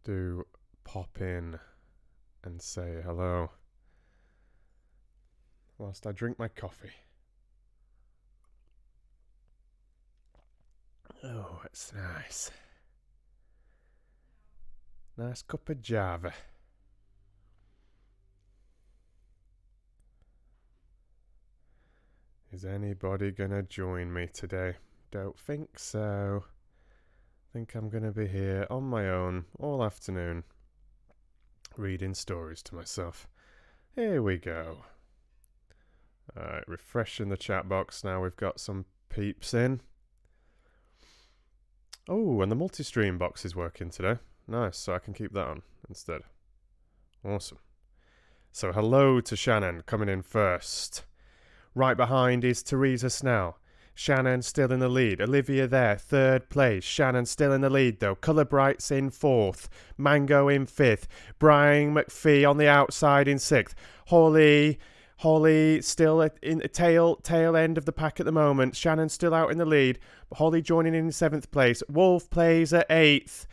do pop in and say hello whilst I drink my coffee. Oh, it's nice. Nice cup of Java. Is anybody gonna join me today? Don't think so. Think I'm gonna be here on my own all afternoon, reading stories to myself. Here we go. Alright, refreshing the chat box now. We've got some peeps in. Oh, and the multi-stream box is working today. Nice, so I can keep that on instead. Awesome. So hello to Shannon, coming in first. Right behind is Teresa Snell. Shannon still in the lead. Olivia there, third place. Shannon still in the lead though. Colour Bright's in fourth. Mango in fifth. Brian McPhee on the outside in sixth. Holly still in the tail end of the pack at the moment. Shannon still out in the lead. Holly joining in seventh place. Wolf plays at eighth.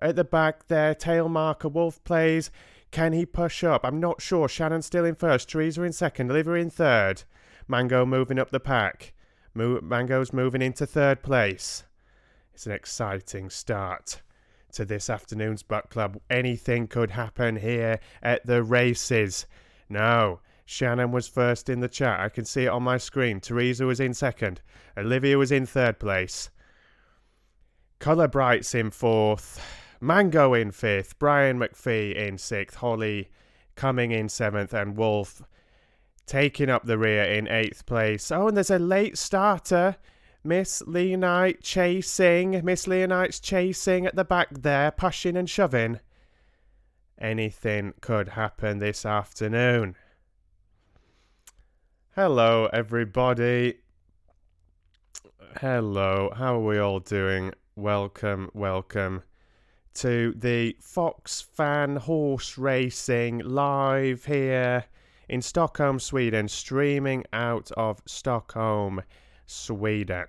At the back there, tail marker. Wolf plays. Can he push up? I'm not sure. Shannon still in first. Teresa in second. Olivia in third. Mango moving up the pack. Mango's moving into third place. It's an exciting start to this afternoon's book club. Anything could happen here at the races. No, Shannon was first in the chat. I can see it on my screen. Teresa was in second. Olivia was in third place. Colour Bright's in fourth. Mango in fifth. Brian McPhee in sixth. Holly coming in seventh. And Wolf taking up the rear in eighth place. Oh, and there's a late starter. Miss Leonite chasing. Miss Leonite's chasing at the back there, pushing and shoving. Anything could happen this afternoon. Hello, everybody. Hello, how are we all doing? Welcome to the Fox Fan Horse Racing live here in Stockholm, Sweden, streaming out of Stockholm, Sweden.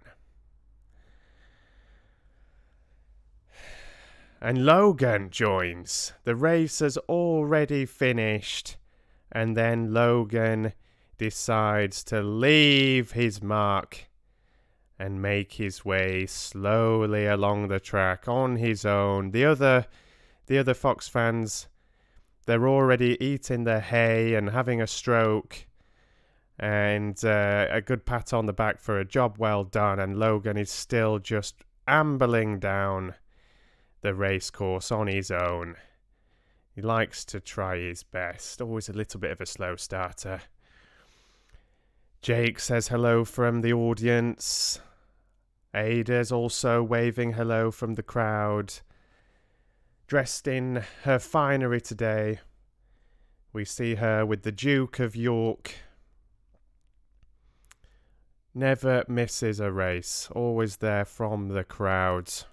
And Logan joins. The race has already finished. And then Logan decides to leave his mark and make his way slowly along the track on his own. The other Fox fans, they're already eating their hay and having a stroke, and a good pat on the back for a job well done. And Logan is still just ambling down the race course on his own. He likes to try his best. Always a little bit of a slow starter. Jake says hello from the audience. Ada's also waving hello from the crowd. Dressed in her finery today. We see her with the Duke of York. Never misses a race. Always there from the crowds.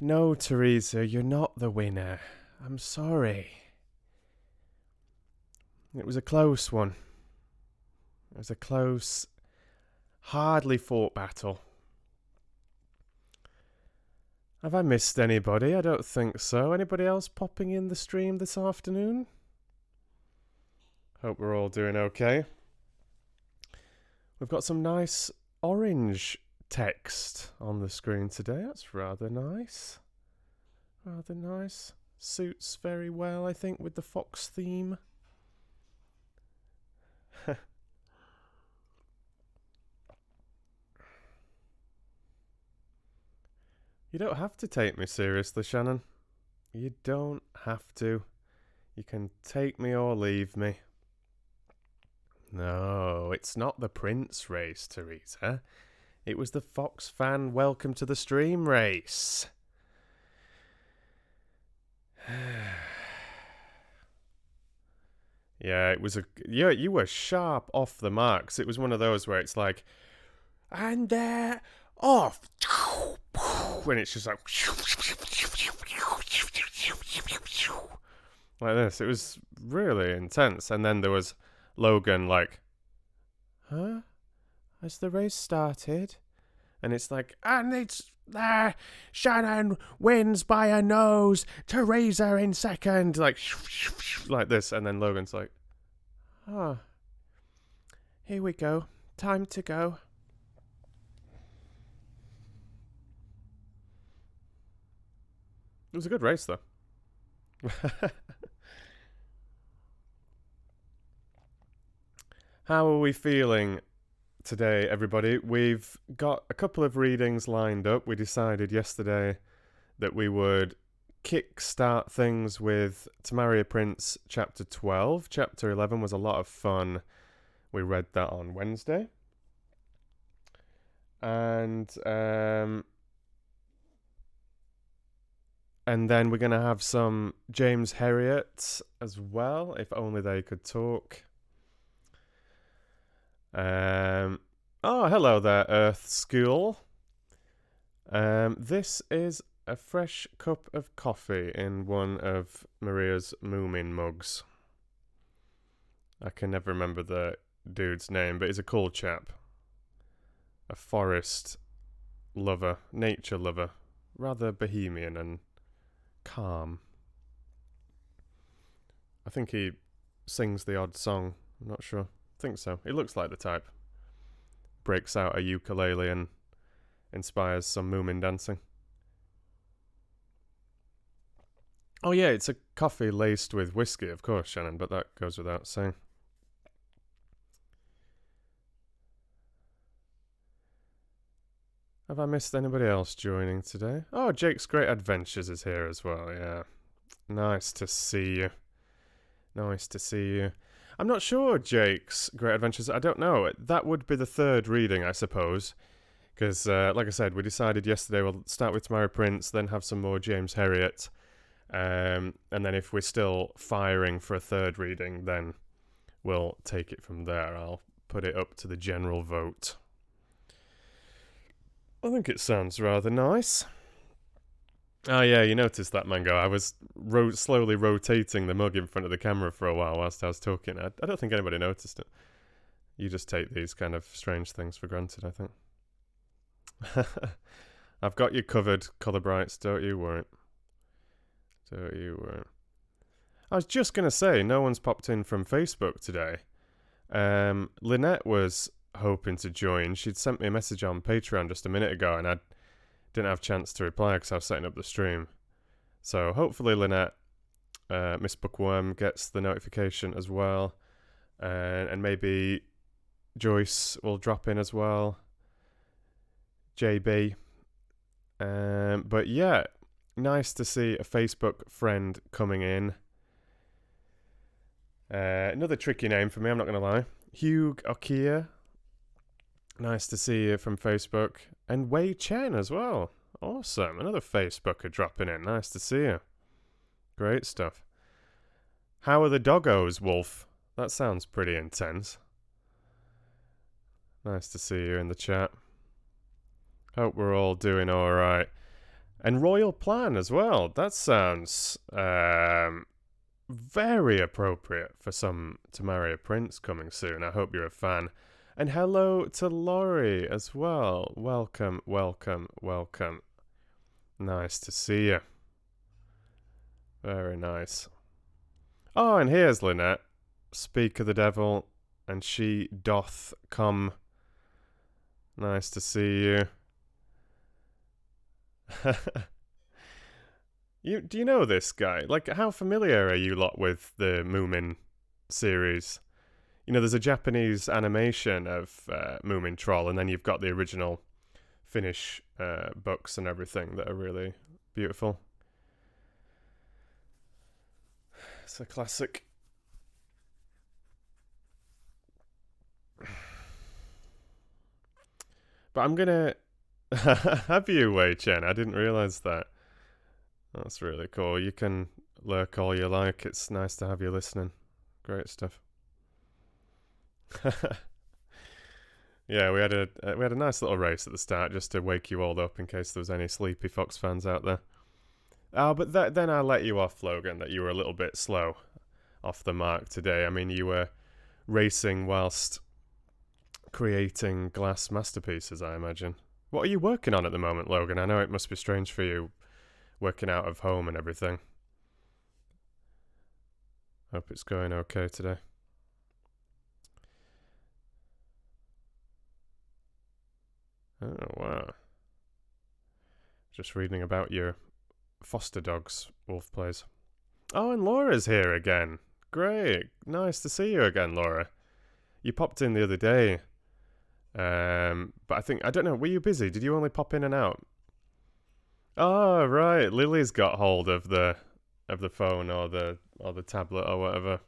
No, Teresa, you're not the winner. I'm sorry. It was a close one. It was a close, hardly fought battle. Have I missed anybody? I don't think so. Anybody else popping in the stream this afternoon? Hope we're all doing okay. We've got some nice orange text on the screen today. That's rather nice. Rather nice. Suits very well, I think, with the fox theme. You don't have to take me seriously, Shannon. You don't have to. You can take me or leave me. No, it's not the Prince race, Teresa. It was the Fox Fan Welcome to the Stream race. Yeah, it was you were sharp off the marks. It was one of those where it's like, and they're off. When it's just like this. It was really intense. And then there was Logan like, huh? Has the race started? And it's like, and it's There, Shannon wins by a nose. Teresa in second. Like this, and then Logan's like, "Ah, here we go. Time to go." It was a good race, though. How are we feeling today, everybody? We've got a couple of readings lined up. We decided yesterday that we would kick-start things with To Marry a Prince chapter 12. Chapter 11 was a lot of fun. We read that on Wednesday. And then we're going to have some James Herriot as well, if only they could talk. Oh, hello there, Earth School. This is a fresh cup of coffee in one of Maria's Moomin mugs. I can never remember the dude's name, but he's a cool chap. A forest lover, nature lover, rather bohemian and calm. I think he sings the odd song. I'm not sure. I think so. He looks like the type. Breaks out a ukulele and inspires some Moomin dancing. Oh yeah, it's a coffee laced with whiskey, of course, Shannon, but that goes without saying. Have I missed anybody else joining today? Oh, Jake's Great Adventures is here as well, yeah. Nice to see you. Nice to see you. I'm not sure, Jake's Great Adventures. I don't know. That would be the third reading, I suppose. Because, like I said, we decided yesterday we'll start with To Marry a Prince, then have some more James Herriot. And then if we're still firing for a third reading, then we'll take it from there. I'll put it up to the general vote. I think it sounds rather nice. Oh yeah, you noticed that, Mango. I was slowly rotating the mug in front of the camera for a while whilst I was talking. I don't think anybody noticed it. You just take these kind of strange things for granted, I think. I've got you covered, Colour Brights, don't you worry. Don't you worry. I was just going to say, no one's popped in from Facebook today. Lynette was hoping to join. She'd sent me a message on Patreon just a minute ago, and I didn't have a chance to reply because I was setting up the stream. So hopefully Lynette, Miss Bookworm, gets the notification as well. And maybe Joyce will drop in as well. JB. But yeah, nice to see a Facebook friend coming in. Another tricky name for me, I'm not going to lie. Hugh Okia. Nice to see you from Facebook. And Wei Chen as well. Awesome. Another Facebooker dropping in. Nice to see you. Great stuff. How are the doggos, Wolf? That sounds pretty intense. Nice to see you in the chat. Hope we're all doing alright. And Royal Plan as well. That sounds very appropriate for some To Marry a Prince coming soon. I hope you're a fan. And hello to Laurie as well. Welcome, welcome, welcome. Nice to see you. Very nice. Oh, and here's Lynette. Speak of the devil, and she doth come. Nice to see you. Do you know this guy? Like, how familiar are you lot with the Moomin series? You know, there's a Japanese animation of Moomin Troll, and then you've got the original Finnish books and everything that are really beautiful. It's a classic. But I'm gonna have you, Wei Chen. I didn't realize that. That's really cool. You can lurk all you like. It's nice to have you listening. Great stuff. Yeah, we had a nice little race at the start just to wake you all up in case there was any sleepy Fox fans out there. Oh, but then I let you off, Logan, that you were a little bit slow off the mark today. I mean, you were racing whilst creating glass masterpieces, I imagine. What are you working on at the moment, Logan? I know it must be strange for you working out of home and everything. Hope it's going okay today. Oh, wow. Just reading about your foster dogs Wolf plays. Oh, and Laura's here again. Great. Nice to see you again, Laura. You popped in the other day. But I don't know, were you busy? Did you only pop in and out? Oh, right. Lily's got hold of the phone or the tablet or whatever.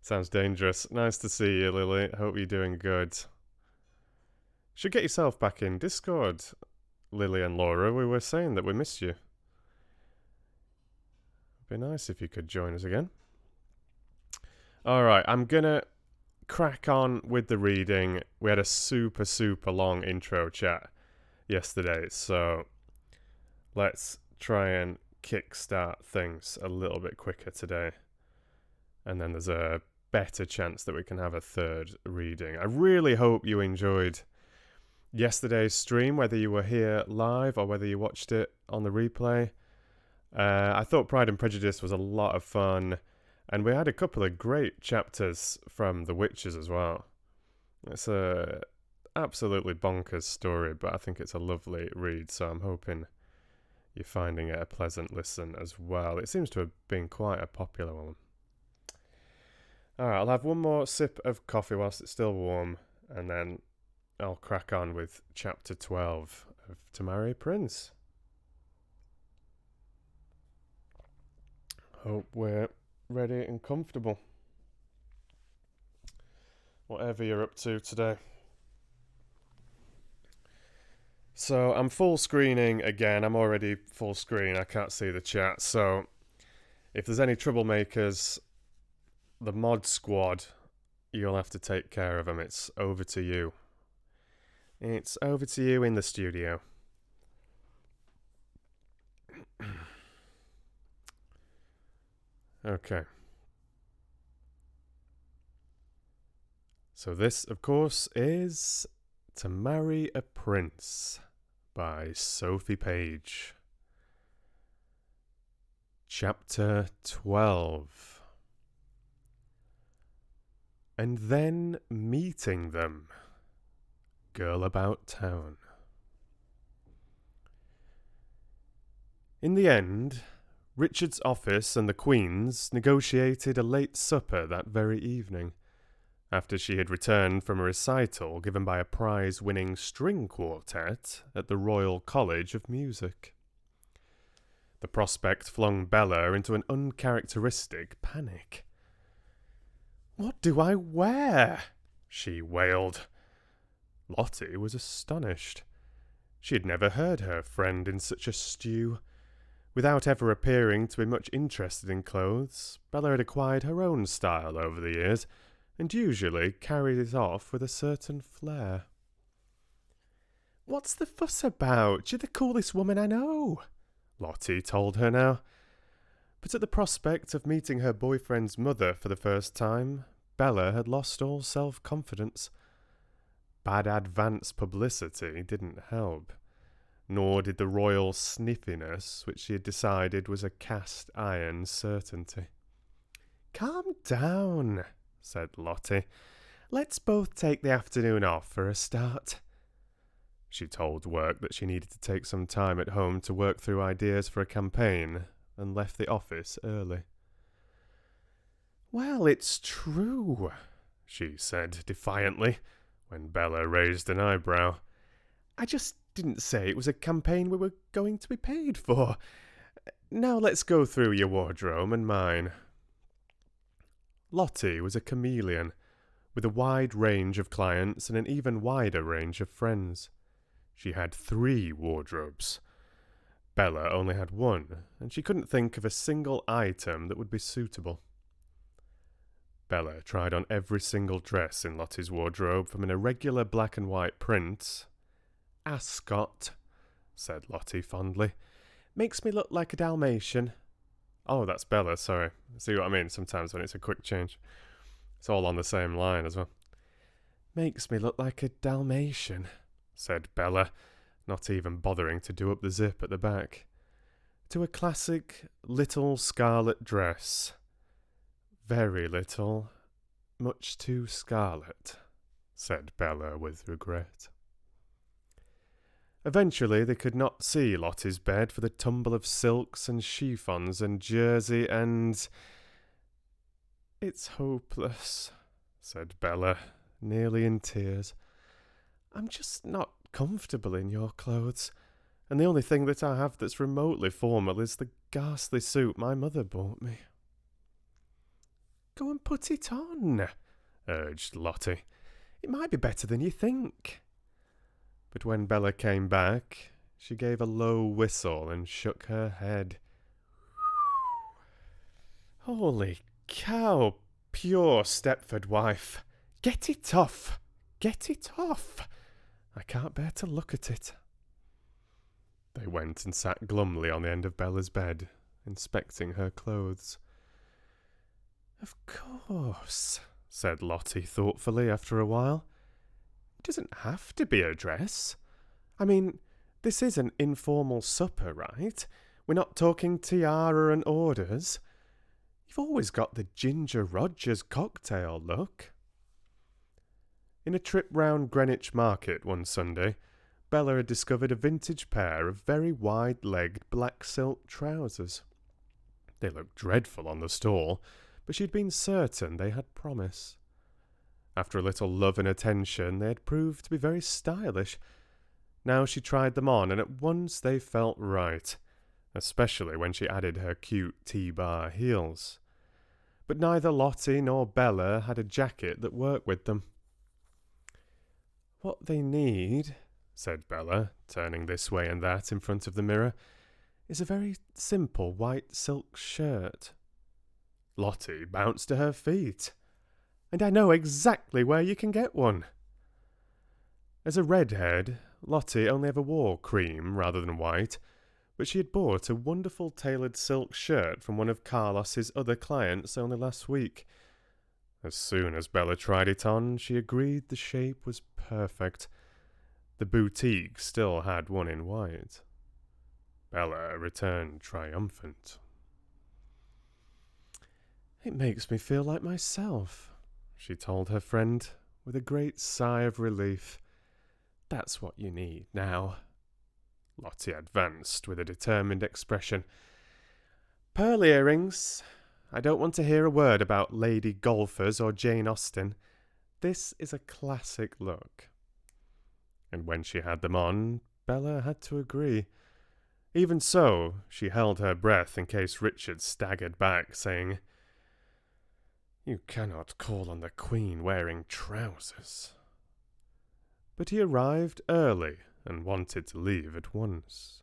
Sounds dangerous. Nice to see you, Lily. Hope you're doing good. Should get yourself back in Discord, Lily and Laura. We were saying that we missed you. It'd be nice if you could join us again. Alright, I'm gonna crack on with the reading. We had a super long intro chat yesterday, so let's try and kickstart things a little bit quicker today. And then there's a better chance that we can have a third reading. I really hope you enjoyed yesterday's stream, whether you were here live or whether you watched it on the replay. I thought Pride and Prejudice was a lot of fun, and we had a couple of great chapters from The Witches as well. It's a absolutely bonkers story, but I think it's a lovely read, so I'm hoping you're finding it a pleasant listen as well. It seems to have been quite a popular one. Alright, I'll have one more sip of coffee whilst it's still warm, and then I'll crack on with chapter 12 of To Marry a Prince. Hope we're ready and comfortable. Whatever you're up to today. So I'm full screening again. I'm already full screen. I can't see the chat. So if there's any troublemakers, the mod squad, you'll have to take care of them. It's over to you. It's over to you in the studio. Okay. So this, of course, is To Marry a Prince by Sophie Page. Chapter 12. And then meeting them. Girl about town. In the end, Richard's office and the Queen's negotiated a late supper that very evening, after she had returned from a recital given by a prize-winning string quartet at the Royal College of Music. The prospect flung Bella into an uncharacteristic panic. "What do I wear?" she wailed. Lottie was astonished. She had never heard her friend in such a stew. Without ever appearing to be much interested in clothes, Bella had acquired her own style over the years, and usually carried it off with a certain flair. "What's the fuss about? You're the coolest woman I know," Lottie told her now. But at the prospect of meeting her boyfriend's mother for the first time, Bella had lost all self-confidence. Bad advance publicity didn't help, nor did the royal sniffiness, which she had decided was a cast-iron certainty. "Calm down," said Lottie. "Let's both take the afternoon off for a start." She told work that she needed to take some time at home to work through ideas for a campaign, and left the office early. "Well, it's true," she said defiantly, when Bella raised an eyebrow. "I just didn't say it was a campaign we were going to be paid for. Now let's go through your wardrobe and mine." Lottie was a chameleon, with a wide range of clients and an even wider range of friends. She had 3 wardrobes. Bella only had 1, and she couldn't think of a single item that would be suitable. Bella tried on every single dress in Lottie's wardrobe, from an irregular black and white print. "Ascot," said Lottie fondly. "Makes me look like a Dalmatian." Oh, that's Bella, sorry. See what I mean sometimes when it's a quick change. It's all on the same line as well. "Makes me look like a Dalmatian," said Bella, not even bothering to do up the zip at the back, to a classic little scarlet dress. Very little, much too scarlet, said Bella with regret. Eventually they could not see Lottie's bed for the tumble of silks and chiffons and jersey and... "It's hopeless," said Bella, nearly in tears. "I'm just not comfortable in your clothes, and the only thing that I have that's remotely formal is the ghastly suit my mother bought me." "Go and put it on," urged Lottie. "It might be better than you think." But when Bella came back, she gave a low whistle and shook her head. "Holy cow, pure Stepford wife. Get it off! Get it off! I can't bear to look at it." They went and sat glumly on the end of Bella's bed, inspecting her clothes. "Of course," said Lottie thoughtfully after a while. "It doesn't have to be a dress. I mean, this is an informal supper, right? We're not talking tiara and orders. You've always got the Ginger Rogers cocktail look." In a trip round Greenwich Market one Sunday, Bella had discovered a vintage pair of very wide-legged black silk trousers. They looked dreadful on the stall, but she had been certain they had promise. After a little love and attention, they had proved to be very stylish. Now she tried them on, and at once they felt right, especially when she added her cute T-bar heels. But neither Lottie nor Bella had a jacket that worked with them. "What they need," said Bella, turning this way and that in front of the mirror, "is a very simple white silk shirt." Lottie bounced to her feet. "And I know exactly where you can get one." As a redhead, Lottie only ever wore cream rather than white, but she had bought a wonderful tailored silk shirt from one of Carlos's other clients only last week. As soon as Bella tried it on, she agreed the shape was perfect. The boutique still had one in white. Bella returned triumphant. "It makes me feel like myself," she told her friend, with a great sigh of relief. "That's what you need now." Lottie advanced with a determined expression. "Pearl earrings. I don't want to hear a word about lady golfers or Jane Austen. This is a classic look." And when she had them on, Bella had to agree. Even so, she held her breath in case Richard staggered back, saying, "You cannot call on the Queen wearing trousers." But he arrived early and wanted to leave at once.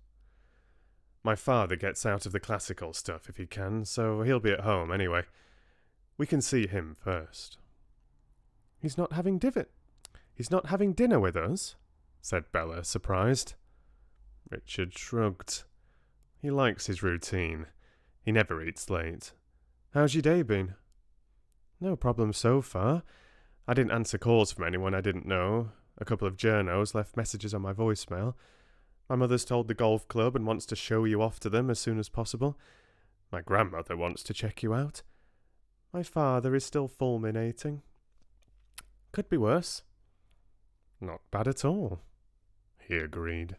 "My father gets out of the classical stuff if he can, so he'll be at home anyway. We can see him first." He's not having dinner with us?" said Bella, surprised. Richard shrugged. He likes his routine. He never eats late. "How's your day been?" "No problem so far. I didn't answer calls from anyone I didn't know. A couple of journos left messages on my voicemail. My mother's told the golf club and wants to show you off to them as soon as possible. My grandmother wants to check you out. My father is still fulminating. Could be worse." "Not bad at all," he agreed.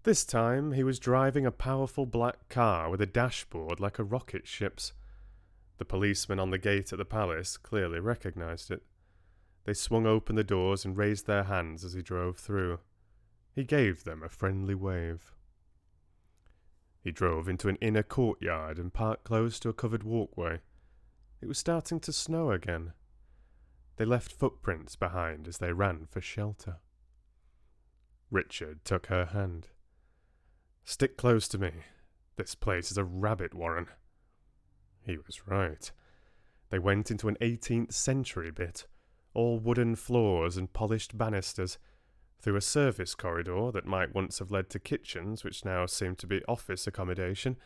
This time he was driving a powerful black car with a dashboard like a rocket ship's. The policeman on the gate at the palace clearly recognized it. They swung open the doors and raised their hands as he drove through. He gave them a friendly wave. He drove into an inner courtyard and parked close to a covered walkway. It was starting to snow again. They left footprints behind as they ran for shelter. Richard took her hand. "Stick close to me. This place is a rabbit warren." He was right. They went into an 18th century bit, all wooden floors and polished banisters, through a service corridor that might once have led to kitchens which now seemed to be office accommodation,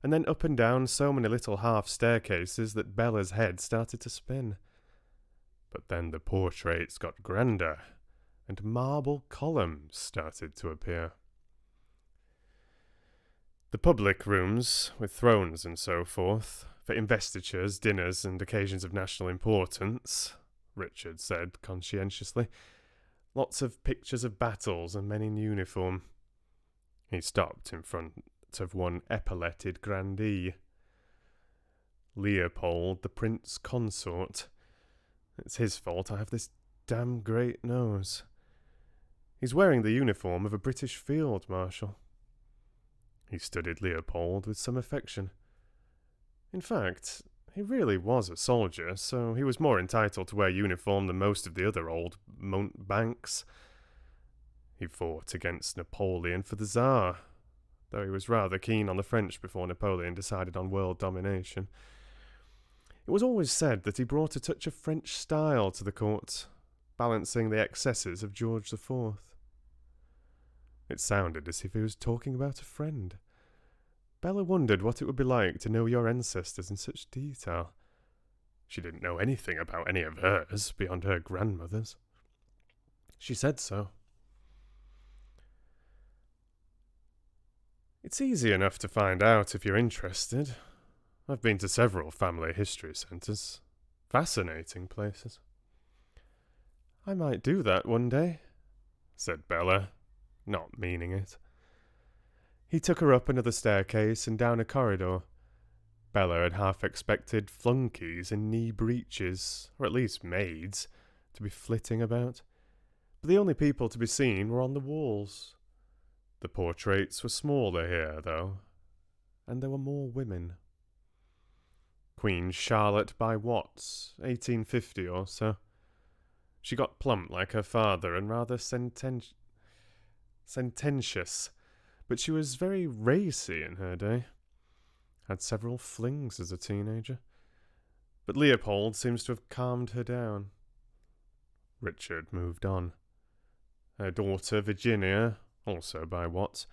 and then up and down so many little half staircases that Bella's head started to spin. But then the portraits got grander, and marble columns started to appear. The public rooms, with thrones and so forth, for investitures, dinners, and occasions of national importance, Richard said conscientiously. Lots of pictures of battles and men in uniform. He stopped in front of one epauletted grandee. Leopold, the Prince Consort. It's his fault I have this damn great nose. He's wearing the uniform of a British field marshal. He studied Leopold with some affection. In fact, he really was a soldier, so he was more entitled to wear uniform than most of the other old mountebanks. He fought against Napoleon for the Tsar, though he was rather keen on the French before Napoleon decided on world domination. It was always said that he brought a touch of French style to the court, balancing the excesses of George IV. It sounded as if he was talking about a friend. Bella wondered what it would be like to know your ancestors in such detail. She didn't know anything about any of hers beyond her grandmother's. She said so. It's easy enough to find out if you're interested. I've been to several family history centres. Fascinating places. I might do that one day, said Bella, not meaning it. He took her up another staircase and down a corridor. Bella had half expected flunkies in knee breeches, or at least maids, to be flitting about. But the only people to be seen were on the walls. The portraits were smaller here, though, and there were more women. Queen Charlotte by Watts, 1850 or so. She got plump like her father and rather sententious, but she was very racy in her day. Had several flings as a teenager. But Leopold seems to have calmed her down. Richard moved on. Her daughter, Virginia, also by Watts.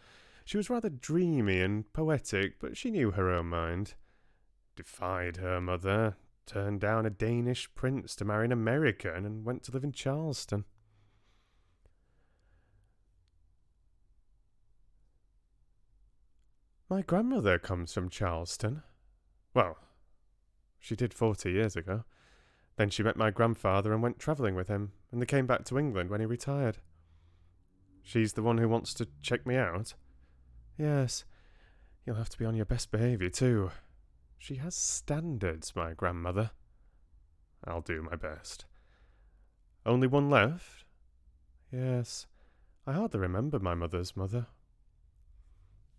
She was rather dreamy and poetic, but she knew her own mind. Defied her mother, turned down a Danish prince to marry an American, and went to live in Charleston. My grandmother comes from Charleston. Well, she did 40 years ago. Then she met my grandfather and went travelling with him, and they came back to England when he retired. She's the one who wants to check me out? Yes. You'll have to be on your best behaviour too. She has standards, my grandmother. I'll do my best. Only one left? Yes. I hardly remember my mother's mother.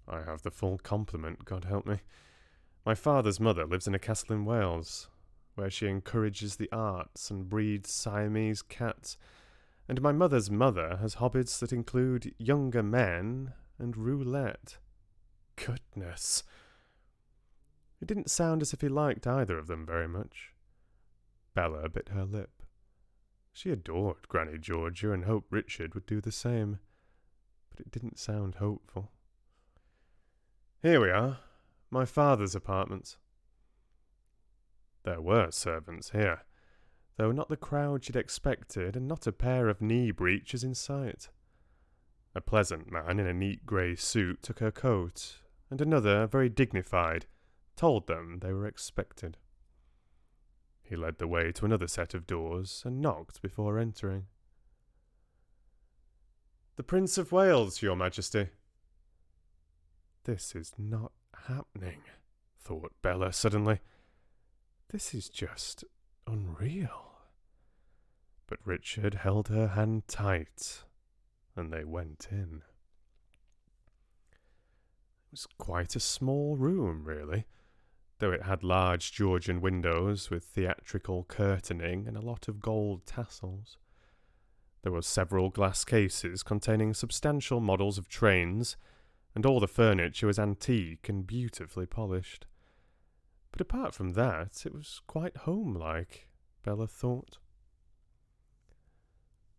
I have the full complement, God help me. My father's mother lives in a castle in Wales, where she encourages the arts and breeds Siamese cats, and my mother's mother has hobbies that include younger men and roulette. Goodness! It didn't sound as if he liked either of them very much. Bella bit her lip. She adored Granny Georgia and hoped Richard would do the same, but it didn't sound hopeful. Here we are, my father's apartments. There were servants here, though not the crowd she'd expected, and not a pair of knee breeches in sight. A pleasant man in a neat grey suit took her coat, and another, very dignified, told them they were expected. He led the way to another set of doors, and knocked before entering. The Prince of Wales, Your Majesty. This is not happening, thought Bella suddenly. This is just unreal. But Richard held her hand tight, and they went in. It was quite a small room, really, though it had large Georgian windows with theatrical curtaining and a lot of gold tassels. There were several glass cases containing substantial models of trains, and all the furniture was antique and beautifully polished. But apart from that, it was quite homelike, Bella thought.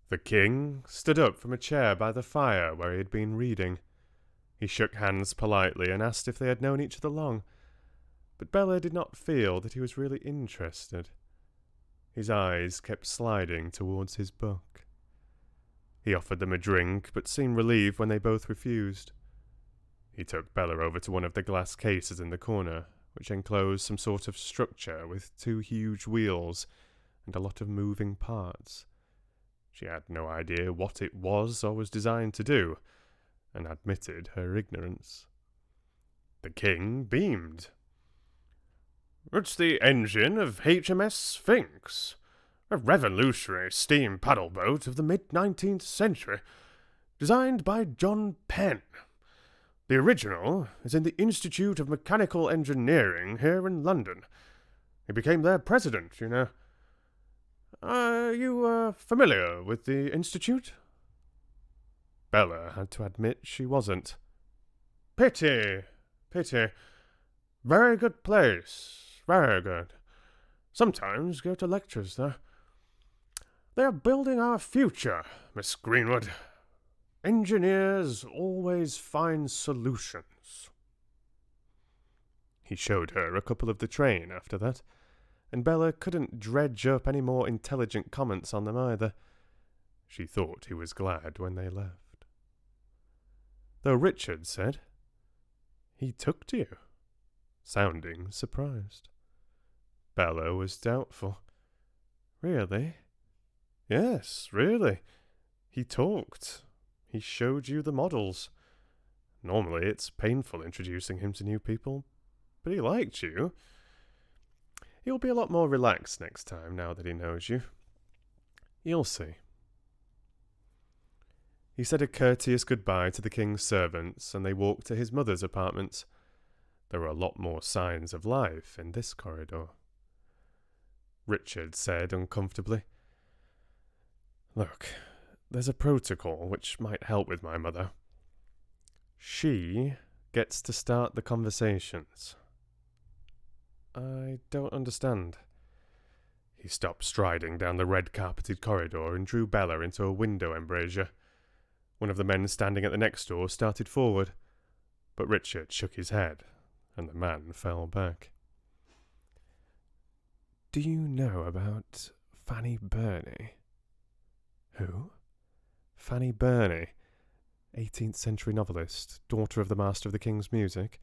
The king stood up from a chair by the fire where he had been reading. He shook hands politely and asked if they had known each other long, but Bella did not feel that he was really interested. His eyes kept sliding towards his book. He offered them a drink, but seemed relieved when they both refused. He took Bella over to one of the glass cases in the corner, which enclosed some sort of structure with 2 huge wheels and a lot of moving parts. She had no idea what it was or was designed to do, and admitted her ignorance. The king beamed. "It's the engine of HMS Sphinx, a revolutionary steam paddle boat of the mid-19th century, designed by John Penn. The original is in the Institute of Mechanical Engineering here in London. He became their president, you know. Are you familiar with the Institute?" Bella had to admit she wasn't. Pity. Very good place, very good. Sometimes go to lectures there. They are building our future, Miss Greenwood. Engineers always find solutions." He showed her a couple of the train after that, and Bella couldn't dredge up any more intelligent comments on them either. She thought he was glad when they left. Though Richard said, "He took to you," sounding surprised. Bella was doubtful. "Really?" "Yes, really. He talked. He showed you the models. Normally it's painful introducing him to new people, but he liked you. He'll be a lot more relaxed next time now that he knows you. You'll see." He said a courteous goodbye to the king's servants, and they walked to his mother's apartments. There were a lot more signs of life in this corridor. Richard said uncomfortably, "Look, there's a protocol which might help with my mother. She gets to start the conversations." "I don't understand." He stopped striding down the red-carpeted corridor and drew Bella into a window embrasure. One of the men standing at the next door started forward, but Richard shook his head, and the man fell back. "Do you know about Fanny Burney?" "Who?" "Fanny Burney, 18th century novelist, daughter of the Master of the King's Music.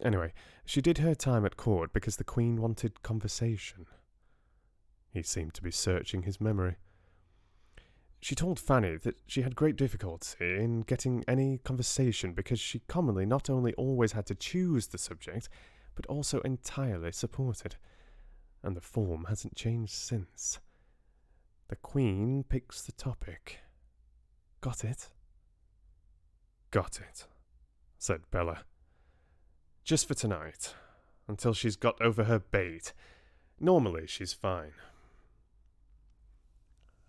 Anyway, she did her time at court because the Queen wanted conversation." He seemed to be searching his memory. "She told Fanny that she had great difficulty in getting any conversation because she commonly not only always had to choose the subject, but also entirely support it. And the form hasn't changed since. The Queen picks the topic. Got it?" "Got it," said Bella. "Just for tonight, until she's got over her bait. Normally she's fine."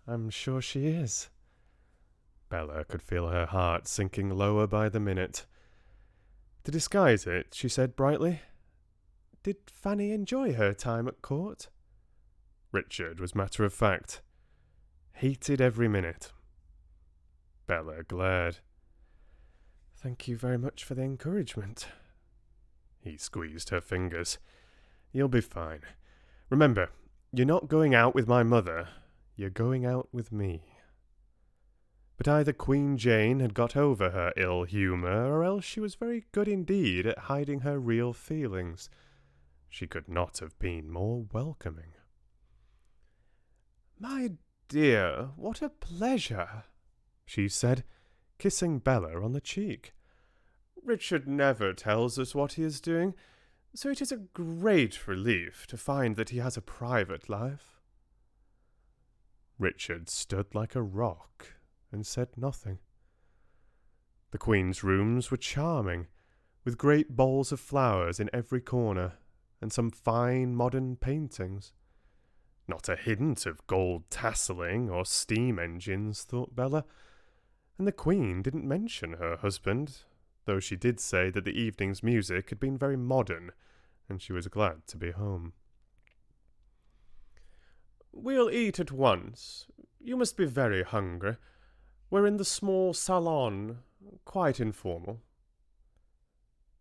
"I'm sure she is." Bella could feel her heart sinking lower by the minute. To disguise it, she said brightly, "Did Fanny enjoy her time at court?" Richard was matter of fact. "Hated every minute." Bella glared. "Thank you very much for the encouragement." He squeezed her fingers. "You'll be fine. Remember, you're not going out with my mother. You're going out with me." But either Queen Jane had got over her ill humour, or else she was very good indeed at hiding her real feelings. She could not have been more welcoming. "My dear, what a pleasure," she said, kissing Bella on the cheek. "Richard never tells us what he is doing, so it is a great relief to find that he has a private life." Richard stood like a rock and said nothing. The Queen's rooms were charming, with great bowls of flowers in every corner, and some fine modern paintings. Not a hint of gold tasseling or steam engines, thought Bella, and the Queen didn't mention her husband, though she did say that the evening's music had been very modern, and she was glad to be home. "We'll eat at once. You must be very hungry. We're in the small salon, quite informal."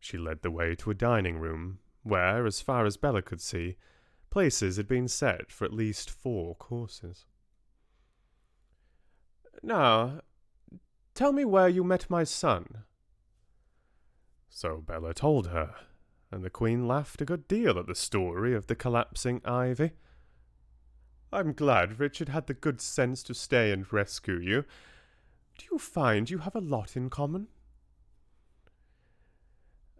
She led the way to a dining room, where, as far as Bella could see, places had been set for at least 4 courses. Now, tell me where you met my son." So Bella told her, and the Queen laughed a good deal at the story of the collapsing ivy. "I'm glad Richard had the good sense to stay and rescue you. Do you find you have a lot in common?"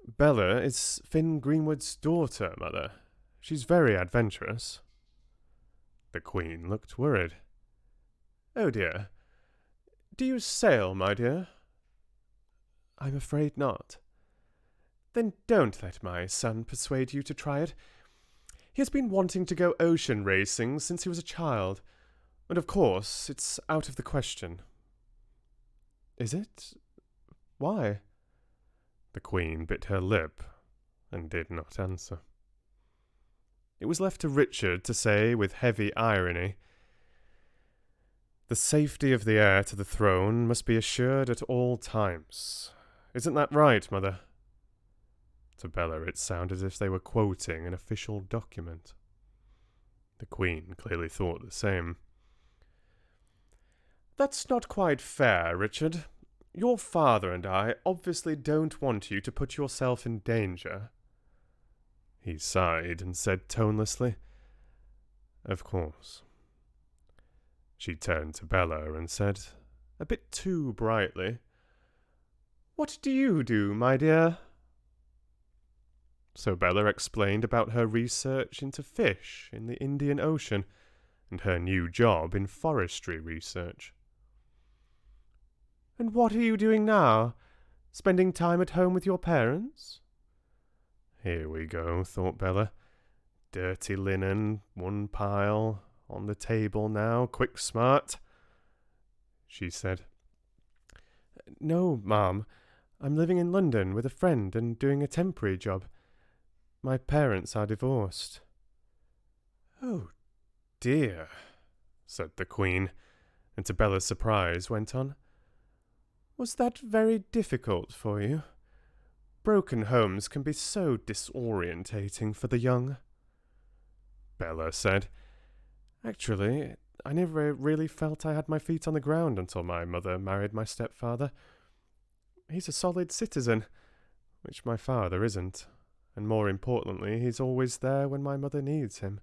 "Bella is Finn Greenwood's daughter, Mother. She's very adventurous." The Queen looked worried. "Oh dear. Do you sail, my dear?" "I'm afraid not." "Then don't let my son persuade you to try it. He has been wanting to go ocean racing since he was a child, and of course it's out of the question." "Is it? Why?" The Queen bit her lip and did not answer. It was left to Richard to say with heavy irony, "The safety of the heir to the throne must be assured at all times. Isn't that right, Mother?" To Bella it sounded as if they were quoting an official document. The Queen clearly thought the same. "That's not quite fair, Richard. Your father and I obviously don't want you to put yourself in danger." He sighed and said tonelessly, "Of course." She turned to Bella and said, a bit too brightly, "What do you do, my dear?" So Bella explained about her research into fish in the Indian Ocean and her new job in forestry research. "And what are you doing now? Spending time at home with your parents?" Here we go, thought Bella. Dirty linen, one pile, on the table now, quick smart. She said, "No, Ma'am. I'm living in London with a friend and doing a temporary job. My parents are divorced." "Oh, dear," said the Queen, and to Bella's surprise went on, "Was that very difficult for you? Broken homes can be so disorientating for the young." Bella said, "Actually, I never really felt I had my feet on the ground until my mother married my stepfather. He's a solid citizen, which my father isn't, and more importantly, he's always there when my mother needs him.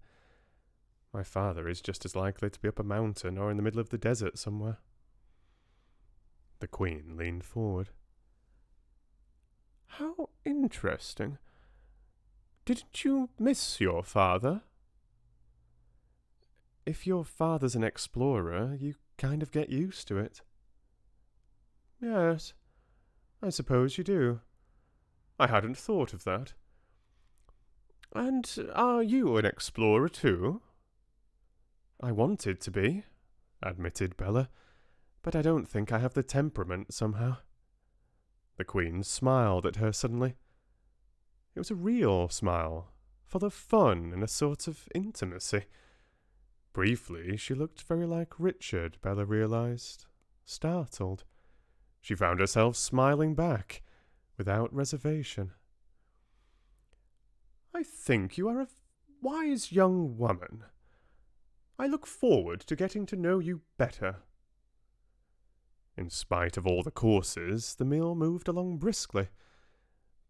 My father is just as likely to be up a mountain or in the middle of the desert somewhere." The Queen leaned forward. "How interesting. Didn't you miss your father?" "If your father's an explorer, you kind of get used to it." "Yes, I suppose you do. I hadn't thought of that. And are you an explorer too?" "I wanted to be," admitted Bella, "but I don't think I have the temperament somehow." The Queen smiled at her suddenly. It was a real smile, full of fun and a sort of intimacy. Briefly, she looked very like Richard, Bella realized. Startled, she found herself smiling back, without reservation. "I think you are a wise young woman. I look forward to getting to know you better." In spite of all the courses, the meal moved along briskly.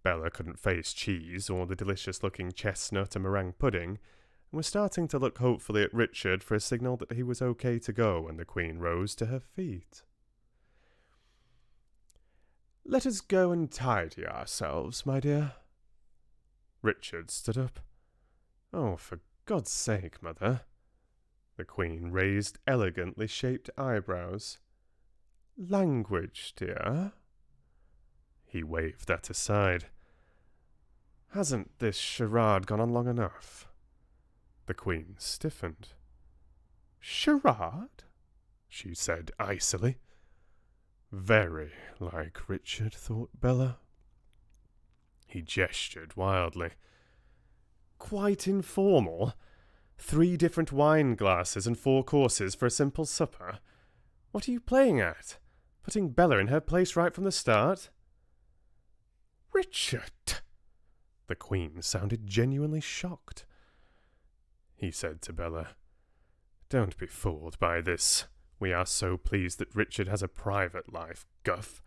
Bella couldn't face cheese or the delicious-looking chestnut and meringue pudding, and was starting to look hopefully at Richard for a signal that he was okay to go when the Queen rose to her feet. "Let us go and tidy ourselves, my dear." Richard stood up. "Oh, for God's sake, Mother." The Queen raised elegantly shaped eyebrows. "Language, dear?" He waved that aside. "Hasn't this charade gone on long enough?" The Queen stiffened. "Charade?" she said icily. Very like Richard, thought Bella. He gestured wildly. "Quite informal. 3 different wine glasses and 4 courses for a simple supper. What are you playing at? Putting Bella in her place right from the start?" "Richard!" The Queen sounded genuinely shocked. He said to Bella, "Don't be fooled by this We are so pleased that Richard has a private life, Guff.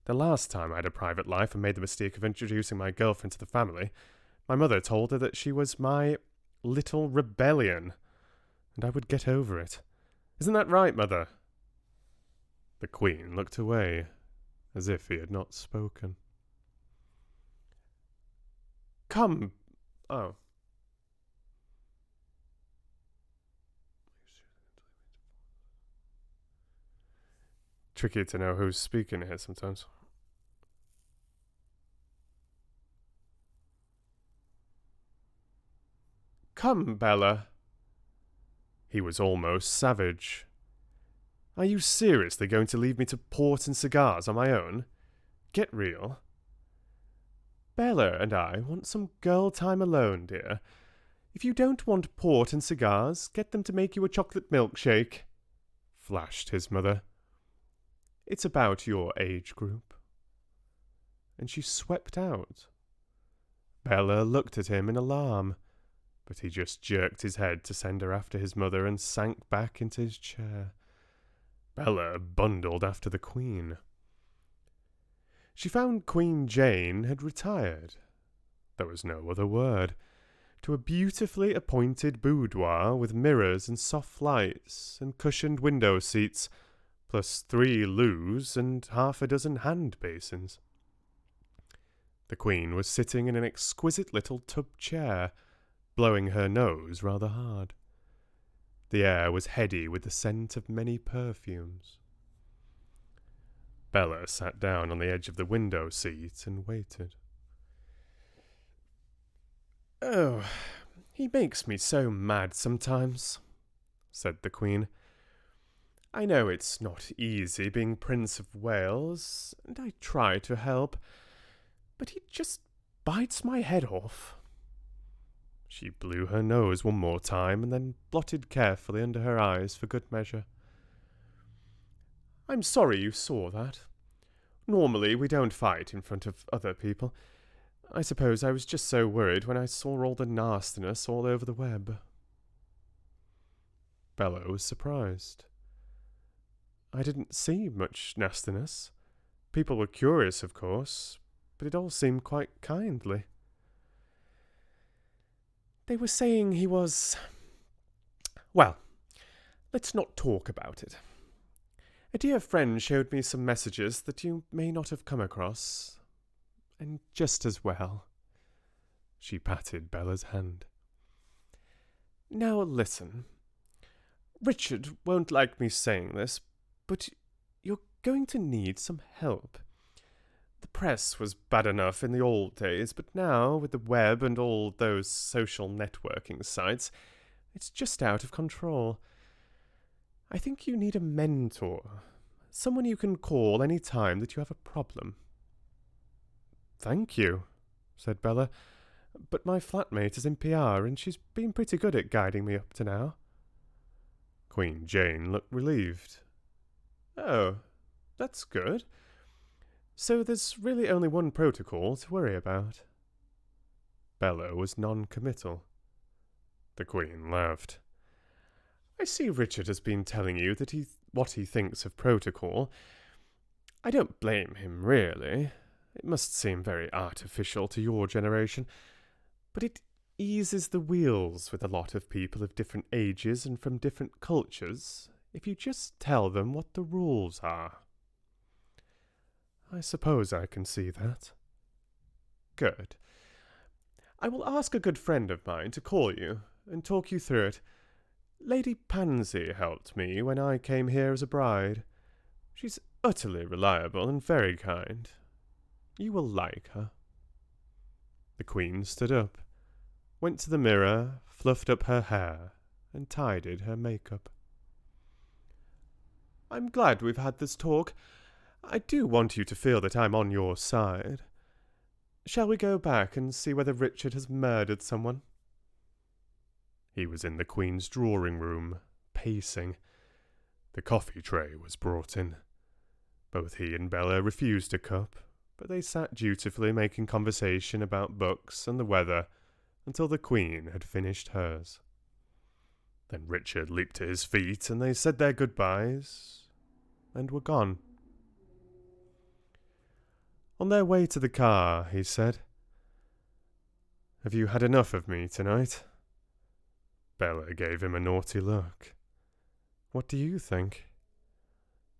The last time I had a private life and made the mistake of introducing my girlfriend to the family, my mother told her that she was my little rebellion, and I would get over it. Isn't that right, Mother?" The Queen looked away, as if he had not spoken. "Come. Oh. Tricky to know who's speaking here sometimes. "Come, Bella." He was almost savage. "Are you seriously going to leave me to port and cigars on my own? Get real." "Bella and I want some girl time alone, dear. If you don't want port and cigars, get them to make you a chocolate milkshake," flashed his mother. "It's about your age group." And she swept out. Bella looked at him in alarm, but he just jerked his head to send her after his mother and sank back into his chair. Bella bundled after the Queen. She found Queen Jane had retired. There was no other word. To a beautifully appointed boudoir with mirrors and soft lights and cushioned window seats, plus 3 loos and half a dozen hand basins. The Queen was sitting in an exquisite little tub chair, blowing her nose rather hard. The air was heady with the scent of many perfumes. Bella sat down on the edge of the window seat and waited. "Oh, he makes me so mad sometimes," said the Queen. "I know it's not easy being Prince of Wales, and I try to help, but he just bites my head off." She blew her nose one more time and then blotted carefully under her eyes for good measure. "I'm sorry you saw that. Normally we don't fight in front of other people. I suppose I was just so worried when I saw all the nastiness all over the web." Bella was surprised. "I didn't see much nastiness. People were curious, of course, but it all seemed quite kindly." "They were saying he was... Well, let's not talk about it. A dear friend showed me some messages that you may not have come across, and just as well." She patted Bella's hand. "Now listen. Richard won't like me saying this, but you're going to need some help. The press was bad enough in the old days, but now, with the web and all those social networking sites, it's just out of control. I think you need a mentor, someone you can call any time that you have a problem." "Thank you," said Bella, "but my flatmate is in PR, and she's been pretty good at guiding me up to now." Queen Jane looked relieved. "Oh, that's good. So there's really only one protocol to worry about." Bella was non-committal. The Queen laughed. "I see Richard has been telling you that what he thinks of protocol. I don't blame him, really. It must seem very artificial to your generation, but it eases the wheels with a lot of people of different ages and from different cultures if you just tell them what the rules are." "I suppose I can see that." "Good. I will ask a good friend of mine to call you and talk you through it. Lady Pansy helped me when I came here as a bride. She's utterly reliable and very kind. You will like her." The Queen stood up, went to the mirror, fluffed up her hair, and tidied her makeup. "I'm glad we've had this talk. I do want you to feel that I'm on your side. Shall we go back and see whether Richard has murdered someone?" He was in the Queen's drawing room, pacing. The coffee tray was brought in. Both he and Bella refused a cup, but they sat dutifully making conversation about books and the weather until the Queen had finished hers. Then Richard leaped to his feet, and they said their goodbyes, and were gone. On their way to the car, he said, "Have you had enough of me tonight?" Bella gave him a naughty look. "What do you think?"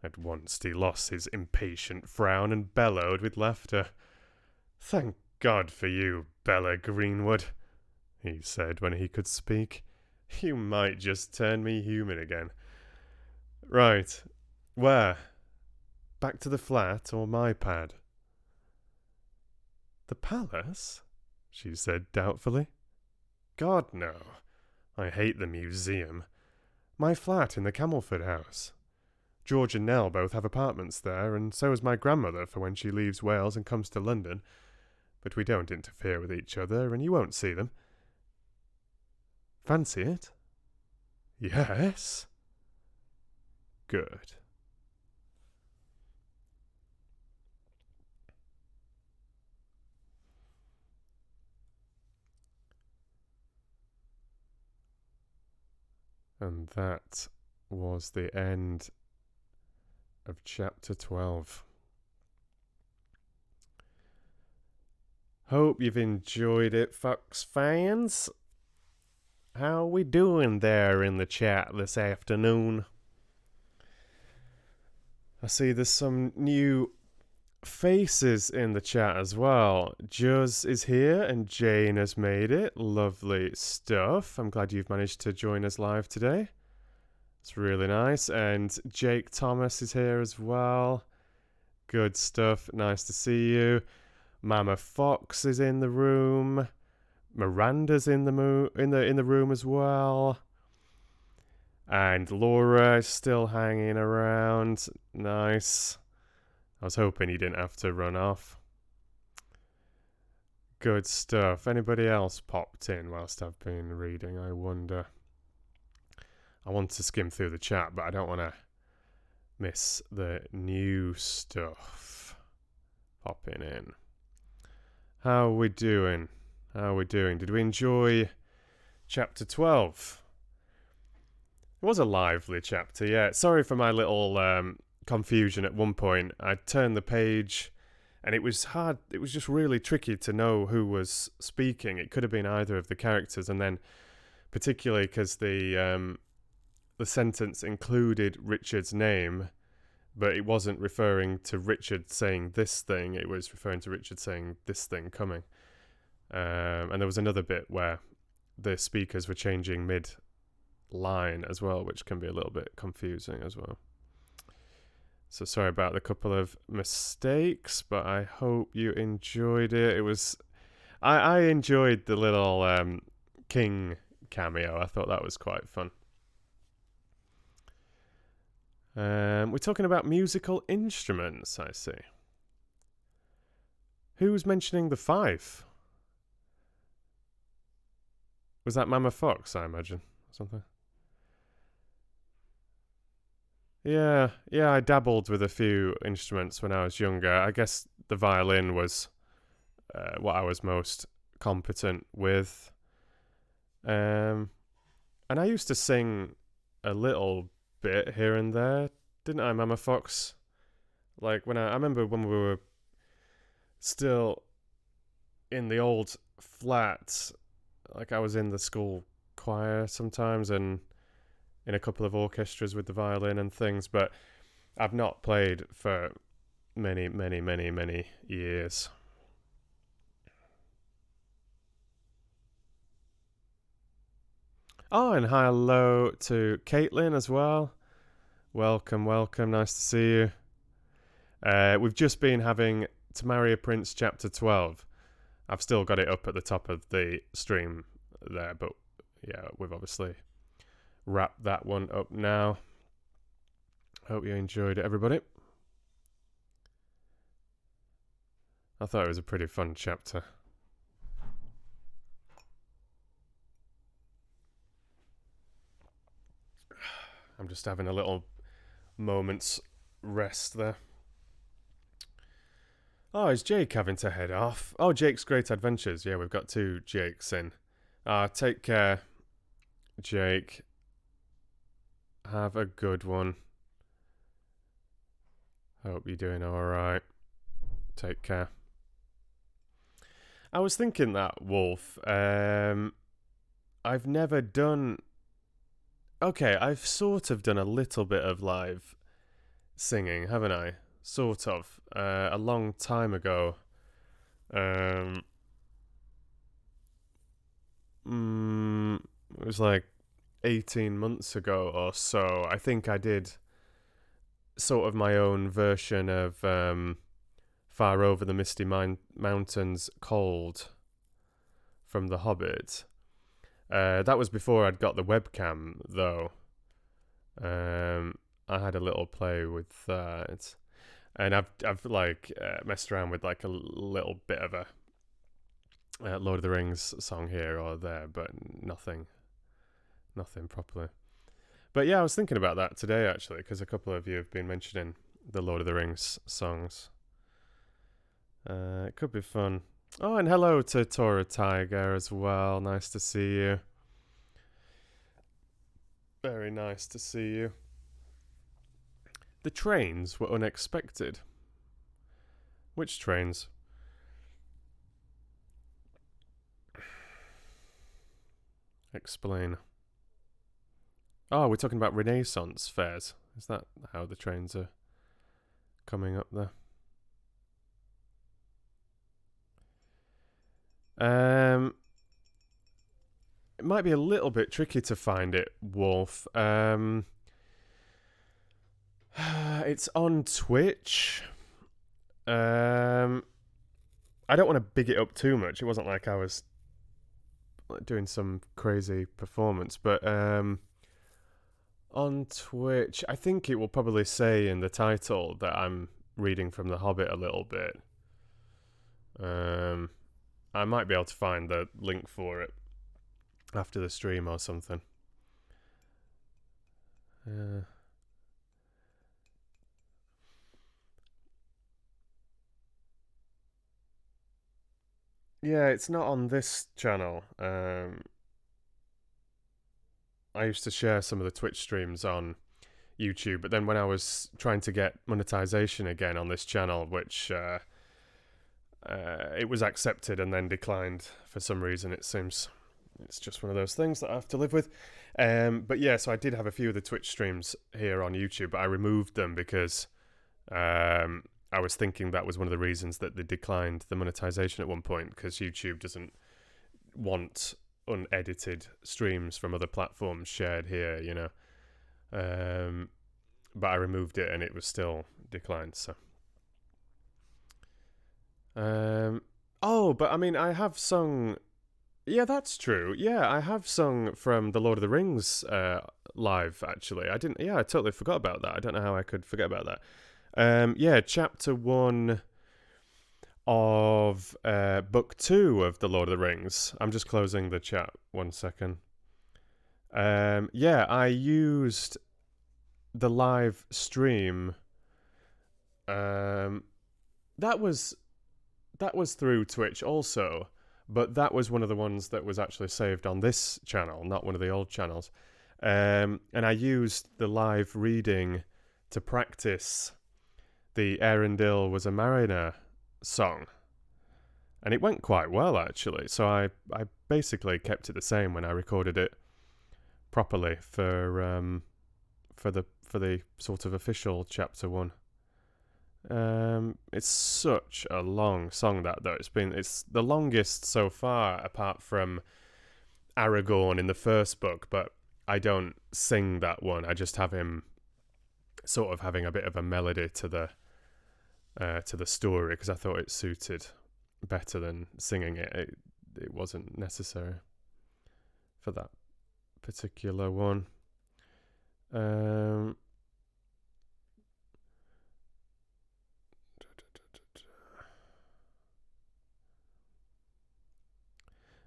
At once he lost his impatient frown and bellowed with laughter. "Thank God for you, Bella Greenwood," he said when he could speak. "You might just turn me human again." "Right. Where? Back to the flat or my pad?" "The palace?" she said doubtfully. "God, no. I hate the museum. My flat in the Camelford house. George and Nell both have apartments there, and so has my grandmother for when she leaves Wales and comes to London. But we don't interfere with each other, and you won't see them." "Fancy it?" "Yes." "Good." And that was the end of chapter 12. Hope you've enjoyed it, Fox fans. How are we doing there in the chat this afternoon? I see there's some new faces in the chat as well. Juz is here and Jane has made it. Lovely stuff. I'm glad you've managed to join us live today. It's really nice. And Jake Thomas is here as well. Good stuff. Nice to see you. Mama Fox is in the room. Miranda's in the room as well. And Laura is still hanging around. Nice. I was hoping he didn't have to run off. Good stuff. Anybody else popped in whilst I've been reading, I wonder? I want to skim through the chat, but I don't want to miss the new stuff popping in. How are we doing? Did we enjoy chapter 12? It was a lively chapter, yeah. Sorry for my little confusion at one point. I turned the page and it was hard. It was just really tricky to know who was speaking. It could have been either of the characters, and then particularly because the sentence included Richard's name, but it wasn't referring to Richard saying this thing. It was referring to Richard saying this thing coming. And there was another bit where the speakers were changing mid-line as well, which can be a little bit confusing as well. So sorry about the couple of mistakes, but I hope you enjoyed it. It was, I enjoyed the little King cameo. I thought that was quite fun. We're talking about musical instruments, I see. Who's mentioning the fife? Was that Mama Fox, I imagine, or something? Yeah, I dabbled with a few instruments when I was younger. I guess the violin was what I was most competent with. And I used to sing a little bit here and there, didn't I, Mama Fox? Like when I remember when we were still in the old flat, like I was in the school choir sometimes and in a couple of orchestras with the violin and things, but I've not played for many years. Oh, and hello to Caitlin as well. Welcome. Nice to see you. We've just been having To Marry a Prince chapter 12. I've still got it up at the top of the stream there, but yeah, we've obviously wrapped that one up now. Hope you enjoyed it, everybody. I thought it was a pretty fun chapter. I'm just having a little moment's rest there. Oh, is Jake having to head off? Oh, Jake's Great Adventures. Yeah, we've got 2 Jakes in. Take care, Jake. Have a good one. Hope you're doing alright. Take care. I was thinking that, Wolf. I've never done... Okay, I've sort of done a little bit of live singing, haven't I? Sort of. A long time ago. It was like 18 months ago or so. I think I did sort of my own version of Far Over the Misty Mountains Cold from The Hobbit. That was before I'd got the webcam, though. I had a little play with that, and I've like messed around with like a little bit of a Lord of the Rings song here or there, but nothing properly. But yeah, I was thinking about that today actually, because a couple of you have been mentioning the Lord of the Rings songs. It could be fun. Oh, and hello to Tora Tiger as well. Nice to see you. Very nice to see you. The trains were unexpected. Which trains? Explain. Oh, we're talking about Renaissance fairs. Is that how the trains are coming up there? It might be a little bit tricky to find it, Wolf. It's on Twitch. I don't want to big it up too much. It wasn't like I was doing some crazy performance, but on Twitch, I think it will probably say in the title that I'm reading from The Hobbit a little bit. I might be able to find the link for it after the stream or something. Yeah, it's not on this channel. I used to share some of the Twitch streams on YouTube, but then when I was trying to get monetization again on this channel, which it was accepted and then declined for some reason, it seems. It's just one of those things that I have to live with. But yeah, so I did have a few of the Twitch streams here on YouTube, but I removed them because I was thinking that was one of the reasons that they declined the monetization at one point, because YouTube doesn't want unedited streams from other platforms shared here, you know. But I removed it and it was still declined, so. Oh, but I mean, I have sung... Yeah, that's true. Yeah, I have sung from the Lord of the Rings live, actually. I totally forgot about that. I don't know how I could forget about that. Yeah, chapter 1 of book 2 of the Lord of the Rings. I'm just closing the chat 1 second. Yeah, I used the live stream. That was through Twitch also, but that was one of the ones that was actually saved on this channel, not one of the old channels. And I used the live reading to practice the Eärendil was a Mariner song. And it went quite well, actually. So I basically kept it the same when I recorded it properly for the sort of official chapter 1. It's such a long song, that though. It's the longest so far, apart from Aragorn in the first book, but I don't sing that one. I just have him sort of having a bit of a melody to the story, because I thought it suited better than singing it. It wasn't necessary for that particular one.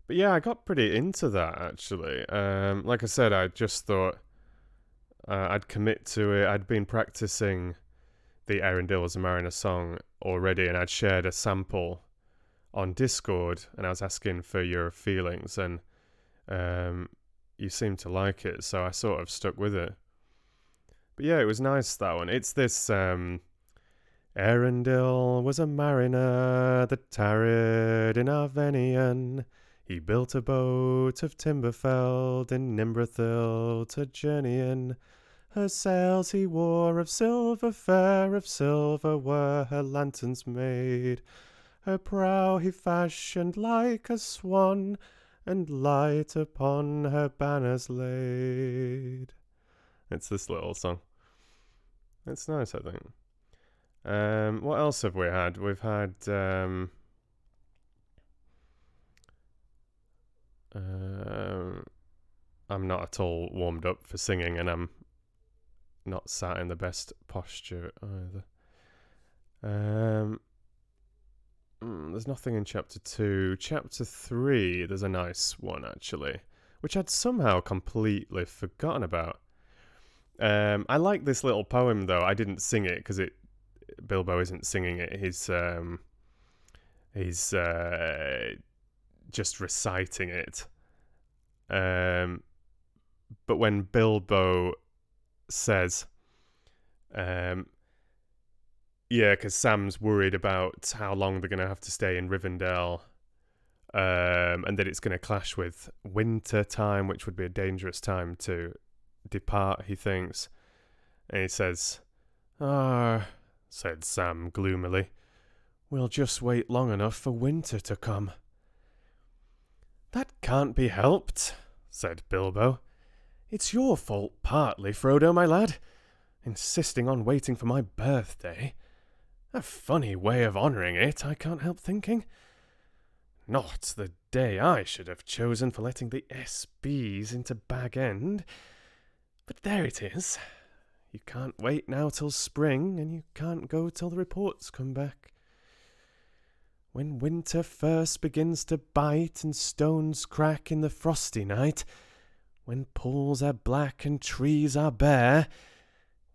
But yeah, I got pretty into that, actually. Like I said, I just thought I'd commit to it. I'd been practicing the Eärendil was a Mariner song already, and I'd shared a sample on Discord, and I was asking for your feelings, and you seemed to like it, so I sort of stuck with it. But yeah, it was nice, that one. It's this, Arundel was a mariner that tarried in Arvenian. He built a boat of timber felled in Nimbrathil to journey in. Her sails he wore of silver, fair of silver were her lanterns made. Her prow he fashioned like a swan, and light upon her banners laid. It's this little song. It's nice, I think. What else have we had? We've had I'm not at all warmed up for singing, and I'm not sat in the best posture either. There's nothing in chapter 2. Chapter 3, there's a nice one, actually, which I'd somehow completely forgotten about. I like this little poem, though. I didn't sing it because Bilbo isn't singing it. He's just reciting it. But when Bilbo says, because Sam's worried about how long they're going to have to stay in Rivendell, and that it's going to clash with winter time, which would be a dangerous time to depart, he thinks. And he says, said Sam gloomily, we'll just wait long enough for winter to come. That can't be helped, said Bilbo. It's your fault partly, Frodo, my lad, insisting on waiting for my birthday. A funny way of honouring it, I can't help thinking. Not the day I should have chosen for letting the SBs into Bag End. But there it is. You can't wait now till spring, and you can't go till the reports come back. When winter first begins to bite and stones crack in the frosty night, when pools are black and trees are bare,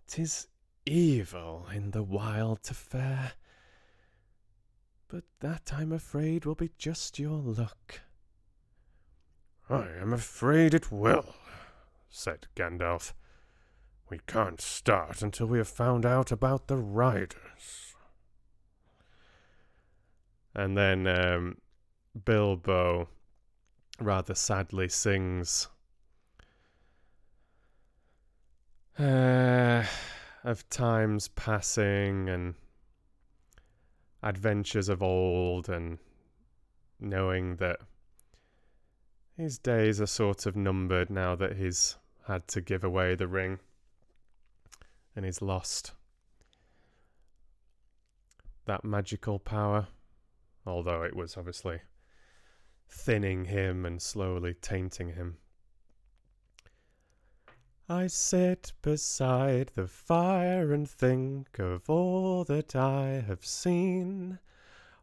'tis evil in the wild to fare. But that, I'm afraid, will be just your luck. I am afraid it will, said Gandalf. We can't start until we have found out about the riders. And then Bilbo rather sadly sings of times passing and adventures of old, and knowing that his days are sort of numbered now that he's had to give away the ring and he's lost that magical power, although it was obviously thinning him and slowly tainting him. I sit beside the fire and think of all that I have seen,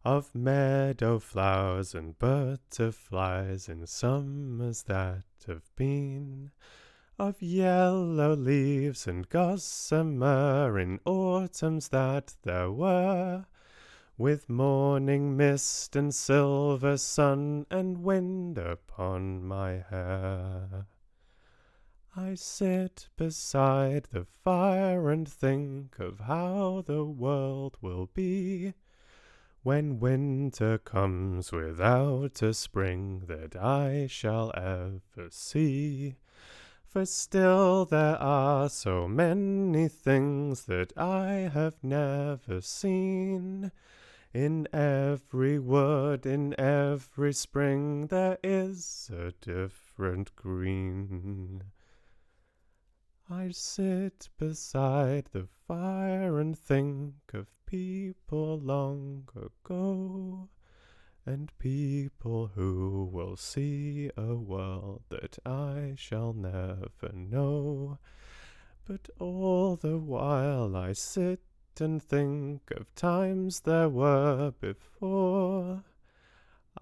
of meadow flowers and butterflies in summers that have been, of yellow leaves and gossamer in autumns that there were, with morning mist and silver sun and wind upon my hair. I sit beside the fire and think of how the world will be when winter comes without a spring that I shall ever see. For still there are so many things that I have never seen. In every wood, in every spring, there is a different green. I sit beside the fire and think of people long ago, and people who will see a world that I shall never know. But all the while I sit and think of times there were before.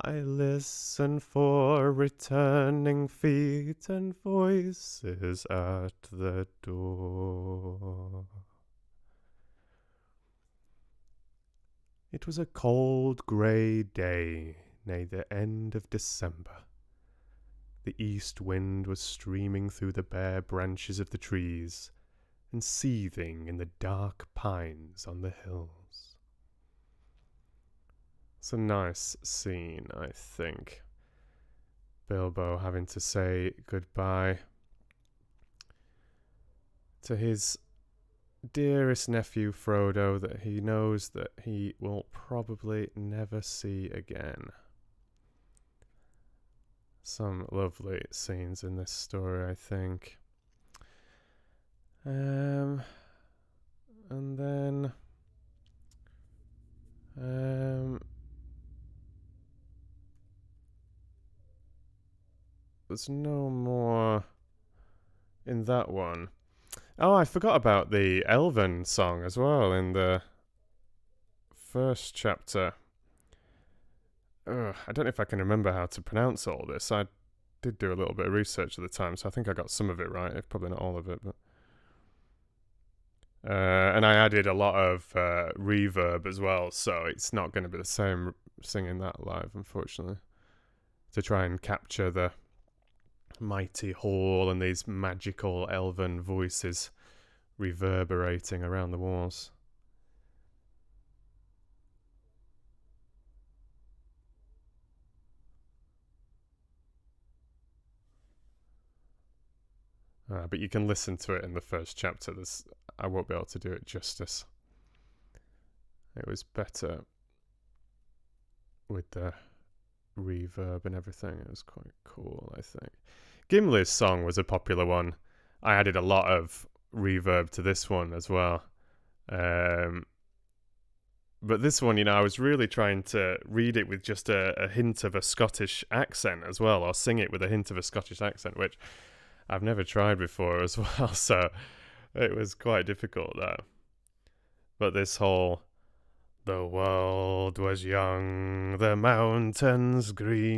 I listen for returning feet and voices at the door. It was a cold grey day, near the end of December. The east wind was streaming through the bare branches of the trees, and seething in the dark pines on the hills. It's a nice scene, I think. Bilbo having to say goodbye to his dearest nephew Frodo that he knows that he will probably never see again. Some lovely scenes in this story, I think. And then there's no more in that one. Oh, I forgot about the Elven song as well in the first chapter. I don't know if I can remember how to pronounce all this. I did do a little bit of research at the time, so I think I got some of it right. Probably not all of it, but and I added a lot of reverb as well, so it's not going to be the same singing that live, unfortunately. To try and capture the mighty hall and these magical elven voices reverberating around the walls. But you can listen to it in the first chapter. I won't be able to do it justice. It was better with the reverb and everything. It was quite cool, I think. Gimli's song was a popular one. I added a lot of reverb to this one as well. But this one, I was really trying to read it with just a hint of a Scottish accent as well, or sing it with a hint of a Scottish accent, which I've never tried before as well, so it was quite difficult though. But this whole, the world was young, the mountains green,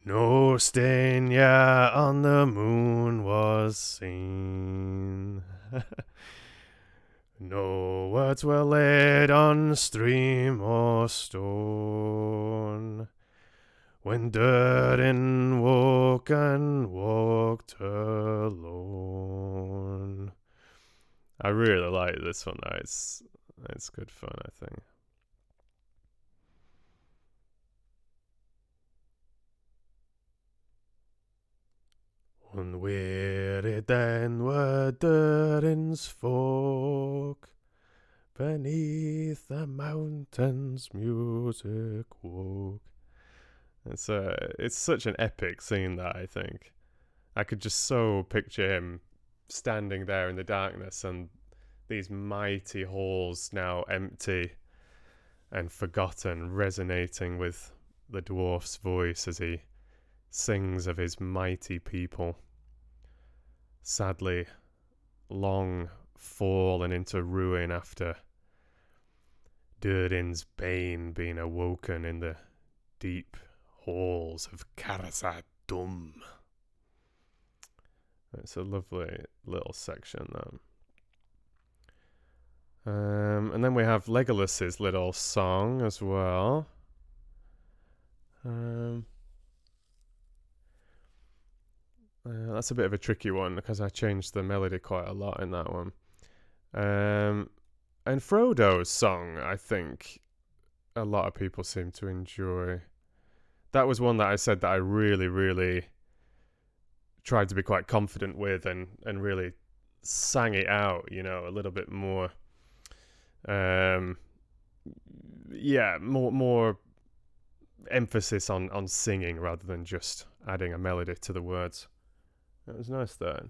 no stain yet on the moon was seen. No words were laid on stream or stone, when Durin woke and walked alone. I really like this one though. It's good fun, I think. Unwearied then were Durin's folk, beneath the mountains music woke. It's such an epic scene that I think. I could just so picture him standing there in the darkness and these mighty halls now empty and forgotten, resonating with the dwarf's voice as he sings of his mighty people, sadly long fallen into ruin after Durin's bane being awoken in the deep halls of Khazad-dûm. It's a lovely little section, though. And then we have Legolas's little song as well. That's a bit of a tricky one because I changed the melody quite a lot in that one. And Frodo's song, I think a lot of people seem to enjoy. That was one that I said that I really, really tried to be quite confident with and really sang it out, a little bit more. More emphasis on singing rather than just adding a melody to the words. It was nice though.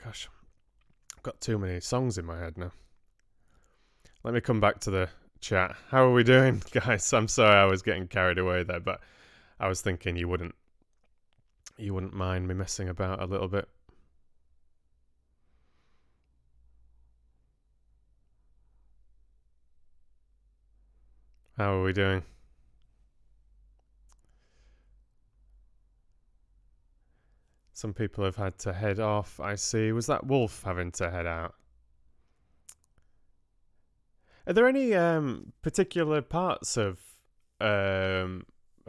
Gosh, I've got too many songs in my head now. Let me come back to the chat. How are we doing, guys? I'm sorry I was getting carried away there, but I was thinking you wouldn't mind me messing about a little bit. How are we doing? Some people have had to head off, I see. Was that Wolf having to head out? Are there any particular parts of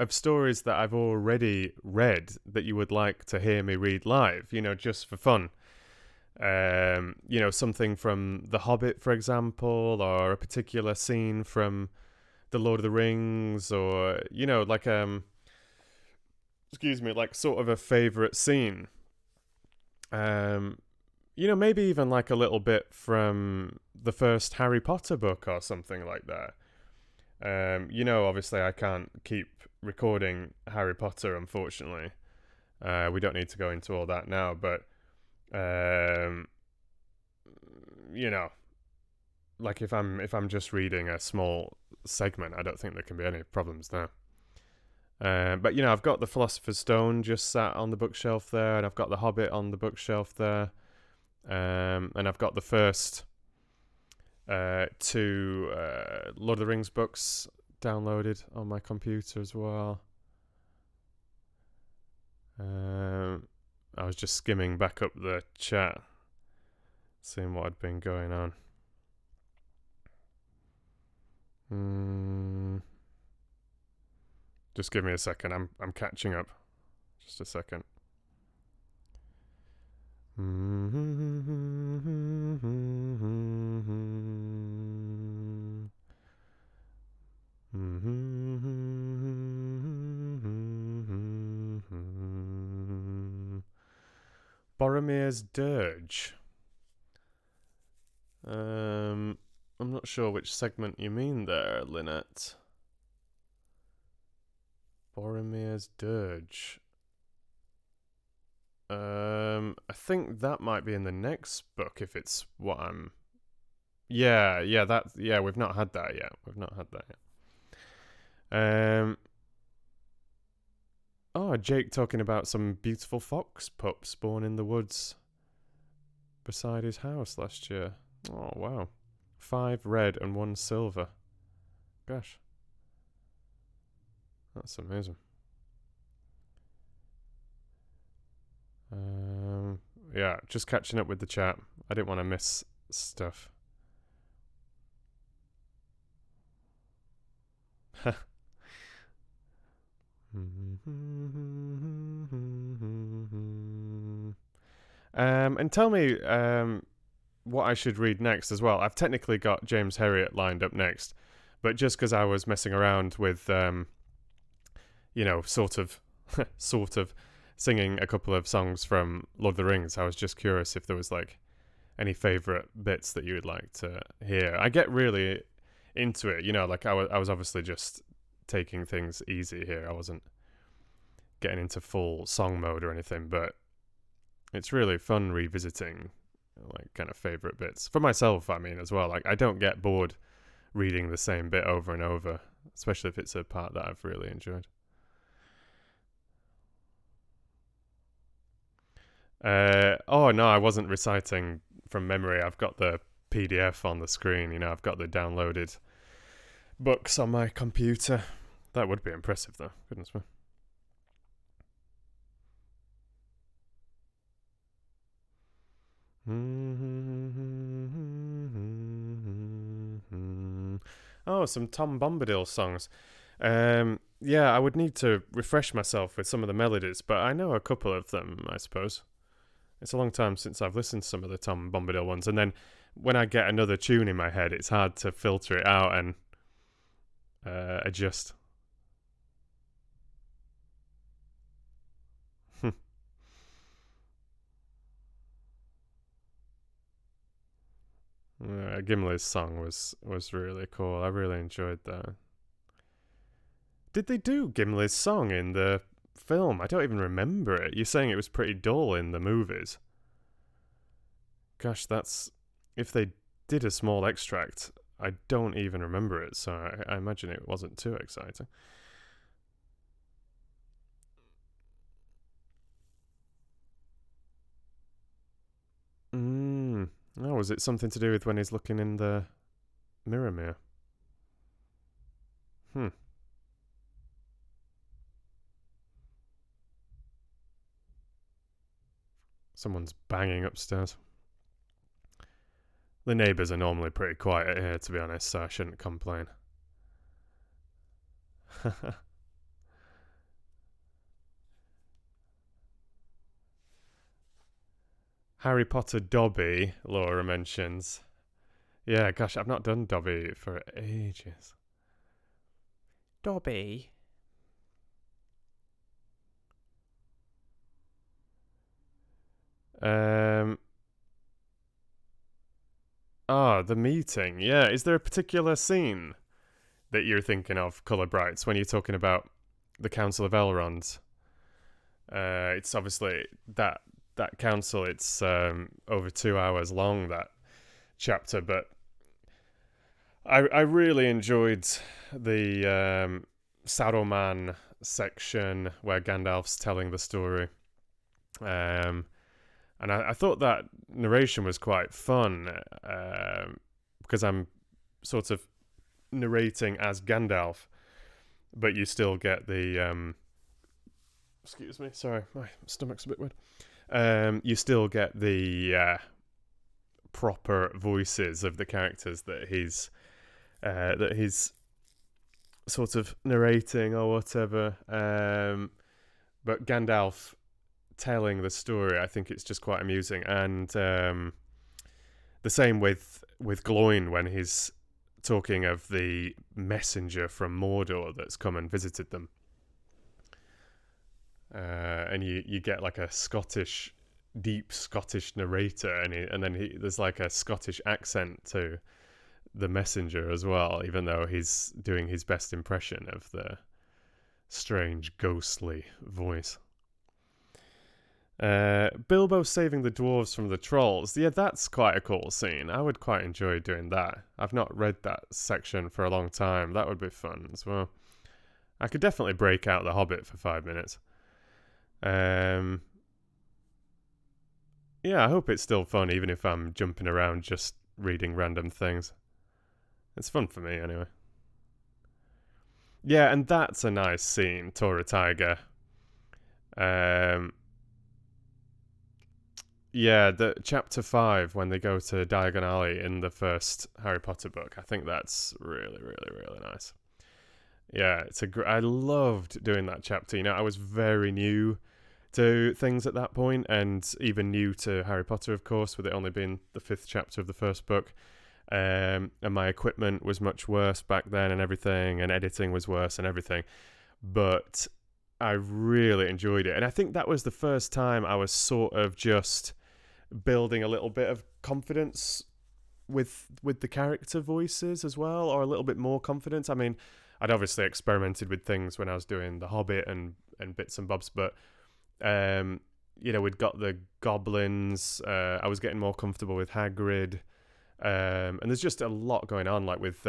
stories that I've already read that you would like to hear me read live? You know, just for fun. You know, something from The Hobbit, for example, or a particular scene from The Lord of the Rings, or you know, like excuse me, like sort of a favorite scene. Um, you know, maybe even like a little bit from the first Harry Potter book or something like that. You know, obviously, I can't keep recording Harry Potter, unfortunately. We don't need to go into all that now, but um, you know, like if I'm just reading a small segment, I don't think there can be any problems there. But you know, I've got the Philosopher's Stone just sat on the bookshelf there, and I've got the Hobbit on the bookshelf there, and I've got the first two Lord of the Rings books downloaded on my computer as well. I was just skimming back up the chat, seeing what had been going on. Just give me a second. I'm catching up. Just a second. Boromir's Dirge. I'm not sure which segment you mean there, Lynette. Boromir's Dirge. I think that might be in the next book if it's what I'm. Yeah, we've not had that yet. Oh, Jake talking about some beautiful fox pups born in the woods beside his house last year. Oh, wow. 5 red and 1 silver. Gosh. That's amazing. Yeah, just catching up with the chat. I didn't want to miss stuff. And tell me what I should read next as well. I've technically got James Herriot lined up next, but just because I was messing around with, you know, sort of singing a couple of songs from Lord of the Rings, I was just curious if there was like any favorite bits that you would like to hear. I get really into it, you know, like I was obviously just taking things easy here. I wasn't getting into full song mode or anything, but it's really fun revisiting like kind of favorite bits for myself. I mean, as well, like I don't get bored reading the same bit over and over, especially if it's a part that I've really enjoyed. Oh no, I wasn't reciting from memory. I've got the PDF on the screen. You know, I've got the downloaded books on my computer. That would be impressive, though. Goodness me. Oh, some Tom Bombadil songs. Yeah, I would need to refresh myself with some of the melodies, but I know a couple of them, I suppose. It's a long time since I've listened to some of the Tom Bombadil ones, and then when I get another tune in my head, it's hard to filter it out and adjust. Gimli's song was really cool. I really enjoyed that. Did they do Gimli's song in the film? I don't even remember it. You're saying it was pretty dull in the movies. Gosh, that's if they did a small extract. I don't even remember it, so I imagine it wasn't too exciting. Oh, was it something to do with when he's looking in the mirror? Hmm. Someone's banging upstairs. The neighbours are normally pretty quiet here, to be honest, so I shouldn't complain. Harry Potter Dobby, Laura mentions. Yeah, gosh, I've not done Dobby for ages. Dobby. Um. The meeting. Yeah, is there a particular scene that you're thinking of, Colour Brights, when you're talking about the Council of Elrond? It's obviously that council. It's over 2 hours long, that chapter, but I really enjoyed the Saruman section where Gandalf's telling the story. And I thought that narration was quite fun because I'm sort of narrating as Gandalf, but you still get the excuse me, sorry, my stomach's a bit weird. You still get the proper voices of the characters that he's sort of narrating or whatever. But Gandalf telling the story, I think it's just quite amusing, and the same with Gloin when he's talking of the messenger from Mordor that's come and visited them. And you get like a deep Scottish narrator, and then there's like a Scottish accent to the messenger as well, even though he's doing his best impression of the strange ghostly voice. Bilbo saving the dwarves from the trolls. Yeah, that's quite a cool scene. I would quite enjoy doing that. I've not read that section for a long time. That would be fun as well. I could definitely break out The Hobbit for 5 minutes. Yeah, I hope it's still fun, even if I'm jumping around just reading random things. It's fun for me, anyway. Yeah, and that's a nice scene, Tora Tiger. Yeah, the chapter 5 when they go to Diagon Alley in the first Harry Potter book. I think that's really, really, really nice. Yeah, I loved doing that chapter. You know, I was very new to things at that point, and even new to Harry Potter, of course, with it only being the 5th chapter of the first book. And my equipment was much worse back then, and everything, and editing was worse and everything. But I really enjoyed it, and I think that was the first time I was sort of just building a little bit of confidence with the character voices as well, or a little bit more confidence. I mean, I'd obviously experimented with things when I was doing The Hobbit and bits and bobs, but we'd got the goblins. I was getting more comfortable with Hagrid, and there's just a lot going on, like with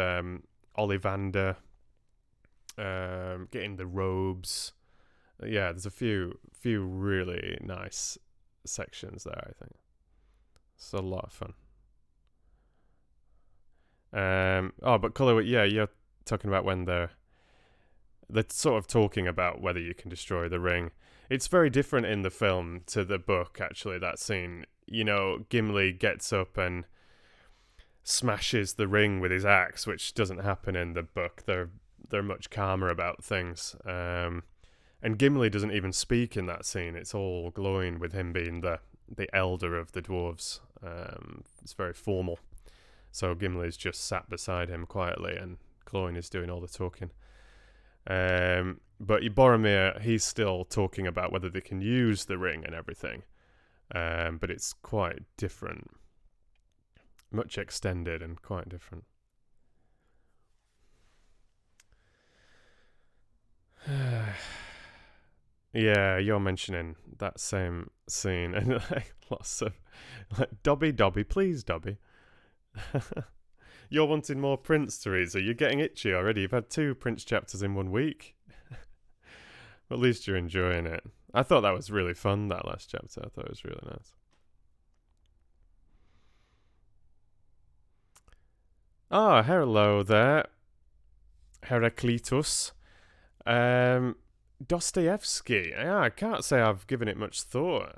Ollivander, getting the robes. Yeah, there's a few really nice sections there, I think. It's a lot of fun. But Colour, yeah, you're talking about when they're sort of talking about whether you can destroy the ring. It's very different in the film to the book, actually, that scene. You know, Gimli gets up and smashes the ring with his axe, which doesn't happen in the book. They're much calmer about things. And Gimli doesn't even speak in that scene. It's all Gloin, with him being the elder of the dwarves. It's very formal. So Gimli's just sat beside him quietly, and Gloin is doing all the talking. But Boromir, he's still talking about whether they can use the ring and everything. But it's quite different. Much extended and quite different. Yeah, you're mentioning that same scene, and like lots of like Dobby, please, Dobby. You're wanting more Prince, Teresa. You're getting itchy already. You've had 2 Prince chapters in 1 week. At least you're enjoying it. I thought that was really fun, that last chapter. I thought it was really nice. Hello there. Heraclitus. Dostoevsky. Yeah, I can't say I've given it much thought.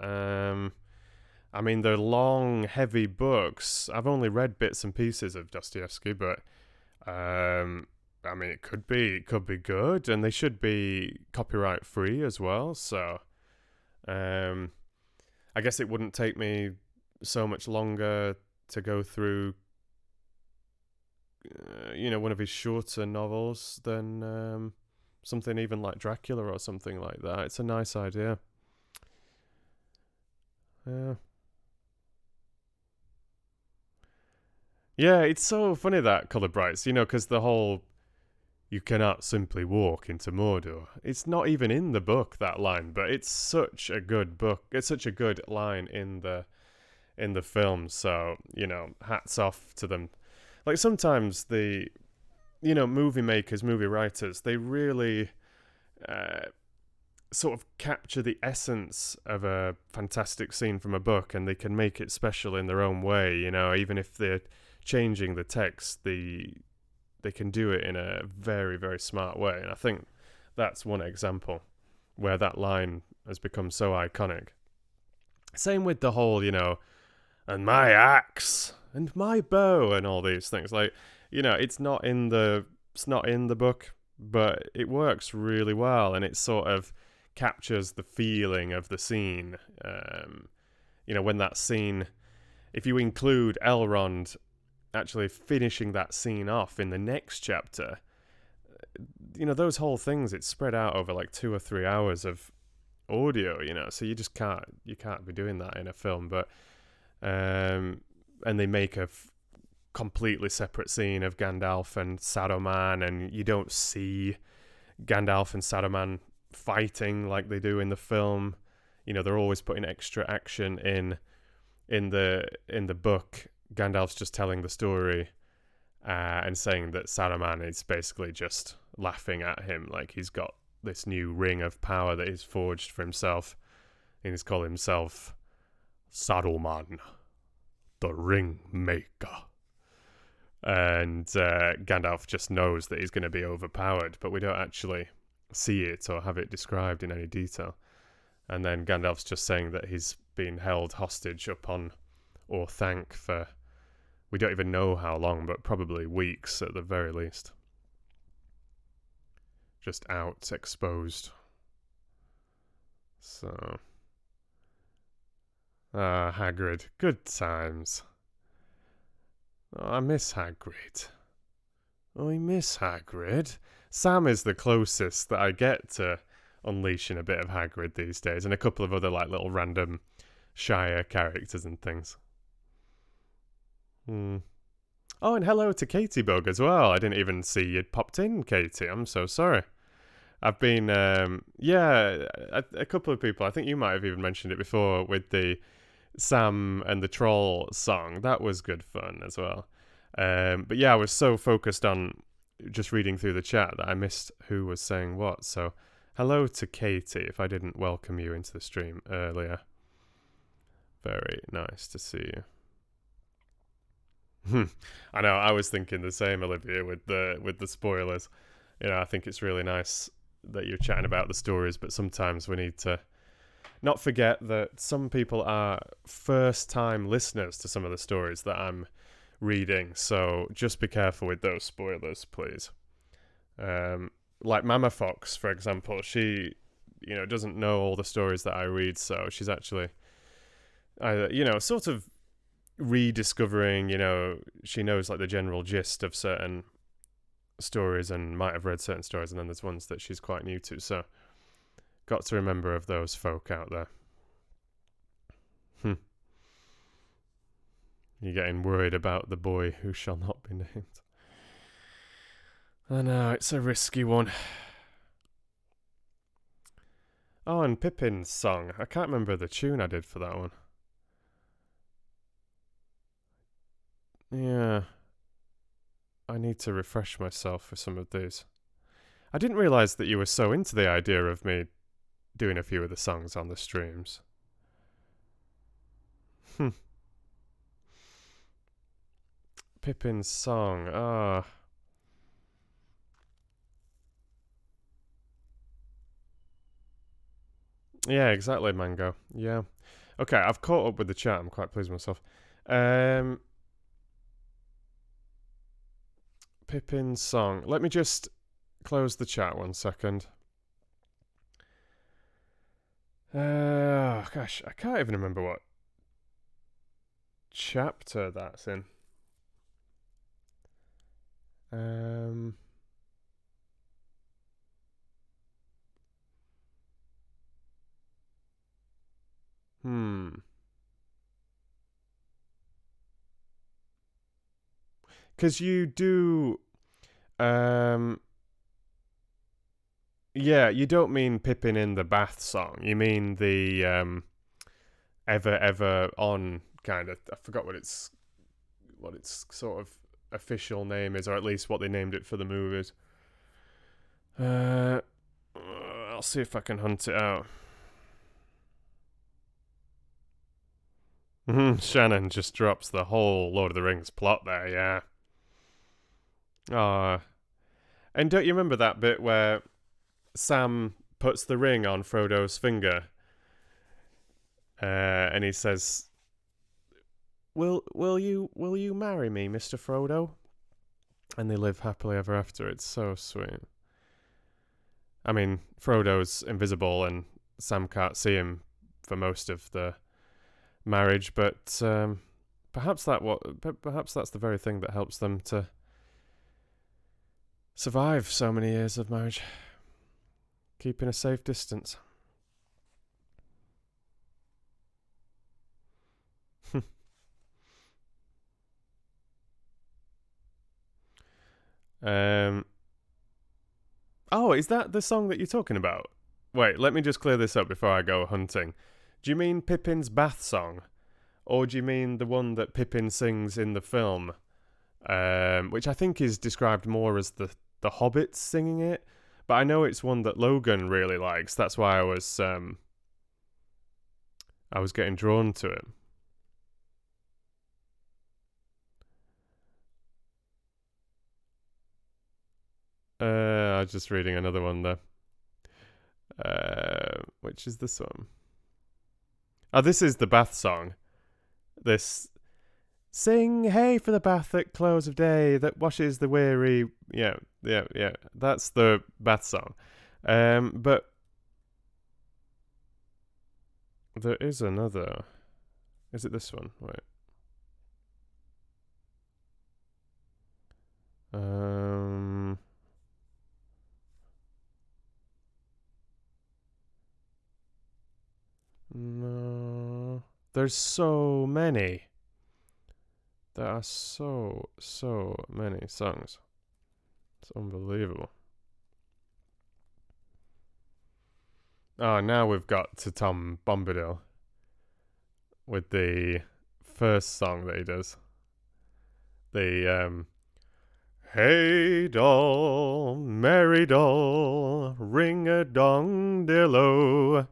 I mean, they're long, heavy books. I've only read bits and pieces of Dostoevsky, but I mean, it could be good, and they should be copyright free as well. So, I guess it wouldn't take me so much longer to go through, one of his shorter novels than something even like Dracula or something like that. It's a nice idea. Yeah, it's so funny that Colour Brights, because the whole "you cannot simply walk into Mordor." It's not even in the book, that line, but it's such a good book. It's such a good line in the film. So hats off to them. Like sometimes the movie makers, movie writers, they really sort of capture the essence of a fantastic scene from a book, and they can make it special in their own way. Even if they're changing the text, they can do it in a very, very smart way. And I think that's one example where that line has become so iconic. Same with the whole, and my axe and my bow and all these things. Like, it's not in the book, but it works really well, and it sort of captures the feeling of the scene. When that scene, if you include Elrond actually finishing that scene off in the next chapter, those whole things, it's spread out over like 2 or 3 hours of audio, so you just can't be doing that in a film. But and they make a completely separate scene of Gandalf and Saruman, and you don't see Gandalf and Saruman fighting like they do in the film. They're always putting extra action in the book. Gandalf's just telling the story and saying that Saruman is basically just laughing at him, like he's got this new ring of power that he's forged for himself, and he's called himself Saruman, the Ring Maker. And Gandalf just knows that he's going to be overpowered, but we don't actually see it or have it described in any detail. And then Gandalf's just saying that he's been held hostage up on Orthanc for, we don't even know how long, but probably weeks at the very least. Just out, exposed. So, Hagrid, good times. Oh, I miss Hagrid. Sam is the closest that I get to unleashing a bit of Hagrid these days, and a couple of other like little random Shire characters and things. Oh, and hello to Katie Bug as well. I didn't even see you'd popped in, Katie. I'm so sorry. I've been, a couple of people, I think you might have even mentioned it before, with the Sam and the Troll song. That was good fun as well. But yeah, I was so focused on just reading through the chat that I missed who was saying what. So hello to Katie, if I didn't welcome you into the stream earlier. Very nice to see you. I know, I was thinking the same, Olivia, with the spoilers. I think it's really nice that you're chatting about the stories, but sometimes we need to not forget that some people are first-time listeners to some of the stories that I'm reading, so just be careful with those spoilers, please. Like Mama Fox, for example, she, doesn't know all the stories that I read, so she's actually, sort of rediscovering, she knows like the general gist of certain stories and might have read certain stories, and then there's ones that she's quite new to, so got to remember of those folk out there. You're getting worried about the boy who shall not be named. I know, it's a risky one. Oh, and Pippin's song. I can't remember the tune I did for that one. Yeah. I need to refresh myself for some of these. I didn't realise that you were so into the idea of me doing a few of the songs on the streams. Pippin's song. Yeah, exactly, Mango. Yeah. Okay, I've caught up with the chat. I'm quite pleased with myself. Um, Pippin's song. Let me just close the chat 1 second. Gosh, I can't even remember what chapter that's in. Um, hmm. Because you do, um, yeah, you don't mean Pippin in the bath song. You mean the ever ever on kind of. I forgot what its sort of official name is, or at least what they named it for the movies. I'll see if I can hunt it out. Shannon just drops the whole Lord of the Rings plot there, yeah. Ah, and don't you remember that bit where Sam puts the ring on Frodo's finger, and he says, will you marry me, Mr. Frodo?" And they live happily ever after. It's so sweet. I mean, Frodo's invisible, and Sam can't see him for most of the marriage, but perhaps that's the very thing that helps them to survive so many years of marriage, keeping a safe distance. um. Oh, is that the song that you're talking about? Wait, let me just clear this up before I go hunting. Do you mean Pippin's bath song, or do you mean the one that Pippin sings in the film? Which I think is described more as the hobbits singing it, but I know it's one that Logan really likes. That's why I was getting drawn to it. I was just reading another one there. Which is this one? Oh, this is the bath song. This sing hey for the bath at close of day that washes the weary. Yeah, yeah, yeah. That's the bath song. But there is another. Is it this one? Wait. No. There's so many. There are so many songs. It's unbelievable. Oh, now we've got to Tom Bombadil with the first song that he does. The Hey doll, merry doll, ring a dong dillo,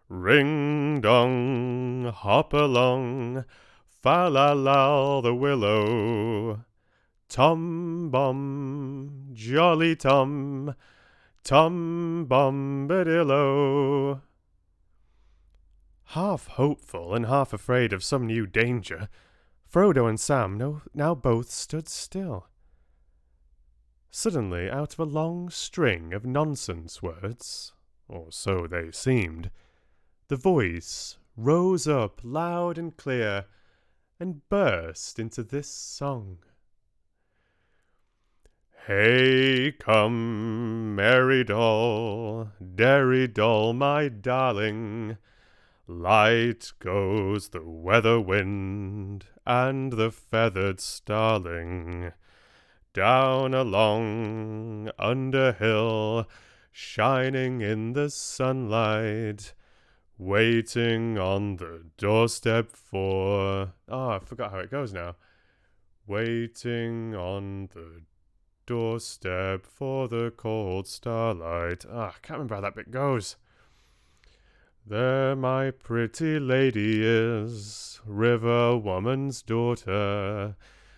ring dong, hop along, fa la la the willow. Tom bom, jolly Tom, Tom Bombadillo. Half hopeful and half afraid of some new danger, Frodo and Sam now both stood still. Suddenly, out of a long string of nonsense words, or so they seemed, the voice rose up loud and clear and burst into this song. Hey, come, merry doll, derry doll, my darling. Light goes the weather wind and the feathered starling. Down along under hill, shining in the sunlight, waiting on the doorstep for... Oh, I forgot how it goes now. Waiting on the doorstep for the cold starlight. I can't remember how that bit goes. There my pretty lady is, river woman's daughter,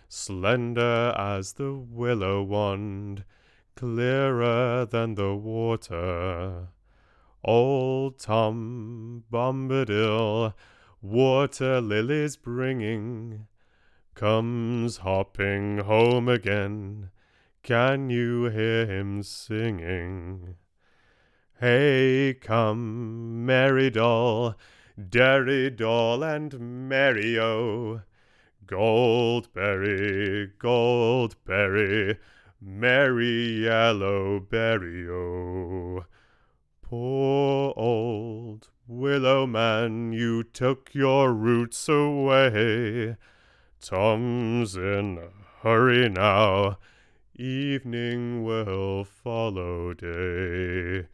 slender as the willow wand, clearer than the water. Old Tom Bombadil, water lilies bringing, comes hopping home again. Can you hear him singing? Hey, come, merry doll, derry doll and merry-o. Goldberry, goldberry, merry yellow berry-o. Poor old willow man, you took your roots away. Tom's in a hurry now, evening will follow day.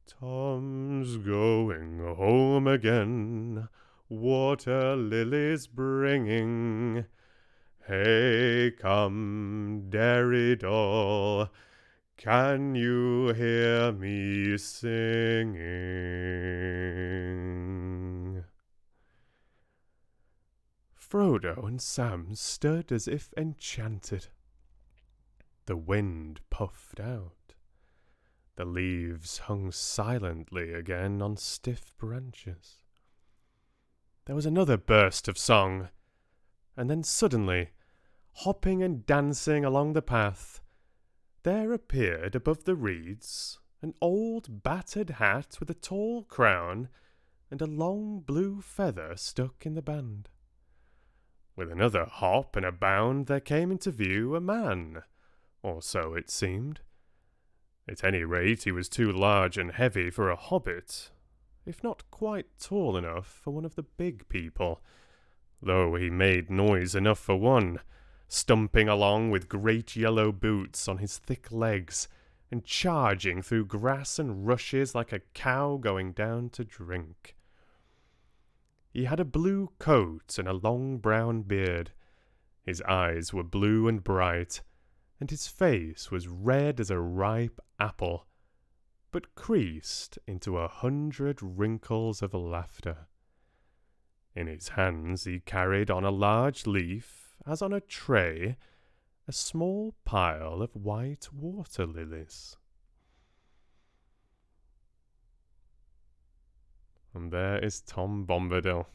Tom's going home again, water lilies bringing. Hey, come, derry doll, can you hear me singing? Frodo and Sam stood as if enchanted. The wind puffed out. The leaves hung silently again on stiff branches. There was another burst of song, and then suddenly, hopping and dancing along the path, there appeared above the reeds an old battered hat with a tall crown and a long blue feather stuck in the band. With another hop and a bound there came into view a man, or so it seemed. At any rate, he was too large and heavy for a hobbit, if not quite tall enough for one of the big people, though he made noise enough for one, stumping along with great yellow boots on his thick legs, and charging through grass and rushes like a cow going down to drink. He had a blue coat and a long brown beard. His eyes were blue and bright, and his face was red as a ripe apple, but creased into 100 wrinkles of laughter. In his hands he carried on a large leaf, as on a tray, a small pile of white water lilies. And there is Tom Bombadil.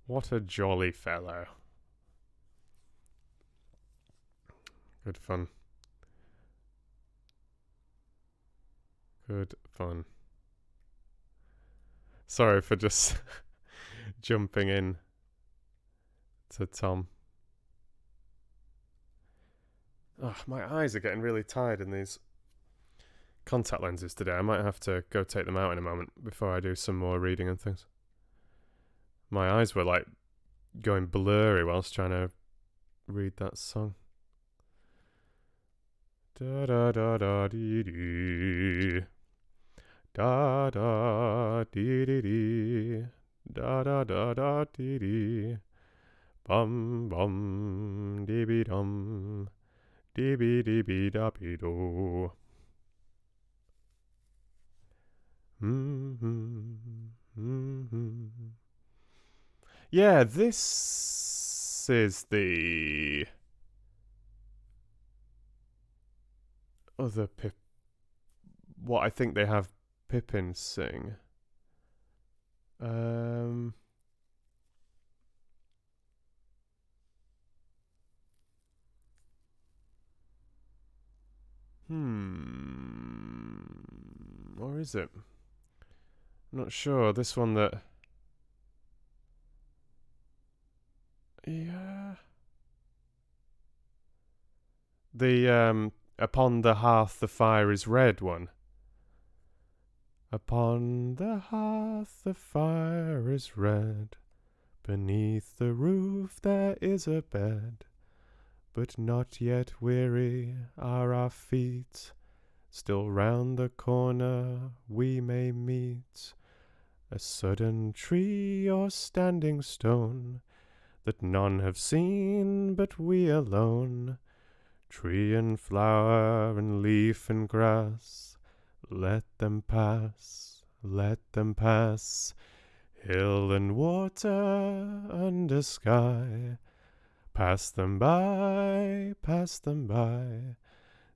What a jolly fellow. Good fun. Good fun. Sorry for just jumping in to Tom. Oh, my eyes are getting really tired in these contact lenses today. I might have to go take them out in a moment before I do some more reading and things. My eyes were like going blurry whilst trying to read that song. Da da da da dee dee. Da da dee dee dee. Da da da da dee dee. Bum bum dee be dum. Dee be dee be da be do. Yeah, this is the other what I think they have Pippin sing. Or is it? I'm not sure. This one that... Yeah. The, Upon the hearth the fire is red one. Upon the hearth the fire is red. Beneath the roof there is a bed. But not yet weary are our feet. Still round the corner we may meet a sudden tree or standing stone that none have seen but we alone. Tree and flower and leaf and grass, let them pass, let them pass. Hill and water under sky, pass them by, pass them by.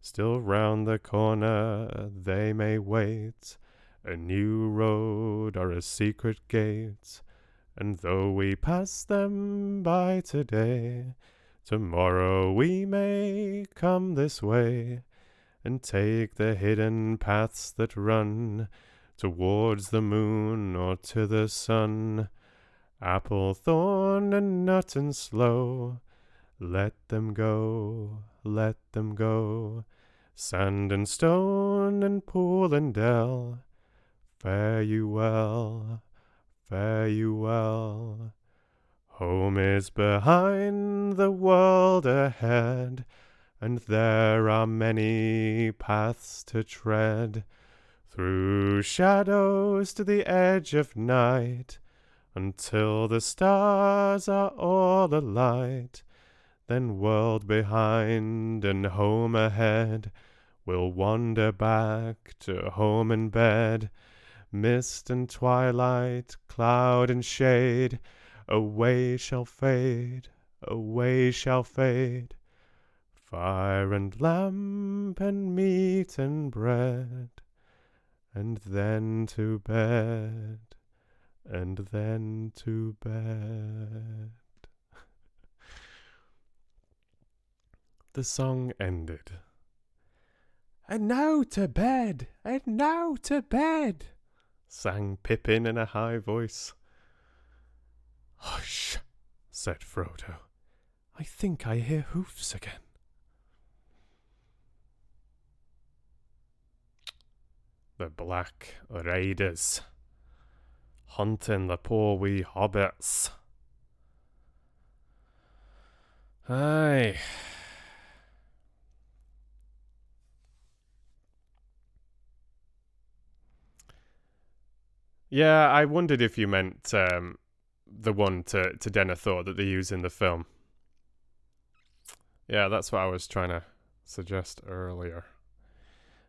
Still round the corner they may wait a new road or a secret gate. And though we pass them by today, tomorrow we may come this way and take the hidden paths that run towards the moon or to the sun. Apple, thorn, and nut and slow, let them go, let them go. Sand and stone and pool and dell, fare you well, fare you well. Home is behind, the world ahead, and there are many paths to tread. Through shadows to the edge of night, until the stars are all alight. Then world behind and home ahead, we'll wander back to home and bed. Mist and twilight, cloud and shade, away shall fade, away shall fade. Fire and lamp and meat and bread, and then to bed, and then to bed. The song ended. "And now to bed, and now to bed," sang Pippin in a high voice. "Hush," said Frodo. "I think I hear hoofs again." The Black Raiders, hunting the poor wee hobbits. Aye. Yeah, I wondered if you meant the one to Denethor that they use in the film. Yeah, that's what I was trying to suggest earlier.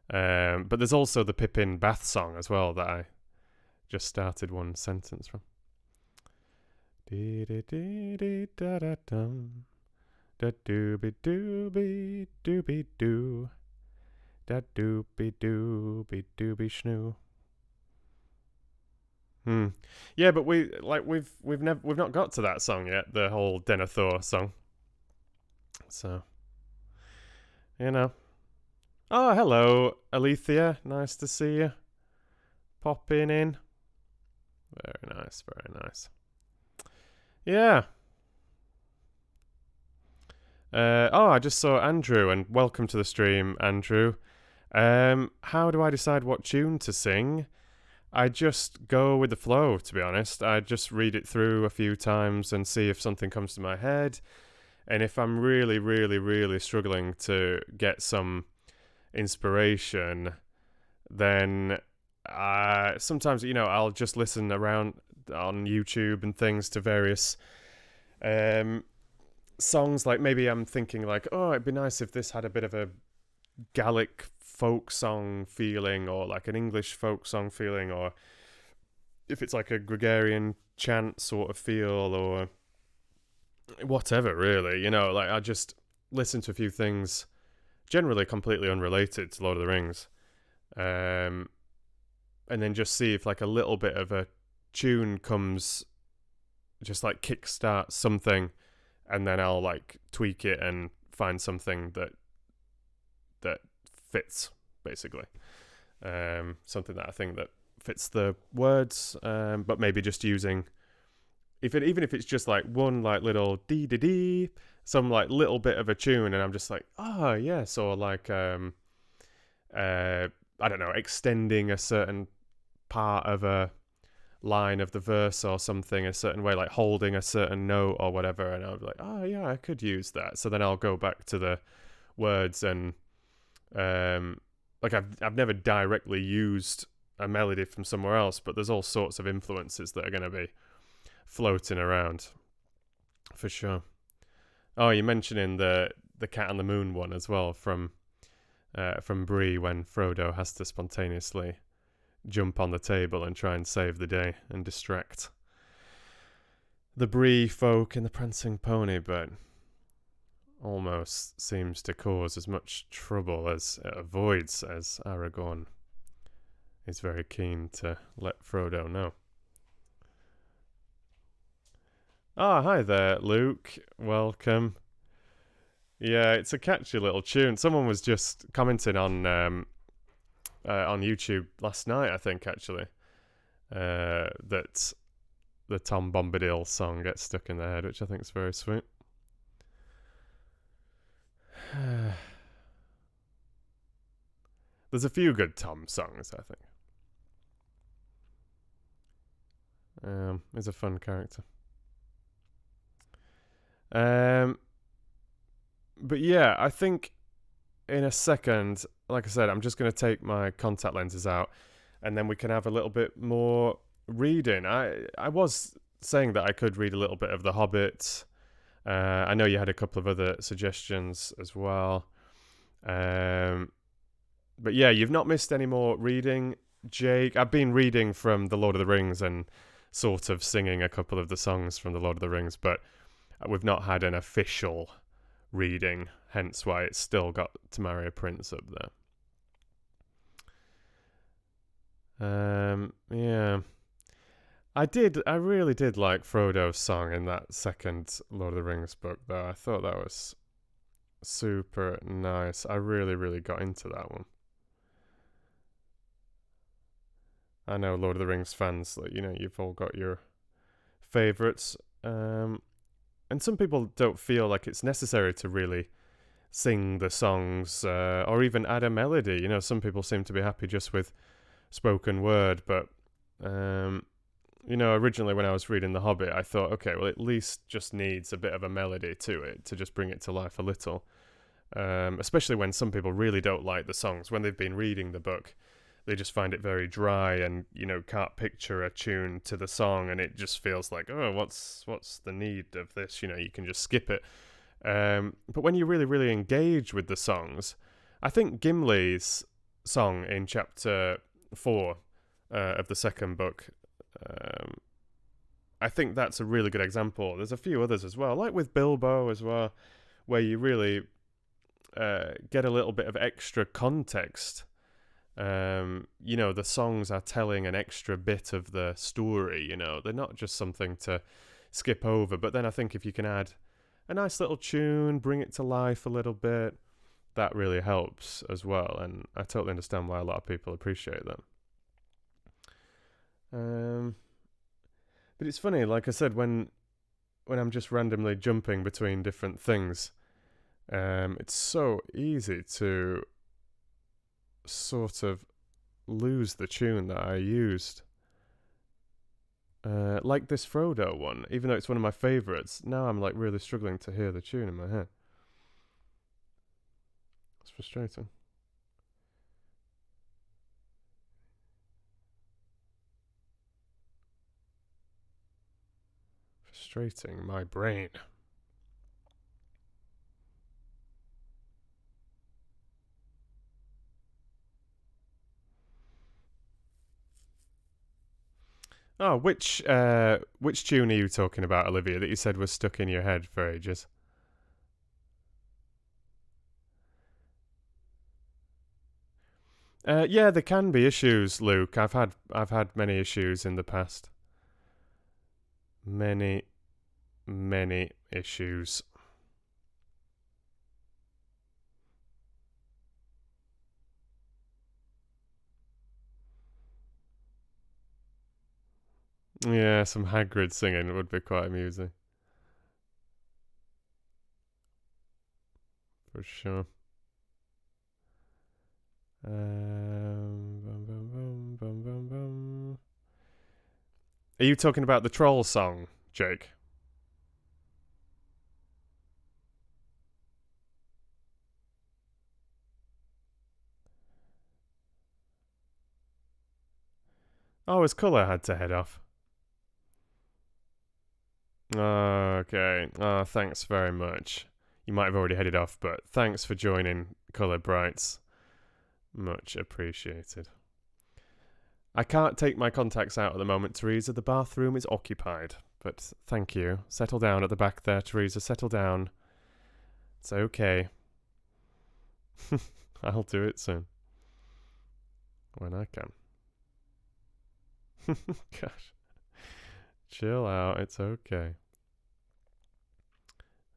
But there's also the Pippin Bath song as well that I just started one sentence from. Dee dee dee dee da da dum, da dooby dooby dooby doo, da dooby dooby dooby schnoo. Yeah, but we've not got to that song yet. The whole Denethor song. So, you know. Oh, hello, Alethea. Nice to see you. Popping in. Very nice, very nice. Yeah. I just saw Andrew, and welcome to the stream, Andrew. How do I decide what tune to sing? I just go with the flow, to be honest. I just read it through a few times and see if something comes to my head. And if I'm really, really, really struggling to get some inspiration, then sometimes, I'll just listen around on YouTube and things to various songs. Like maybe I'm thinking like, oh, it'd be nice if this had a bit of a Gaelic folk song feeling, or like an English folk song feeling, or if it's like a Gregorian chant sort of feel, or whatever, really. Like I just listen to a few things generally completely unrelated to Lord of the Rings, and then just see if like a little bit of a tune comes, just like kickstart something, and then I'll like tweak it and find something that fits, basically. Something that I think that fits the words, but maybe just using, even if it's just like one like little dee dee dee, some like little bit of a tune, and I'm just like, oh yes, or like I don't know, extending a certain part of a line of the verse or something a certain way, like holding a certain note or whatever, and I'll be like, oh yeah, I could use that. So then I'll go back to the words, and like I've never directly used a melody from somewhere else, but there's all sorts of influences that are going to be floating around for sure. Oh, you're mentioning the Cat on the Moon one as well from Bree, when Frodo has to spontaneously jump on the table and try and save the day and distract the Bree folk and the prancing pony, but almost seems to cause as much trouble as it avoids as Aragorn is very keen to let Frodo know. Ah, hi there, Luke. Welcome. Yeah, it's a catchy little tune. Someone was just commenting on YouTube last night, I think, actually, that the Tom Bombadil song gets stuck in their head, which I think is very sweet. There's a few good Tom songs, I think. He's a fun character. But yeah, I think in a second, like I said, I'm just going to take my contact lenses out, and then we can have a little bit more reading. I was saying that I could read a little bit of The Hobbit. I know you had a couple of other suggestions as well. But yeah, you've not missed any more reading, Jake. I've been reading from The Lord of the Rings and sort of singing a couple of the songs from The Lord of the Rings, but we've not had an official reading, hence why it's still got To Marry a Prince up there. Yeah. I really did like Frodo's song in that second Lord of the Rings book, though. I thought that was super nice. I really, really got into that one. I know Lord of the Rings fans, like, you've all got your favourites. And some people don't feel like it's necessary to really sing the songs or even add a melody. Some people seem to be happy just with spoken word, but originally when I was reading The Hobbit, I thought, okay, well, at least just needs a bit of a melody to it to just bring it to life a little. Especially when some people really don't like the songs. When they've been reading the book, they just find it very dry and, can't picture a tune to the song, and it just feels like, oh, what's the need of this? You can just skip it. But when you really, really engage with the songs, I think Gimli's song in chapter 4 of the second book, I think that's a really good example. There's a few others as well, like with Bilbo as well, where you really get a little bit of extra context. The songs are telling an extra bit of the story, they're not just something to skip over. But then I think if you can add a nice little tune, bring it to life a little bit, that really helps as well. And I totally understand why a lot of people appreciate that. But it's funny, like I said, when I'm just randomly jumping between different things, it's so easy to sort of lose the tune that I used. Like this Frodo one, even though it's one of my favourites, now I'm like really struggling to hear the tune in my head. It's frustrating. Frustrating my brain. Oh, which tune are you talking about, Olivia, that you said was stuck in your head for ages? Yeah, there can be issues, Luke. I've had many issues in the past. Many issues. Yeah, some Hagrid singing would be quite amusing. For sure. Bum, bum, bum, bum, bum. Are you talking about the troll song, Jake? Oh, his colour had to head off. Okay. Oh, thanks very much. You might have already headed off, but thanks for joining Colour Brights. Much appreciated. I can't take my contacts out at the moment, Teresa. The bathroom is occupied. But thank you. Settle down at the back there, Teresa. Settle down. It's okay. I'll do it soon. When I can. Gosh. Chill out. It's okay.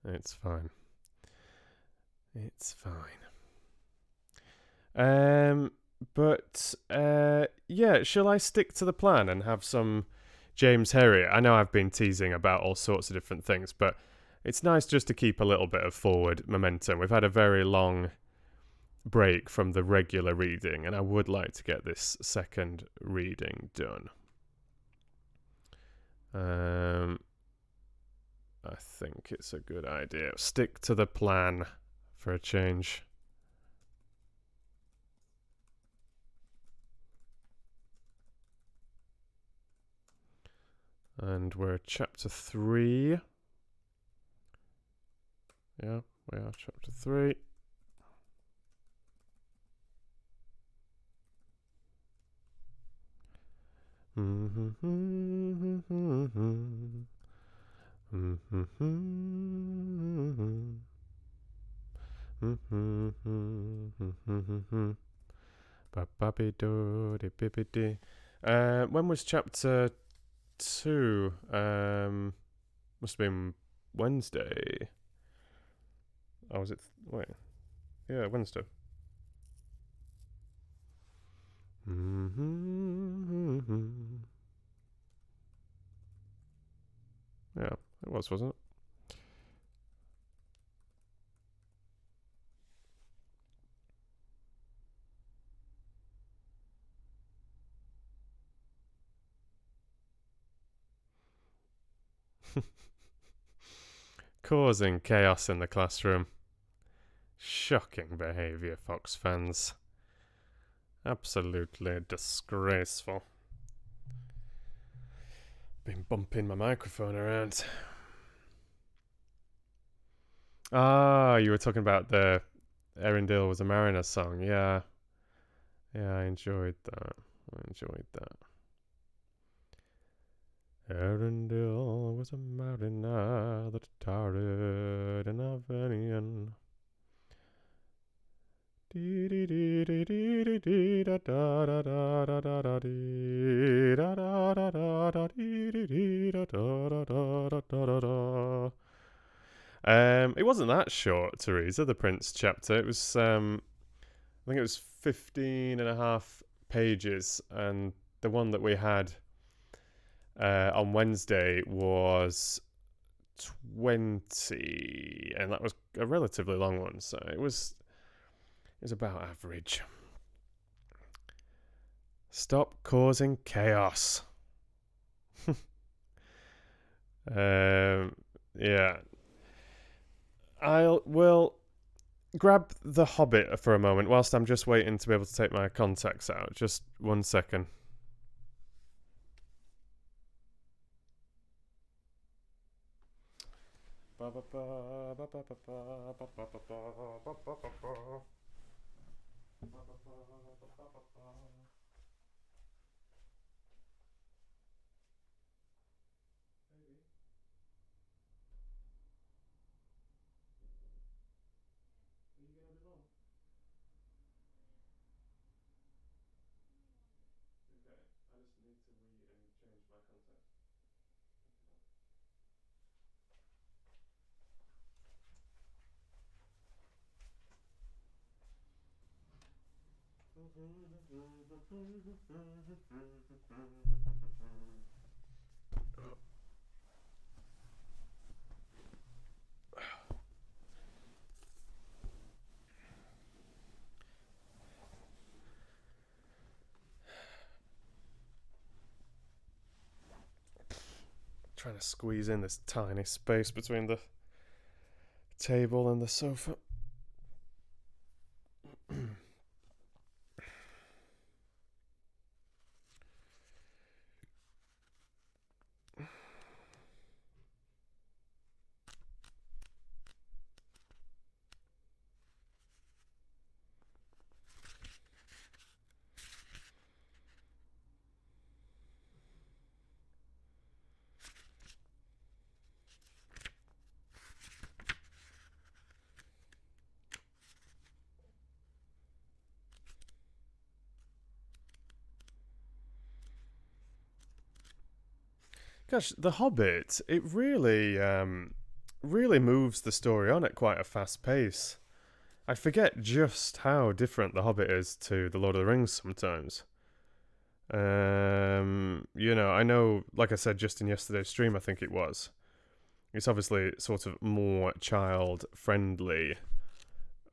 It's fine. It's fine. Yeah, shall I stick to the plan and have some James Herriot? I know I've been teasing about all sorts of different things, but it's nice just to keep a little bit of forward momentum. We've had a very long break from the regular reading, and I would like to get this second reading done. I think it's a good idea. Stick to the plan for a change. And we're chapter 3. Yeah, we are chapter 3. When was chapter 2? Must have been Wednesday. Oh, was it? Wait. Yeah, Wednesday. Yeah, it was, wasn't it? Causing chaos in the classroom. Shocking behaviour, Fox fans. Absolutely disgraceful. Been bumping my microphone around. Ah, you were talking about the Erindale Was a Mariner song. Yeah. Yeah, I enjoyed that. Erindale was a mariner that tarried in Avenian. It wasn't that short, Teresa, the Prince chapter. It was, I think it was 15 and a half pages, and the one that we had on Wednesday was 20, and that was a relatively long one, so it was about average. Stop causing chaos. Yeah. Will grab the Hobbit for a moment whilst I'm just waiting to be able to take my contacts out. Just 1 second. Trying to squeeze in this tiny space between the table and the sofa. Gosh, The Hobbit, it really moves the story on at quite a fast pace. I forget just how different The Hobbit is to The Lord of the Rings sometimes. I know, like I said just in yesterday's stream, I think it was. It's obviously sort of more child friendly,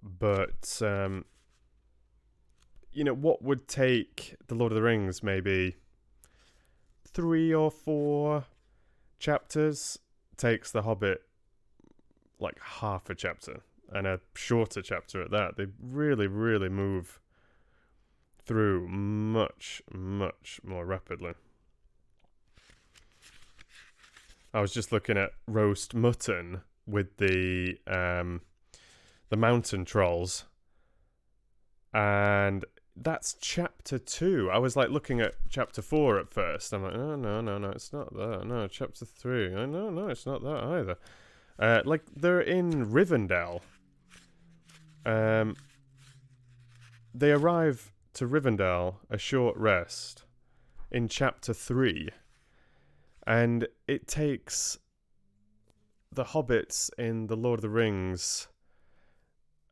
but what would take The Lord of the Rings maybe 3 or 4 chapters takes The Hobbit like half a chapter, and a shorter chapter at that. They really, really move through much, much more rapidly. I was just looking at roast mutton with the mountain trolls, and that's chapter 2. I was like looking at chapter 4 at first. I'm like, oh no, it's not that. No, chapter 3. Oh, no, it's not that either. Like they're in Rivendell. They arrive to Rivendell, a short rest, in chapter 3, and it takes the hobbits in the Lord of the Rings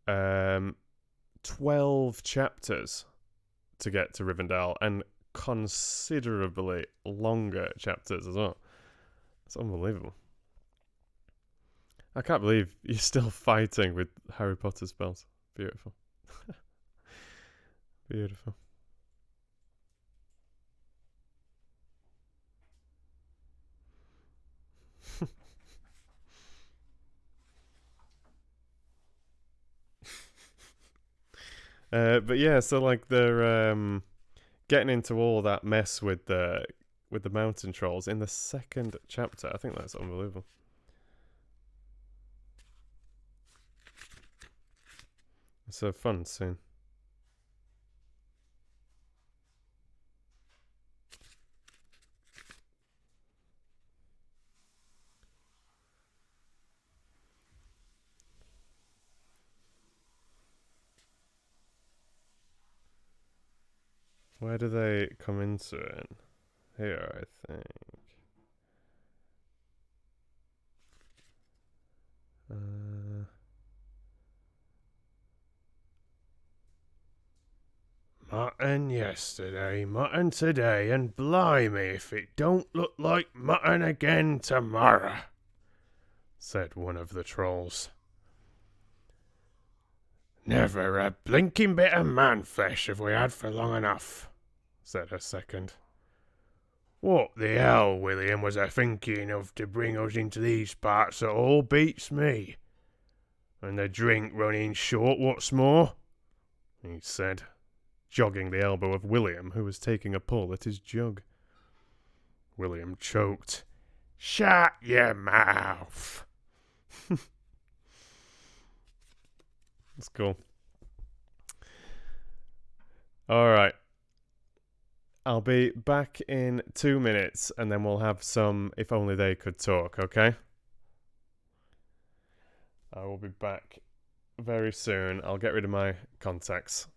12 chapters to get to Rivendell, and considerably longer chapters as well. It's unbelievable. I can't believe you're still fighting with Harry Potter spells. Beautiful. Beautiful. But yeah, so like they're getting into all that mess with the mountain trolls in the second chapter. I think that's unbelievable. It's a fun scene. Where do they come into it? Here, I think. Mutton yesterday, mutton today, and blimey if it don't look like mutton again tomorrow, said one of the trolls. Never a blinking bit of man flesh have we had for long enough, said a second. What the hell William was a thinking of to bring us into these parts at all beats me. And the drink running short what's more, he said, jogging the elbow of William, who was taking a pull at his jug. William choked. Shut your mouth. That's cool. Alright. I'll be back in 2 minutes, and then we'll have some If Only They Could Talk, okay? I will be back very soon. I'll get rid of my contacts.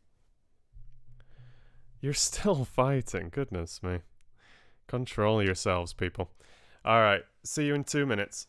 You're still fighting, goodness me. Control yourselves, people. Alright, see you in 2 minutes.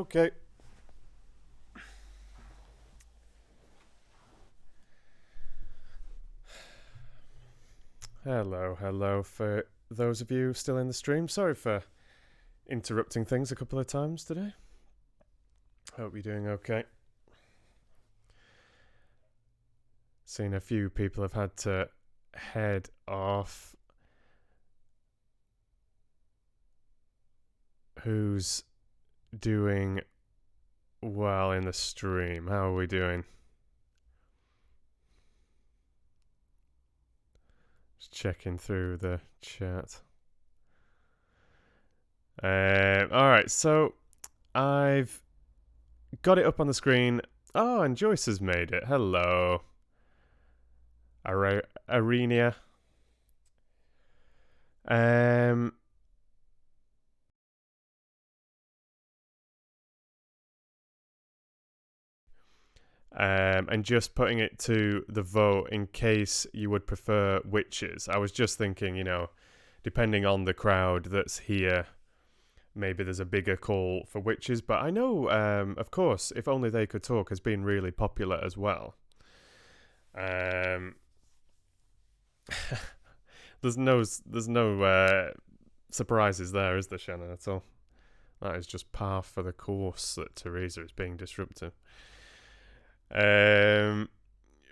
Okay. Hello for those of you still in the stream. Sorry for interrupting things a couple of times today. Hope you're doing okay. Seen a few people have had to head off. Who's doing well in the stream? How are we doing? Just checking through the chat. Alright, so I've got it up on the screen. Oh, and Joyce has made it. Hello. Arenia. And just putting it to the vote in case you would prefer witches. I was just thinking, depending on the crowd that's here, maybe there's a bigger call for witches. But I know, of course, If Only They Could Talk has been really popular as well. There's no surprises there, is there, Shannon, at all? That is just par for the course that Teresa is being disruptive.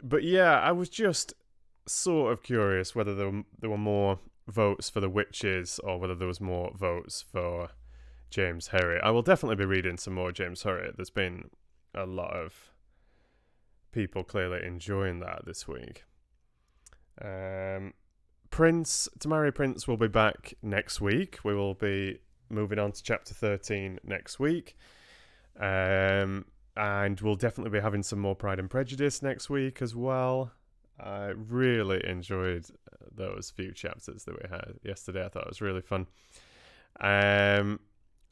But yeah, I was just sort of curious whether there were more votes for the witches or whether there was more votes for James Herriot. I will definitely be reading some more James Herriot. There's been a lot of people clearly enjoying that this week. Prince, To Marry Prince will be back next week. We will be moving on to chapter 13 next week. And we'll definitely be having some more Pride and Prejudice next week as well. I really enjoyed those few chapters that we had yesterday. I thought it was really fun.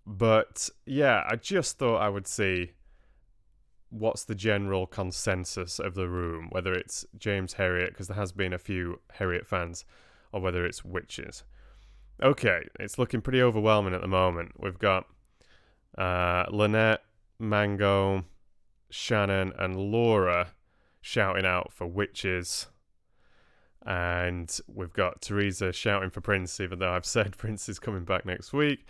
But yeah, I just thought I would see what's the general consensus of the room, whether it's James Herriot, because there has been a few Herriot fans, or whether it's witches. Okay, it's looking pretty overwhelming at the moment. We've got Lynette, Mango, Shannon, and Laura shouting out for witches. And we've got Teresa shouting for Prince, even though I've said Prince is coming back next week.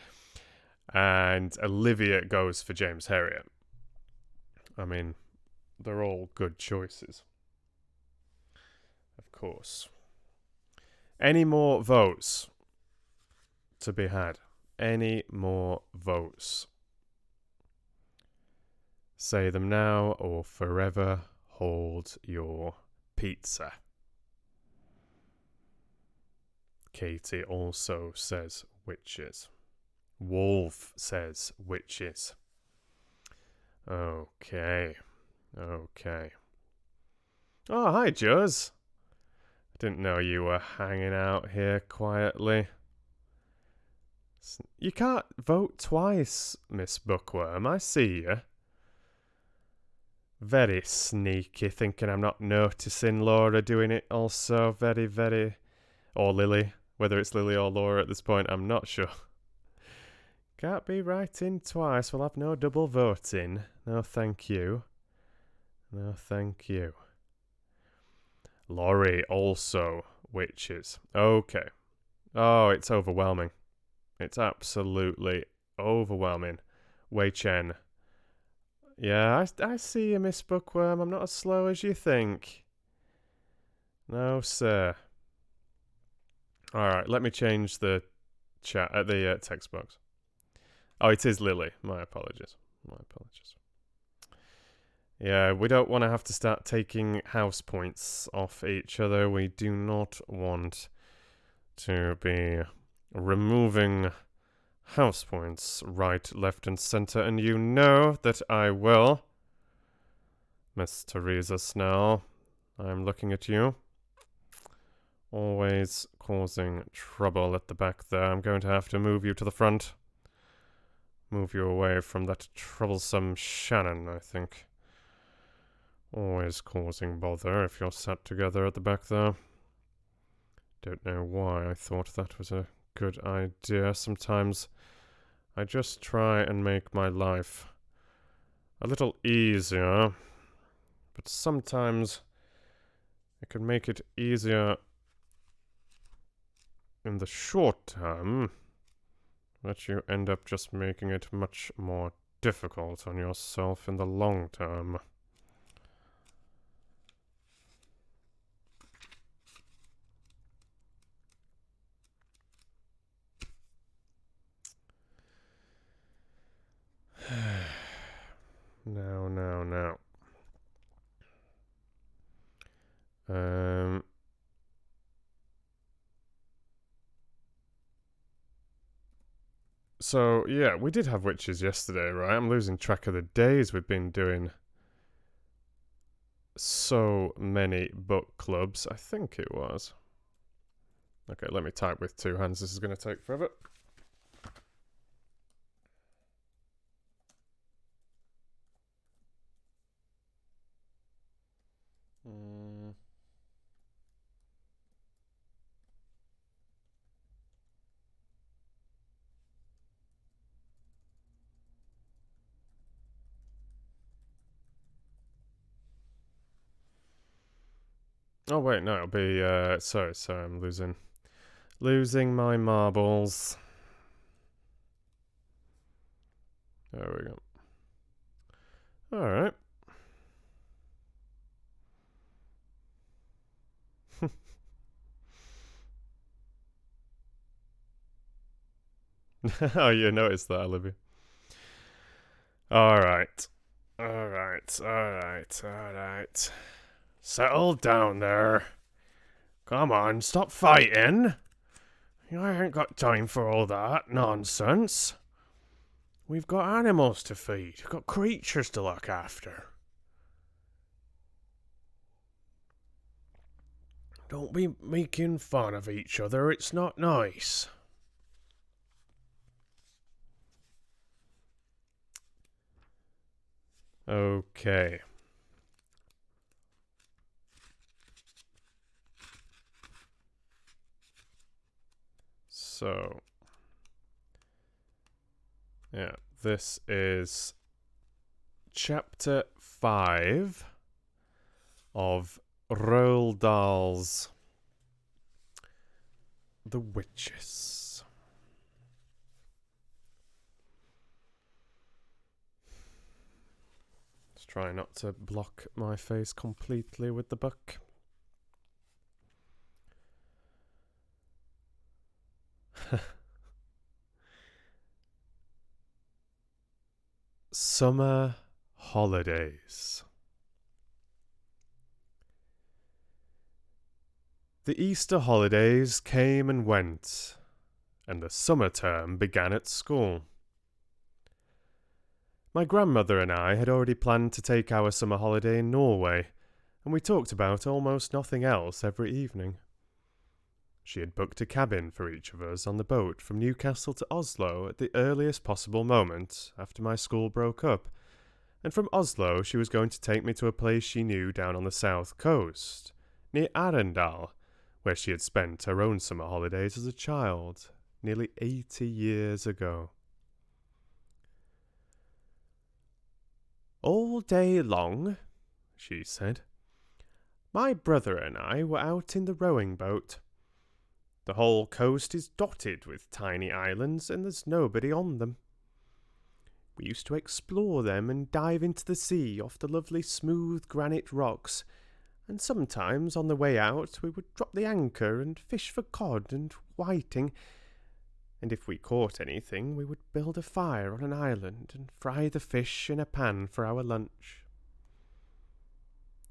And Olivia goes for James Herriot. I mean, they're all good choices. Of course. Any more votes to be had? Any more votes? Say them now or forever hold your pizza. Katie also says witches. Wolf says witches. Okay. Oh, hi, Juz. I didn't know you were hanging out here quietly. You can't vote twice, Miss Bookworm. I see you. Very sneaky, thinking I'm not noticing Laura doing it also. Very, very... Or Lily. Whether it's Lily or Laura at this point, I'm not sure. Can't be writing twice. We'll have no double voting. No, thank you. No, thank you. Laurie also witches. Okay. Oh, it's overwhelming. It's absolutely overwhelming. Wei Chen. Yeah, I see you, Miss Bookworm. I'm not as slow as you think. No, sir. Alright, let me change the chat at the text box. Oh, it is Lily. My apologies. Yeah, we don't want to have to start taking house points off each other. We do not want to be removing house points right, left, and center. And you know that I will. Miss Teresa Snell, I'm looking at you. Always causing trouble at the back there. I'm going to have to move you to the front. Move you away from that troublesome Shannon, I think. Always causing bother if you're sat together at the back there. Don't know why I thought that was a good idea. Sometimes I just try and make my life a little easier, but sometimes it can make it easier in the short term, but you end up just making it much more difficult on yourself in the long term. Now. So, yeah, we did have witches yesterday, right? I'm losing track of the days. We've been doing so many book clubs. I think it was. Okay, let me type with two hands. This is going to take forever. Oh wait, no, it'll be sorry, I'm losing my marbles. There we go. Alright. Oh, you noticed that, Olivia. Alright. Settle down there. Come on, stop fighting. I ain't got time for all that nonsense. We've got animals to feed. We've got creatures to look after. Don't be making fun of each other. It's not nice. Okay. So, yeah, this is chapter 5 of Roald Dahl's The Witches. Let's try not to block my face completely with the book. Summer holidays. The Easter holidays came and went, and the summer term began at school. My grandmother and I had already planned to take our summer holiday in Norway, and we talked about almost nothing else every evening. She had booked a cabin for each of us on the boat from Newcastle to Oslo at the earliest possible moment after my school broke up, and from Oslo she was going to take me to a place she knew down on the south coast, near Arendal, where she had spent her own summer holidays as a child, nearly 80 years ago. All day long, she said, my brother and I were out in the rowing boat. The whole coast is dotted with tiny islands, and there's nobody on them. We used to explore them and dive into the sea off the lovely smooth granite rocks, and sometimes on the way out we would drop the anchor and fish for cod and whiting, and if we caught anything we would build a fire on an island and fry the fish in a pan for our lunch.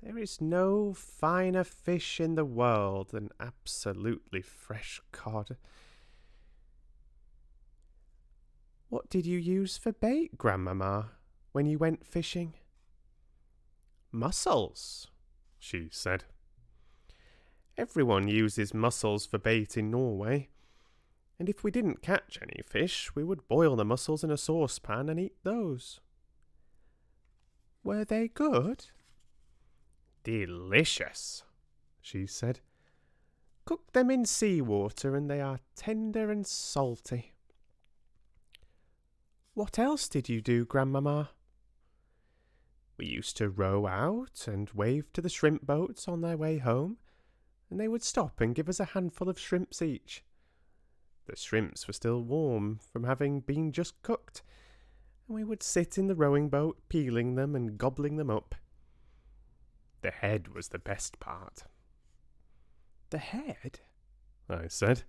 There is no finer fish in the world than absolutely fresh cod. What did you use for bait, Grandmama, when you went fishing? Mussels, she said. Everyone uses mussels for bait in Norway, and if we didn't catch any fish, we would boil the mussels in a saucepan and eat those. Were they good? Delicious, she said. Cook them in seawater and they are tender and salty. What else did you do, Grandmama? We used to row out and wave to the shrimp boats on their way home, and they would stop and give us a handful of shrimps each. The shrimps were still warm from having been just cooked, and we would sit in the rowing boat peeling them and gobbling them up. The head was the best part. The head? I said.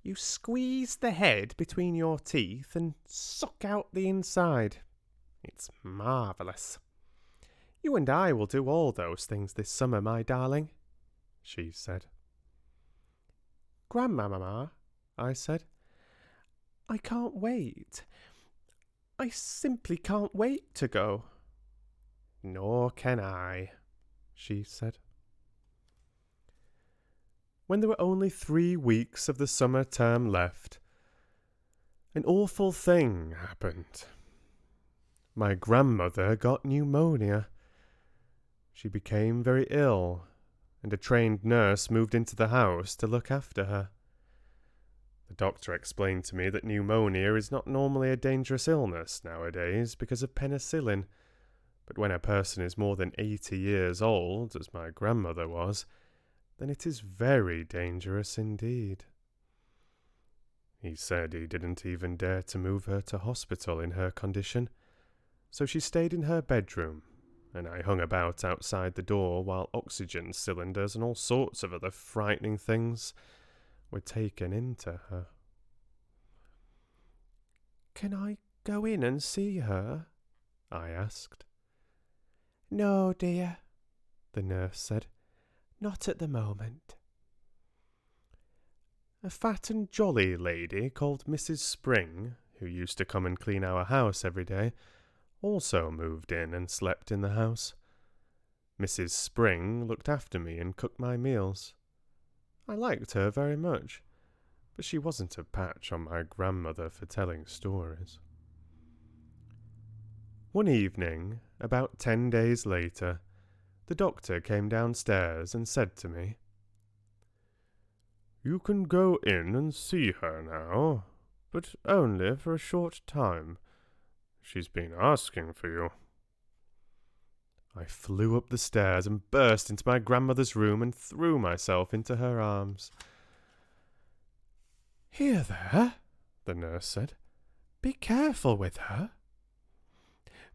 You squeeze the head between your teeth and suck out the inside. It's marvellous. You and I will do all those things this summer, my darling, she said. Grandmamma, I said, I can't wait. I simply can't wait to go. Nor can I, she said. When there were only 3 weeks of the summer term left, an awful thing happened. My grandmother got pneumonia. She became very ill, and a trained nurse moved into the house to look after her. The doctor explained to me that pneumonia is not normally a dangerous illness nowadays because of penicillin, but when a person is more than 80 years old, as my grandmother was, then it is very dangerous indeed. He said he didn't even dare to move her to hospital in her condition, so she stayed in her bedroom, and I hung about outside the door while oxygen cylinders and all sorts of other frightening things were taken into her. Can I go in and see her? I asked. No, dear, the nurse said. Not at the moment. A fat and jolly lady called Mrs. Spring, who used to come and clean our house every day, also moved in and slept in the house. Mrs. Spring looked after me and cooked my meals. I liked her very much, but she wasn't a patch on my grandmother for telling stories. One evening, about 10 days later, the doctor came downstairs and said to me, You can go in and see her now, but only for a short time. She's been asking for you. I flew up the stairs and burst into my grandmother's room and threw myself into her arms. Here there, the nurse said. Be careful with her.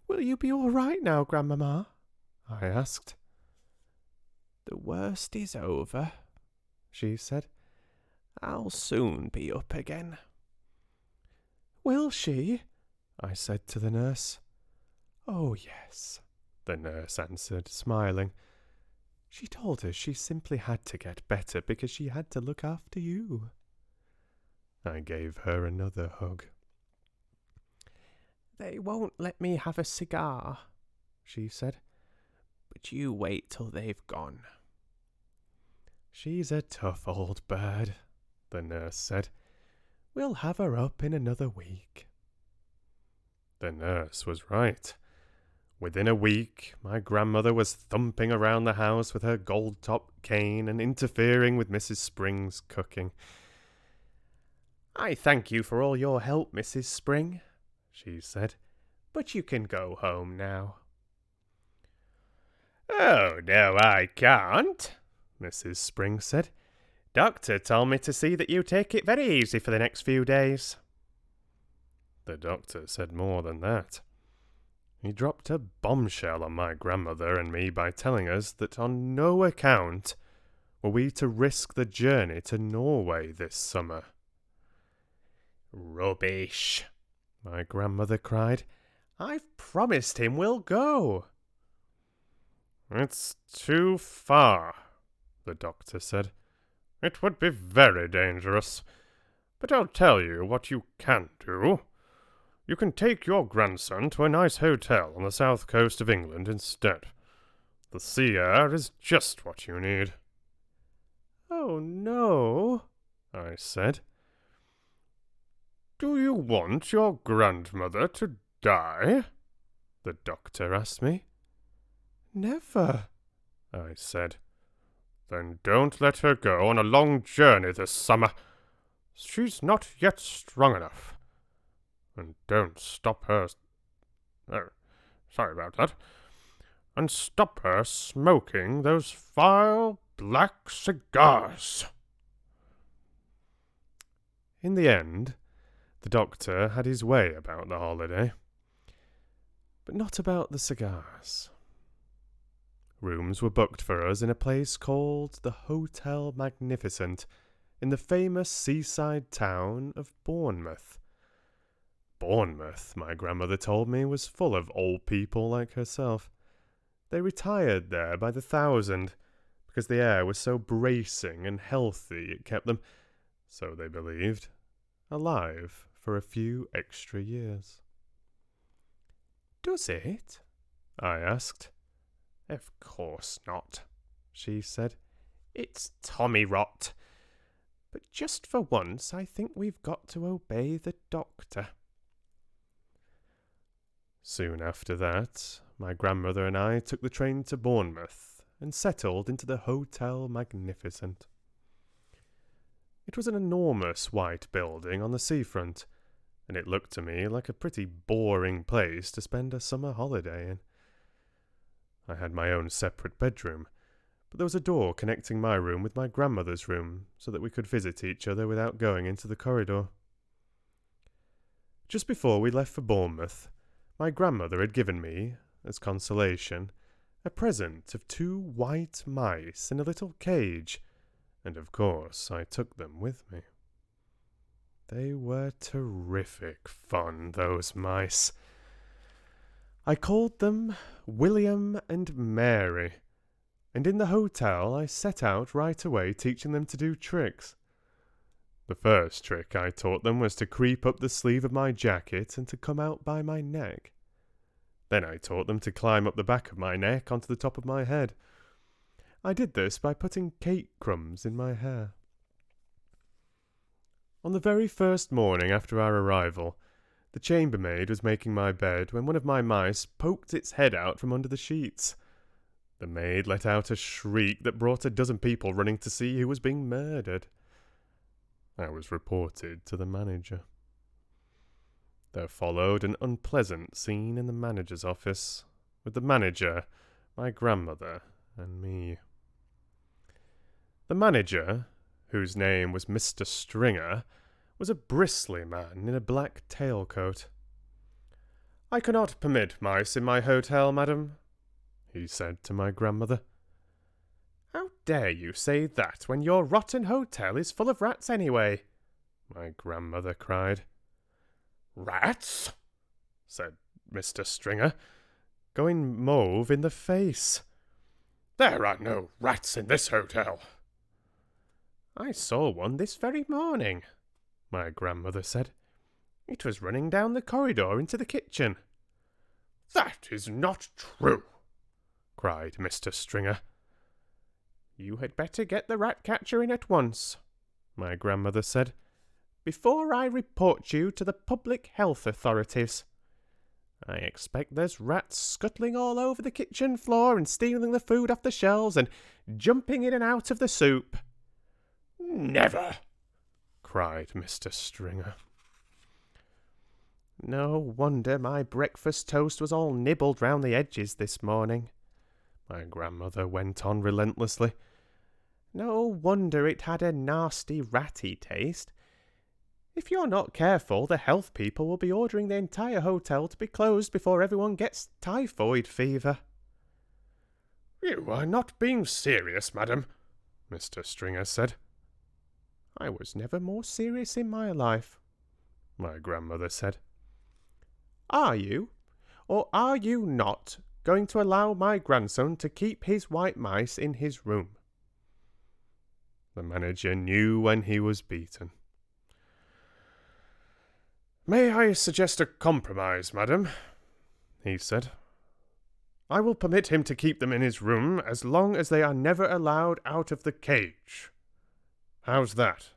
Will you be all right now, Grandmamma? I asked. The worst is over, she said. I'll soon be up again. Will she? I said to the nurse. Oh, yes, the nurse answered, smiling. She told us she simply had to get better because she had to look after you. I gave her another hug. They won't let me have a cigar, she said, but you wait till they've gone. She's a tough old bird, the nurse said. We'll have her up in another week. The nurse was right. Within a week, my grandmother was thumping around the house with her gold-topped cane and interfering with Mrs. Spring's cooking. I thank you for all your help, Mrs. Spring, she said, but you can go home now. Oh, no, I can't, Mrs. Spring said. Doctor told me to see that you take it very easy for the next few days. The doctor said more than that. He dropped a bombshell on my grandmother and me by telling us that on no account were we to risk the journey to Norway this summer. Rubbish, my grandmother cried. I've promised him we'll go. It's too far, the doctor said. It would be very dangerous. But I'll tell you what you can do. You can take your grandson to a nice hotel on the south coast of England instead. The sea air is just what you need. Oh, no, I said. Do you want your grandmother to die? The doctor asked me. Never, I said. Then don't let her go on a long journey this summer. She's not yet strong enough. And don't stop her... Oh, sorry about that. and stop her smoking those vile black cigars." In the end, the doctor had his way about the holiday, but not about the cigars. Rooms were booked for us in a place called the Hotel Magnificent in the famous seaside town of Bournemouth. Bournemouth, my grandmother told me, was full of old people like herself. They retired there by the thousand, because the air was so bracing and healthy it kept them, so they believed, alive for a few extra years. "Does it?" I asked. "Of course not," she said. "It's tommy rot. But just for once I think we've got to obey the doctor." Soon after that, my grandmother and I took the train to Bournemouth and settled into the Hotel Magnificent. It was an enormous white building on the seafront, and it looked to me like a pretty boring place to spend a summer holiday in. I had my own separate bedroom, but there was a door connecting my room with my grandmother's room so that we could visit each other without going into the corridor. Just before we left for Bournemouth, my grandmother had given me, as consolation, a present of 2 white mice in a little cage, and of course I took them with me. They were terrific fun, those mice. I called them William and Mary, and in the hotel I set out right away teaching them to do tricks. The first trick I taught them was to creep up the sleeve of my jacket and to come out by my neck. Then I taught them to climb up the back of my neck onto the top of my head. I did this by putting cake crumbs in my hair. On the very first morning after our arrival, the chambermaid was making my bed when one of my mice poked its head out from under the sheets. The maid let out a shriek that brought a dozen people running to see who was being murdered. I was reported to the manager. There followed an unpleasant scene in the manager's office, with the manager, my grandmother, and me. The manager, whose name was Mr. Stringer, was a bristly man in a black tailcoat. "I cannot permit mice in my hotel, madam," he said to my grandmother. "How dare you say that when your rotten hotel is full of rats anyway?" my grandmother cried. "Rats?" said Mr. Stringer, going mauve in the face. "There are no rats in this hotel." "I saw one this very morning," my grandmother said. "It was running down the corridor into the kitchen." "That is not true," cried Mr. Stringer. "You had better get the rat catcher in at once," my grandmother said, "before I report you to the public health authorities. I expect there's rats scuttling all over the kitchen floor and stealing the food off the shelves and jumping in and out of the soup." "Never!" cried Mr. Stringer. "No wonder my breakfast toast was all nibbled round the edges this morning," my grandmother went on relentlessly. "No wonder it had a nasty ratty taste. If you're not careful, the health people will be ordering the entire hotel to be closed before everyone gets typhoid fever." "You are not being serious, madam," Mr. Stringer said. "I was never more serious in my life," my grandmother said. "Are you, or are you not, going to allow my grandson to keep his white mice in his room?" The manager knew when he was beaten. "May I suggest a compromise, madam?" he said. "I will permit him to keep them in his room as long as they are never allowed out of the cage. How's that?"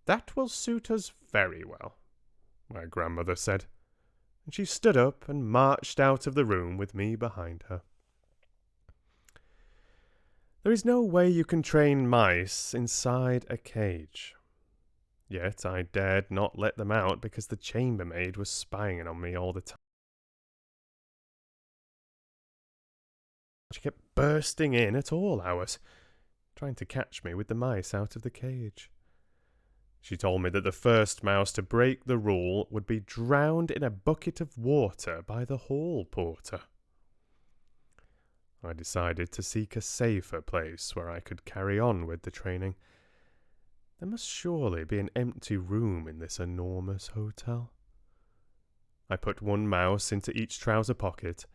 "That will suit us very well," my grandmother said, and she stood up and marched out of the room with me behind her. There is no way you can train mice inside a cage. Yet I dared not let them out because the chambermaid was spying on me all the time. bursting in at all hours, trying to catch me with the mice out of the cage. She told me that the first mouse to break the rule would be drowned in a bucket of water by the hall porter. I decided to seek a safer place where I could carry on with the training. There must surely be an empty room in this enormous hotel. I put one mouse into each trouser pocket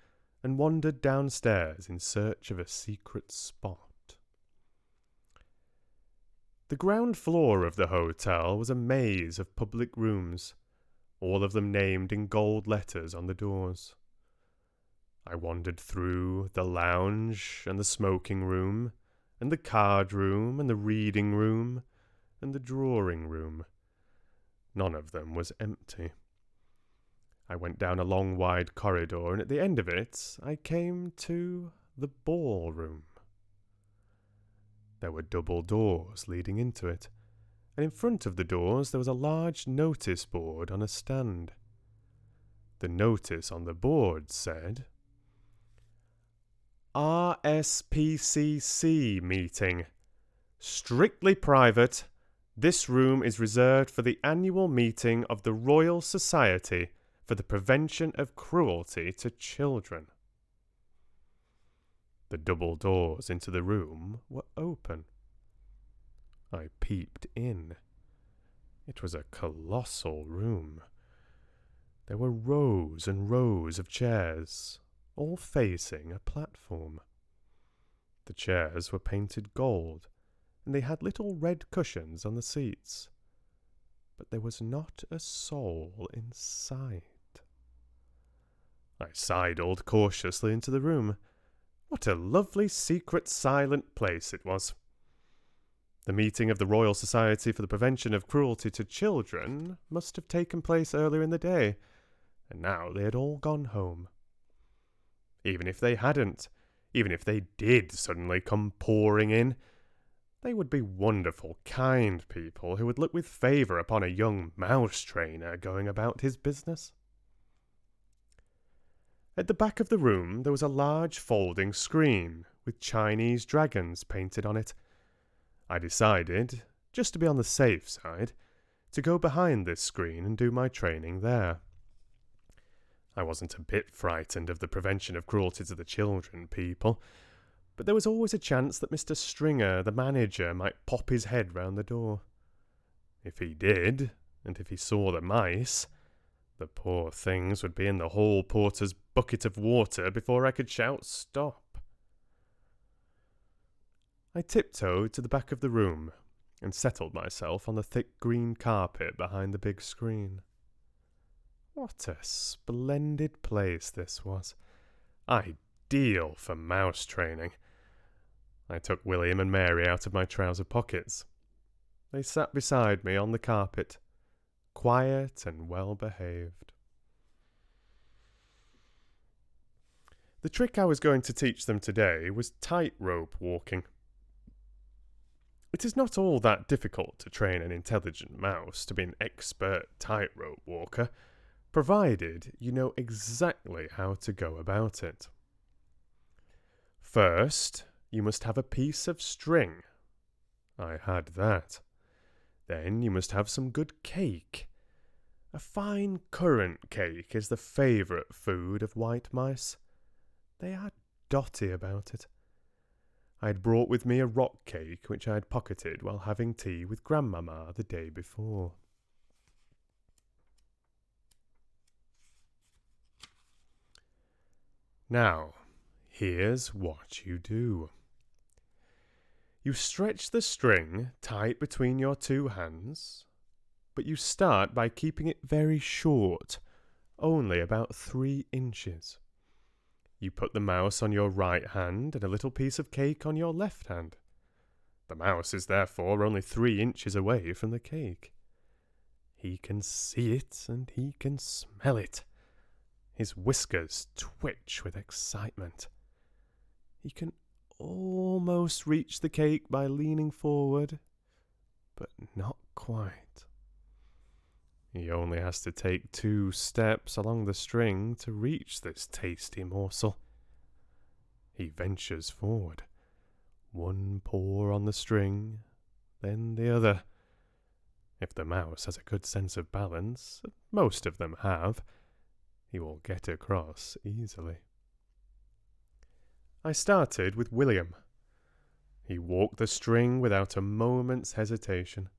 and wandered downstairs in search of a secret spot. The ground floor of the hotel was a maze of public rooms, all of them named in gold letters on the doors. I wandered through the lounge and the smoking room, and the card room and the reading room, and the drawing room. None of them was empty. I went down a long wide corridor, and at the end of it I came to the ballroom. There were double doors leading into it, and in front of the doors there was a large notice board on a stand. The notice on the board said, RSPCC meeting. Strictly private. This room is reserved for the annual meeting of the Royal Society for the Prevention of Cruelty to Children. The double doors into the room were open. I peeped in. It was a colossal room. There were rows and rows of chairs, all facing a platform. The chairs were painted gold, and they had little red cushions on the seats. But there was not a soul in sight. I sidled cautiously into the room. What a lovely, secret, silent place it was. The meeting of the Royal Society for the Prevention of Cruelty to Children must have taken place earlier in the day, and now they had all gone home. Even if they hadn't, even if they did suddenly come pouring in, they would be wonderful, kind people who would look with favour upon a young mouse trainer going about his business. At the back of the room there was a large folding screen with Chinese dragons painted on it. I decided, just to be on the safe side, to go behind this screen and do my training there. I wasn't a bit frightened of the prevention of cruelty to the children people, but there was always a chance that Mr. Stringer, the manager, might pop his head round the door. If he did, and if he saw the mice, the poor things would be in the hall porter's bucket of water before I could shout stop. I tiptoed to the back of the room and settled myself on the thick green carpet behind the big screen. What a splendid place this was. Ideal for mouse training. I took William and Mary out of my trouser pockets. They sat beside me on the carpet, quiet and well behaved. The trick I was going to teach them today was tightrope walking. It is not all that difficult to train an intelligent mouse to be an expert tightrope walker, provided you know exactly how to go about it. First, you must have a piece of string. I had that. Then you must have some good cake. A fine currant cake is the favourite food of white mice. They are dotty about it. I had brought with me a rock cake which I had pocketed while having tea with Grandmamma the day before. Now, here's what you do. You stretch the string tight between your two hands, but you start by keeping it very short, only about 3 inches. You put the mouse on your right hand and a little piece of cake on your left hand. The mouse is therefore only 3 inches away from the cake. He can see it and he can smell it. His whiskers twitch with excitement. He can almost reach the cake by leaning forward, but not quite. He only has to take 2 steps along the string to reach this tasty morsel. He ventures forward. One paw on the string, then the other. If the mouse has a good sense of balance, most of them have, he will get across easily. I started with William. He walked the string without a moment's hesitation.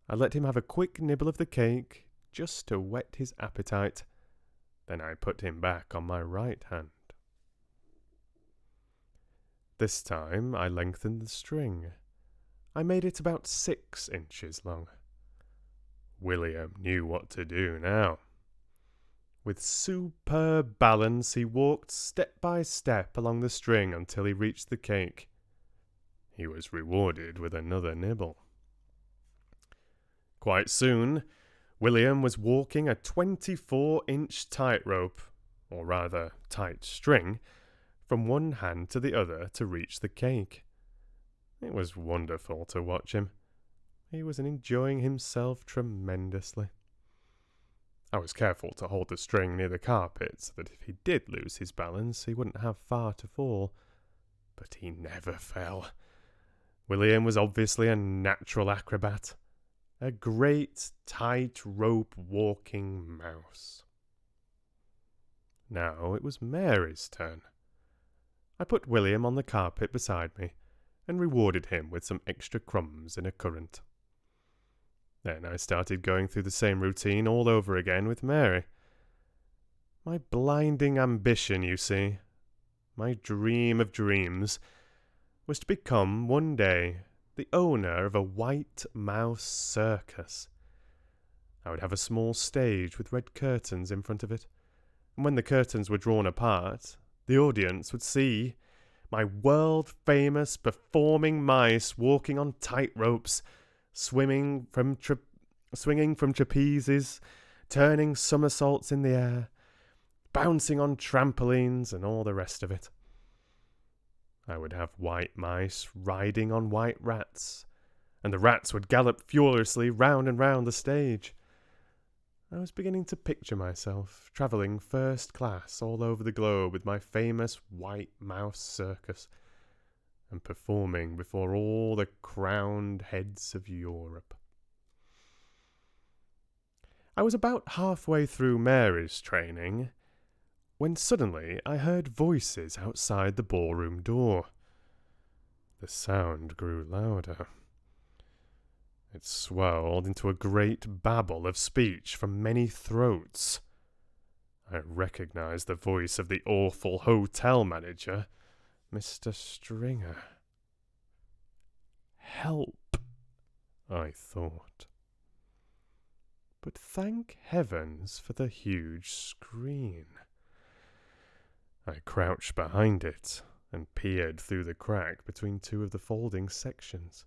I let him have a quick nibble of the cake, just to whet his appetite. Then I put him back on my right hand. This time I lengthened the string. I made it about 6 inches long. William knew what to do now. With superb balance, he walked step by step along the string until he reached the cake. He was rewarded with another nibble. Quite soon, William was walking a 24-inch tightrope, or rather tight string, from one hand to the other to reach the cake. It was wonderful to watch him. He was enjoying himself tremendously. I was careful to hold the string near the carpet so that if he did lose his balance, he wouldn't have far to fall. But he never fell. William was obviously a natural acrobat. A great tight-rope walking mouse. Now it was Mary's turn. I put William on the carpet beside me and rewarded him with some extra crumbs in a currant. Then I started going through the same routine all over again with Mary. My blinding ambition, you see, my dream of dreams, was to become one day the owner of a white mouse circus. I would have a small stage with red curtains in front of it, and when the curtains were drawn apart, the audience would see my world-famous performing mice walking on tight ropes, swinging from trapezes, turning somersaults in the air, bouncing on trampolines, and all the rest of it. I would have white mice riding on white rats, and the rats would gallop furiously round and round the stage. I was beginning to picture myself travelling first class all over the globe with my famous white mouse circus, and performing before all the crowned heads of Europe. I was about halfway through Mary's training when suddenly I heard voices outside the ballroom door. The sound grew louder. It swelled into a great babble of speech from many throats. I recognized the voice of the awful hotel manager, Mr. Stringer. Help, I thought. But thank heavens for the huge screen. I crouched behind it and peered through the crack between two of the folding sections.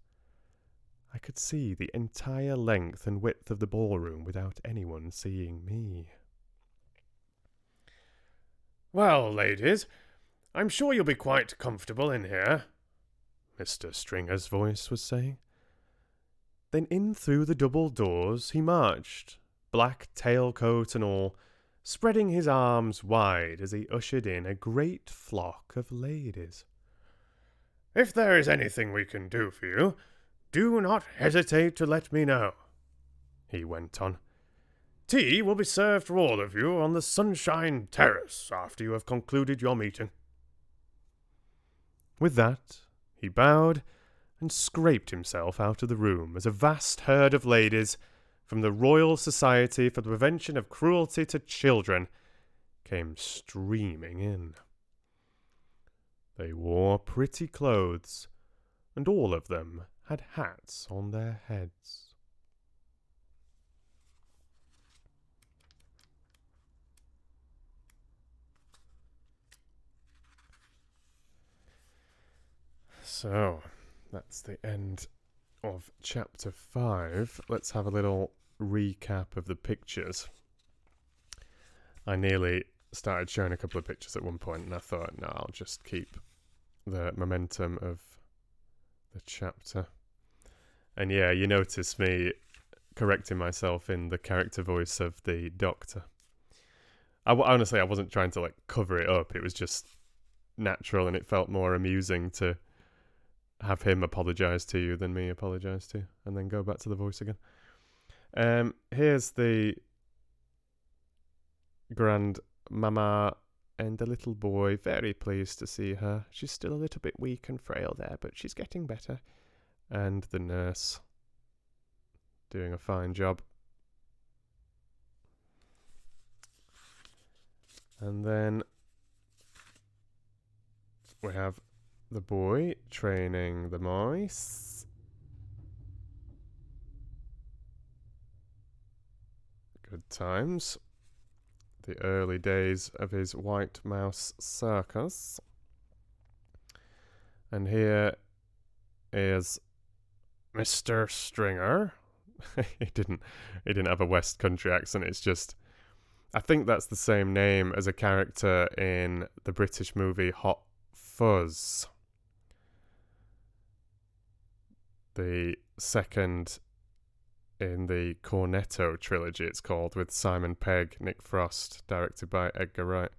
I could see the entire length and width of the ballroom without anyone seeing me. "Well, ladies, I'm sure you'll be quite comfortable in here," Mr. Stringer's voice was saying. Then in through the double doors he marched, black tailcoat and all, spreading his arms wide as he ushered in a great flock of ladies. "If there is anything we can do for you, do not hesitate to let me know," he went on. "Tea will be served for all of you on the Sunshine Terrace after you have concluded your meeting." With that, he bowed and scraped himself out of the room as a vast herd of ladies from the Royal Society for the Prevention of Cruelty to Children came streaming in. They wore pretty clothes, and all of them had hats on their heads. So, that's the end of chapter 5. Let's have a little recap of the pictures. I nearly started showing a couple of pictures at one point, and I thought, no, I'll just keep the momentum of the chapter. And yeah, you notice me correcting myself in the character voice of the Doctor. Honestly, I wasn't trying to cover it up. It was just natural, and it felt more amusing to have him apologise to you than me apologise to you, and then go back to the voice again. Here's the grandmama and the little boy, very pleased to see her. She's still a little bit weak and frail there, but she's getting better. And the nurse, doing a fine job. And then we have the boy training the mice. Good times. The early days of his White Mouse circus. And here is Mr. Stringer. he didn't have a West Country accent. It's just, I think that's the same name as a character in the British movie Hot Fuzz. The second in the Cornetto trilogy, it's called, with Simon Pegg, Nick Frost, directed by Edgar Wright.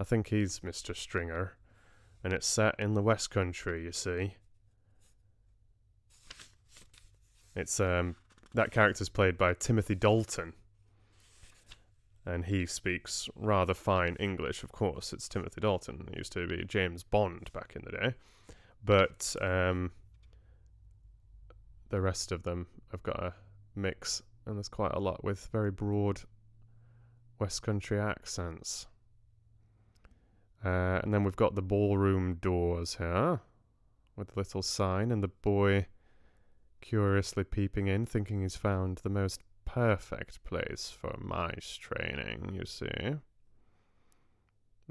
I think he's Mr. Stringer, and it's set in the West Country, you see. It's that character's played by Timothy Dalton, and he speaks rather fine English. Of course, it's Timothy Dalton. He used to be James Bond back in the day, but the rest of them have got a mix, and there's quite a lot with very broad West Country accents. And then we've got the ballroom doors here with the little sign, and the boy curiously peeping in, thinking he's found the most perfect place for mice training, you see.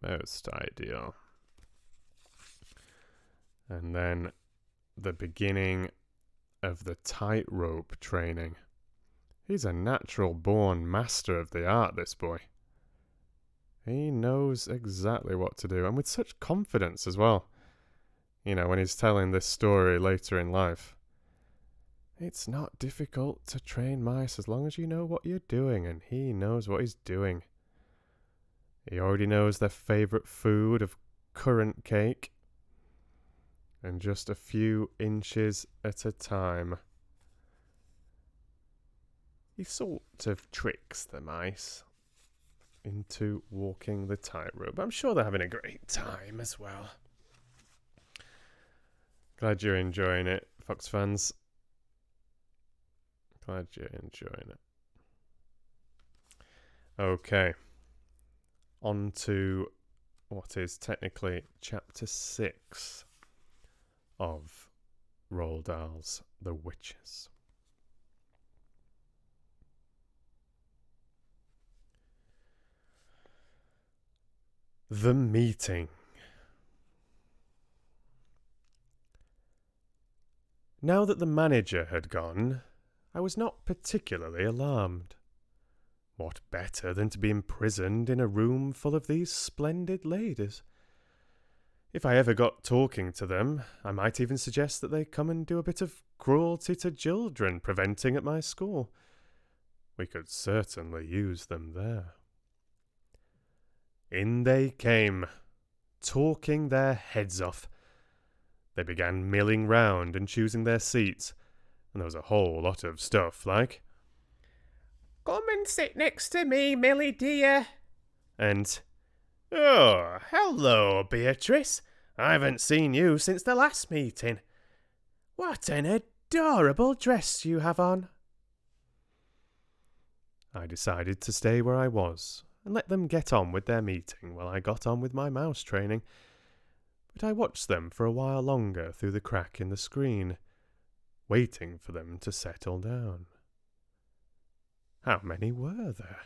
Most ideal. And then the beginning of the tightrope training. He's a natural born master of the art, this boy. He knows exactly what to do, and with such confidence as well. You know, when he's telling this story later in life. It's not difficult to train mice as long as you know what you're doing, and he knows what he's doing. He already knows their favourite food of currant cake, and just a few inches at a time. He sort of tricks the mice into walking the tightrope. I'm sure they're having a great time as well. Glad you're enjoying it, Fox fans. Glad you're enjoying it. Okay. On to what is technically chapter 6 of Roald Dahl's The Witches. The Meeting. Now that the manager had gone, I was not particularly alarmed. What better than to be imprisoned in a room full of these splendid ladies? If I ever got talking to them, I might even suggest that they come and do a bit of cruelty to children preventing at my school. We could certainly use them there. In they came, talking their heads off. They began milling round and choosing their seats, and there was a whole lot of stuff like, "Come and sit next to me, Millie dear," and, "Oh, hello, Beatrice. I haven't seen you since the last meeting. What an adorable dress you have on." I decided to stay where I was and let them get on with their meeting while I got on with my mouse training. But I watched them for a while longer through the crack in the screen, waiting for them to settle down. How many were there?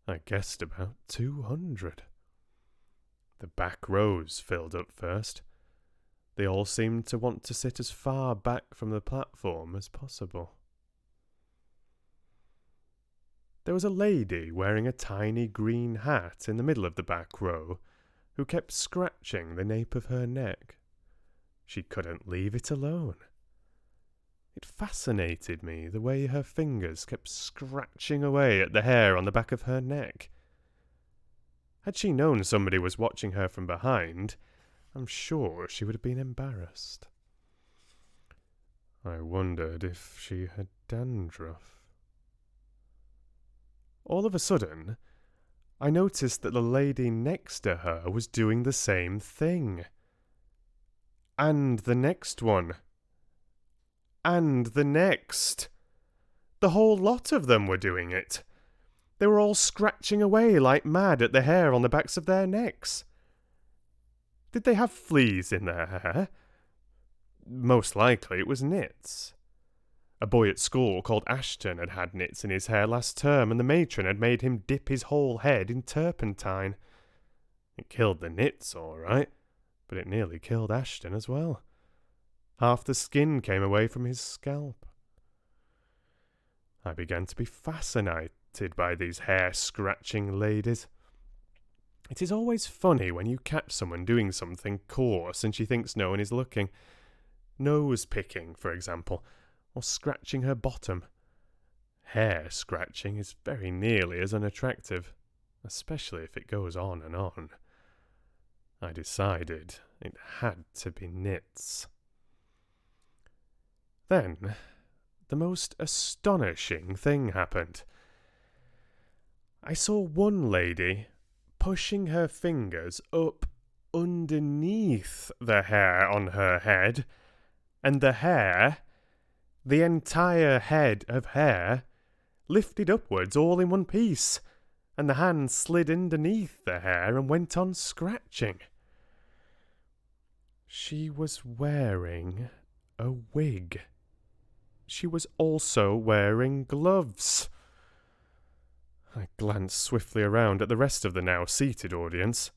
I guessed about 200. The back rows filled up first. They all seemed to want to sit as far back from the platform as possible. There was a lady wearing a tiny green hat in the middle of the back row who kept scratching the nape of her neck. She couldn't leave it alone. It fascinated me the way her fingers kept scratching away at the hair on the back of her neck. Had she known somebody was watching her from behind, I'm sure she would have been embarrassed. I wondered if she had dandruff. All of a sudden, I noticed that the lady next to her was doing the same thing. And the next one. And the next. The whole lot of them were doing it. They were all scratching away like mad at the hair on the backs of their necks. Did they have fleas in their hair? Most likely it was nits. A boy at school called Ashton had had nits in his hair last term, and the matron had made him dip his whole head in turpentine. It killed the nits, all right, but it nearly killed Ashton as well. Half the skin came away from his scalp. I began to be fascinated by these hair-scratching ladies. It is always funny when you catch someone doing something coarse and she thinks no one is looking. Nose-picking, for example, or scratching her bottom. Hair-scratching is very nearly as unattractive, especially if it goes on and on. I decided it had to be nits. Then, the most astonishing thing happened. I saw one lady pushing her fingers up underneath the hair on her head, and the hair, the entire head of hair, lifted upwards all in one piece, and the hand slid underneath the hair and went on scratching. She was wearing a wig. She was also wearing gloves. I glanced swiftly around at the rest of the now seated audience.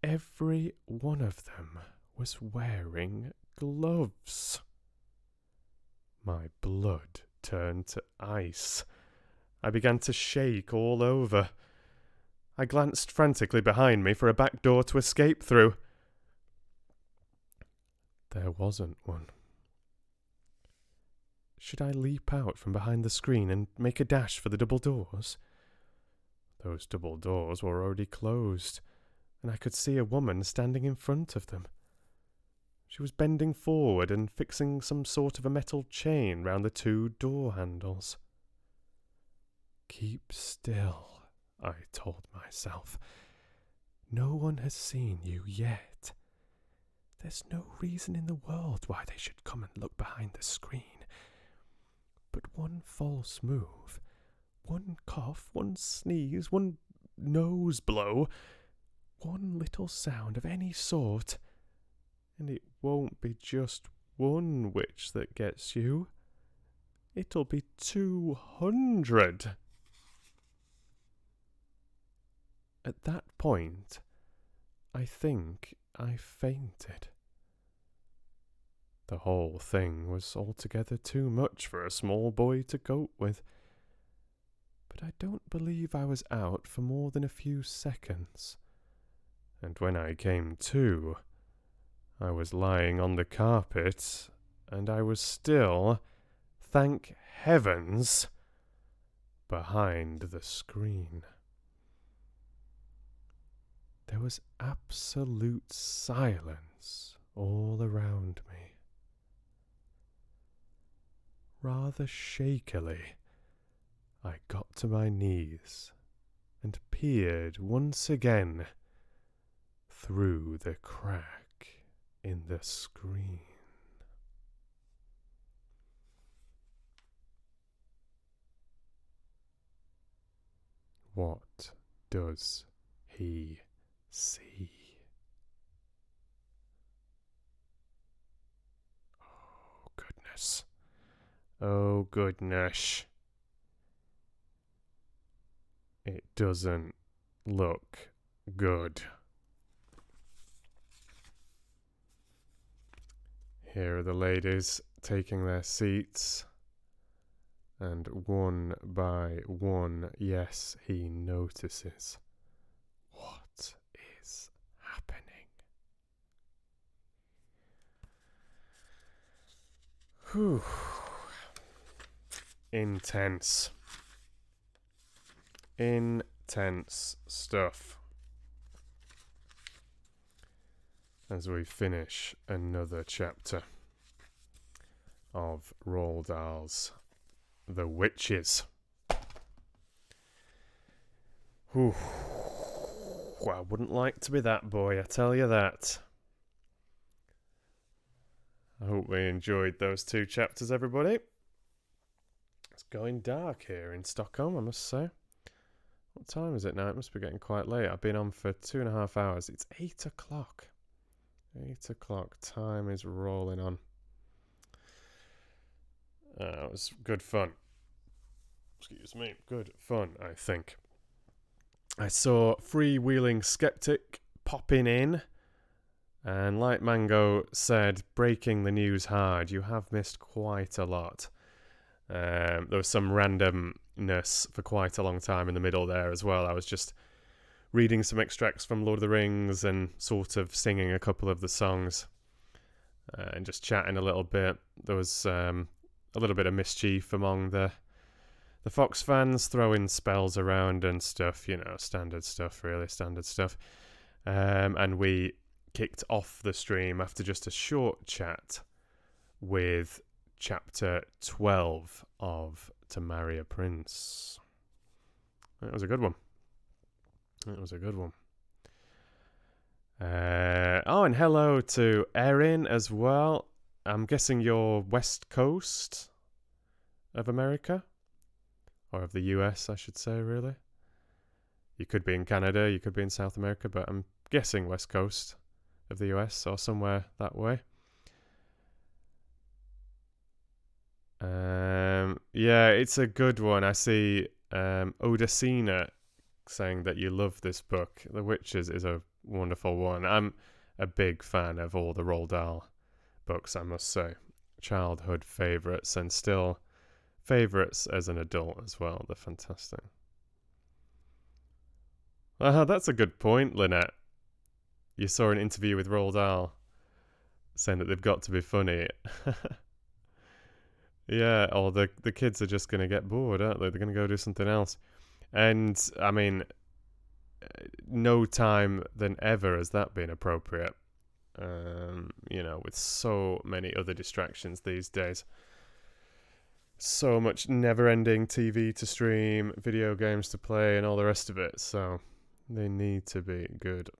Every one of them was wearing gloves. My blood turned to ice. I began to shake all over. I glanced frantically behind me for a back door to escape through. There wasn't one. Should I leap out from behind the screen and make a dash for the double doors? Those double doors were already closed, and I could see a woman standing in front of them. She was bending forward and fixing some sort of a metal chain round the two door handles. Keep still, I told myself. No one has seen you yet. There's no reason in the world why they should come and look behind the screen. But one false move, one cough, one sneeze, one nose blow, one little sound of any sort, and it won't be just one witch that gets you. It'll be 200. At that point, I think I fainted. The whole thing was altogether too much for a small boy to cope with. But I don't believe I was out for more than a few seconds. And when I came to, I was lying on the carpet, and I was still, thank heavens, behind the screen. There was absolute silence all around me. Rather shakily, I got to my knees and peered once again through the crack in the screen. What does he see? Oh, goodness. Oh, goodness. It doesn't look good. Here are the ladies taking their seats. And one by one, yes, he notices. What is happening? Whew. Intense. Intense stuff. as we finish another chapter of Roald Dahl's The Witches. Whew. Well, I wouldn't like to be that boy, I tell you that. I hope we enjoyed those 2 chapters, everybody. It's going dark here in Stockholm, I must say. What time is it now? It must be getting quite late. I've been on for 2.5 hours. It's 8 o'clock. 8 o'clock. Time is rolling on. It was good fun. Excuse me. Good fun, I think. I saw Freewheeling Skeptic popping in. And like Mango said, breaking the news hard. You have missed quite a lot. There was some randomness for quite a long time in the middle there as well. I was just reading some extracts from Lord of the Rings and sort of singing a couple of the songs and just chatting a little bit. There was a little bit of mischief among the Fox fans, throwing spells around and stuff, you know, standard stuff, really, standard stuff. And we kicked off the stream after just a short chat with chapter 12 of To Marry a Prince. It was a good one. It was a good one. And hello to Erin as well. I'm guessing you're West Coast of America? Or of the US, I should say, really. You could be in Canada, you could be in South America, but I'm guessing West Coast of the US or somewhere that way. Yeah, it's a good one. I see Odacina saying that you love this book. The Witches is a wonderful one. I'm a big fan of all the Roald Dahl books, I must say. Childhood favourites and still favourites as an adult as well. They're fantastic. That's a good point, Lynette. You saw an interview with Roald Dahl saying that they've got to be funny. Yeah, or the kids are just going to get bored, aren't they? They're going to go do something else. And, I mean, no time than ever has that been appropriate. You know, with so many other distractions these days. So much never-ending TV to stream, video games to play, and all the rest of it. So, they need to be good.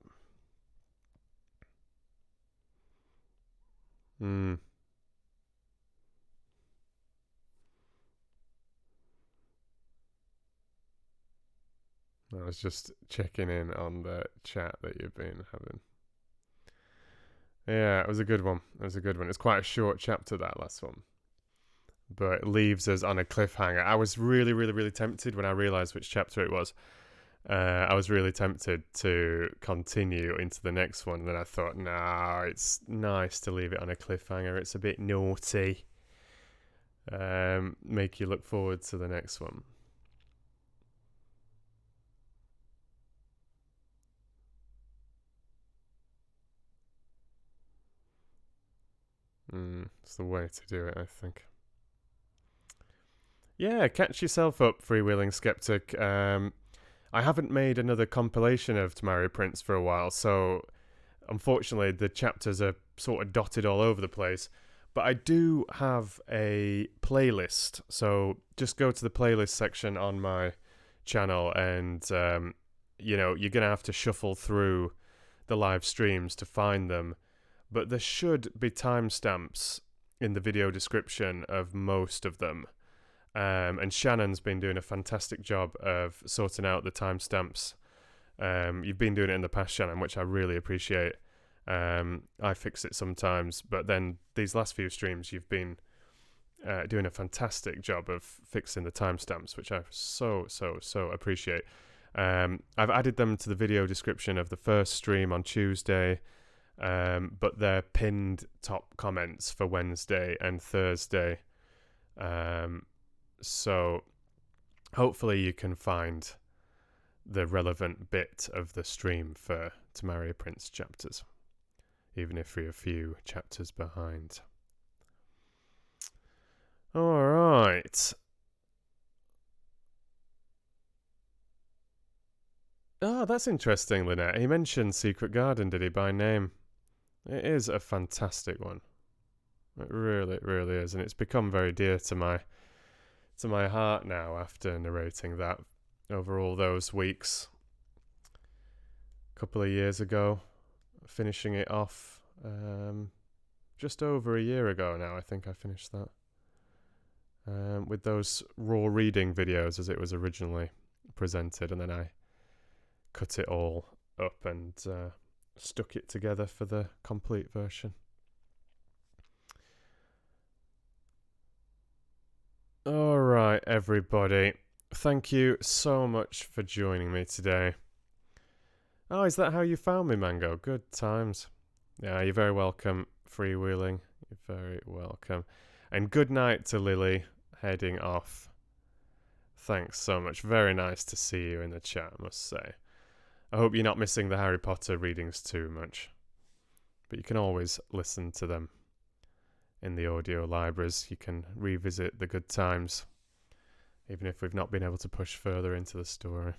I was just checking in on the chat that you've been having. Yeah, it was a good one. It was a good one. It's quite a short chapter, that last one. But it leaves us on a cliffhanger. I was really, really, really tempted when I realised which chapter it was. I was really tempted to continue into the next one. And then I thought, no, it's nice to leave it on a cliffhanger. It's a bit naughty. Make you look forward to the next one. It's the way to do it, I think. Yeah, catch yourself up, Freewheeling Skeptic. I haven't made another compilation of To Marry a Prince for a while, so unfortunately the chapters are sort of dotted all over the place. But I do have a playlist, so just go to the playlist section on my channel and, you know, you're going to have to shuffle through the live streams to find them. But there should be timestamps in the video description of most of them. And Shannon's been doing a fantastic job of sorting out the timestamps. You've been doing it in the past, Shannon, which I really appreciate. I fix it sometimes, but then these last few streams, you've been doing a fantastic job of fixing the timestamps, which I so appreciate. I've added them to the video description of the first stream on Tuesday, but they're pinned top comments for Wednesday and Thursday. So hopefully you can find the relevant bit of the stream for To Marry a Prince chapters, even if you're a few chapters behind. All right. Oh, that's interesting, Lynette. He mentioned Secret Garden, did he, by name? It is a fantastic one. It really, really is, and it's become very dear to my heart now after narrating that over all those weeks. A couple of years ago, finishing it off. Just over a year ago now, I think I finished that. With those raw reading videos as it was originally presented, and then I cut it all up and stuck it together for the complete version. Alright, everybody. Thank you so much for joining me today. Oh, is that how you found me, Mango? Good times. Yeah, you're very welcome, Freewheeling. You're very welcome. And good night to Lily, heading off. Thanks so much. Very nice to see you in the chat, I must say. I hope you're not missing the Harry Potter readings too much. But you can always listen to them in the audio libraries. You can revisit the good times, even if we've not been able to push further into the story.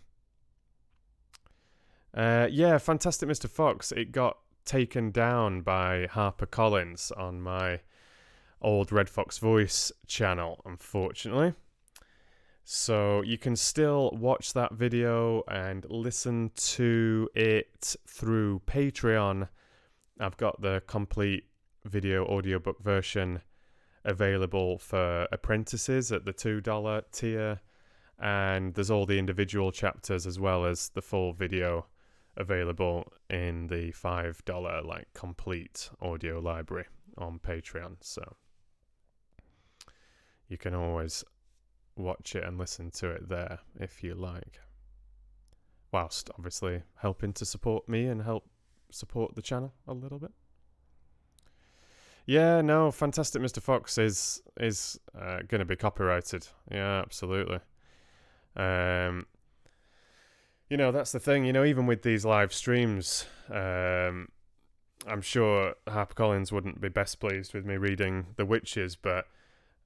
Yeah, Fantastic Mr. Fox. It got taken down by HarperCollins on my old Red Fox Voice channel, unfortunately. So you can still watch that video and listen to it through Patreon. I've got the complete video audiobook version available for apprentices at the $2 tier, and there's all the individual chapters as well as the full video available in the $5 like complete audio library on Patreon. So you can always watch it and listen to it there if you like, whilst obviously helping to support me and help support the channel a little bit. Yeah, no, Fantastic Mr. Fox is going to be copyrighted. Yeah, absolutely. You know, that's the thing. You know, even with these live streams, I'm sure HarperCollins wouldn't be best pleased with me reading The Witches, but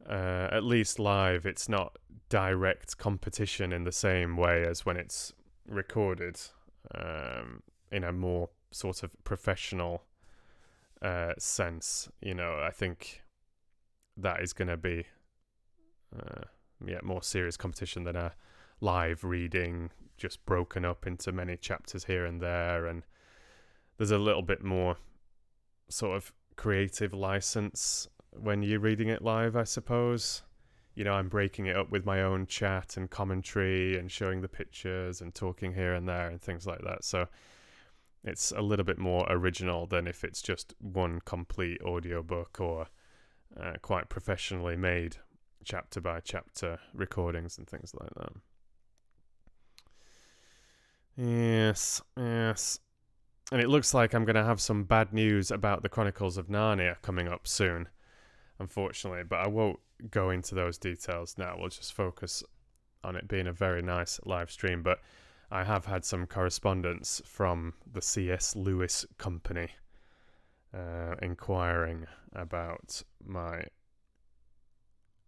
at least live, it's not direct competition in the same way as when it's recorded in a more sort of professional sense. You know, I think that is going to be more serious competition than a live reading just broken up into many chapters here and there, and there's a little bit more sort of creative license when you're reading it live, I suppose. You know, I'm breaking it up with my own chat and commentary and showing the pictures and talking here and there and things like that. So it's a little bit more original than if it's just one complete audiobook or quite professionally made chapter by chapter recordings and things like that. Yes. And it looks like I'm going to have some bad news about the Chronicles of Narnia coming up soon, unfortunately, but I won't go into those details now. We'll just focus on it being a very nice live stream. But I have had some correspondence from the C.S. Lewis Company inquiring about my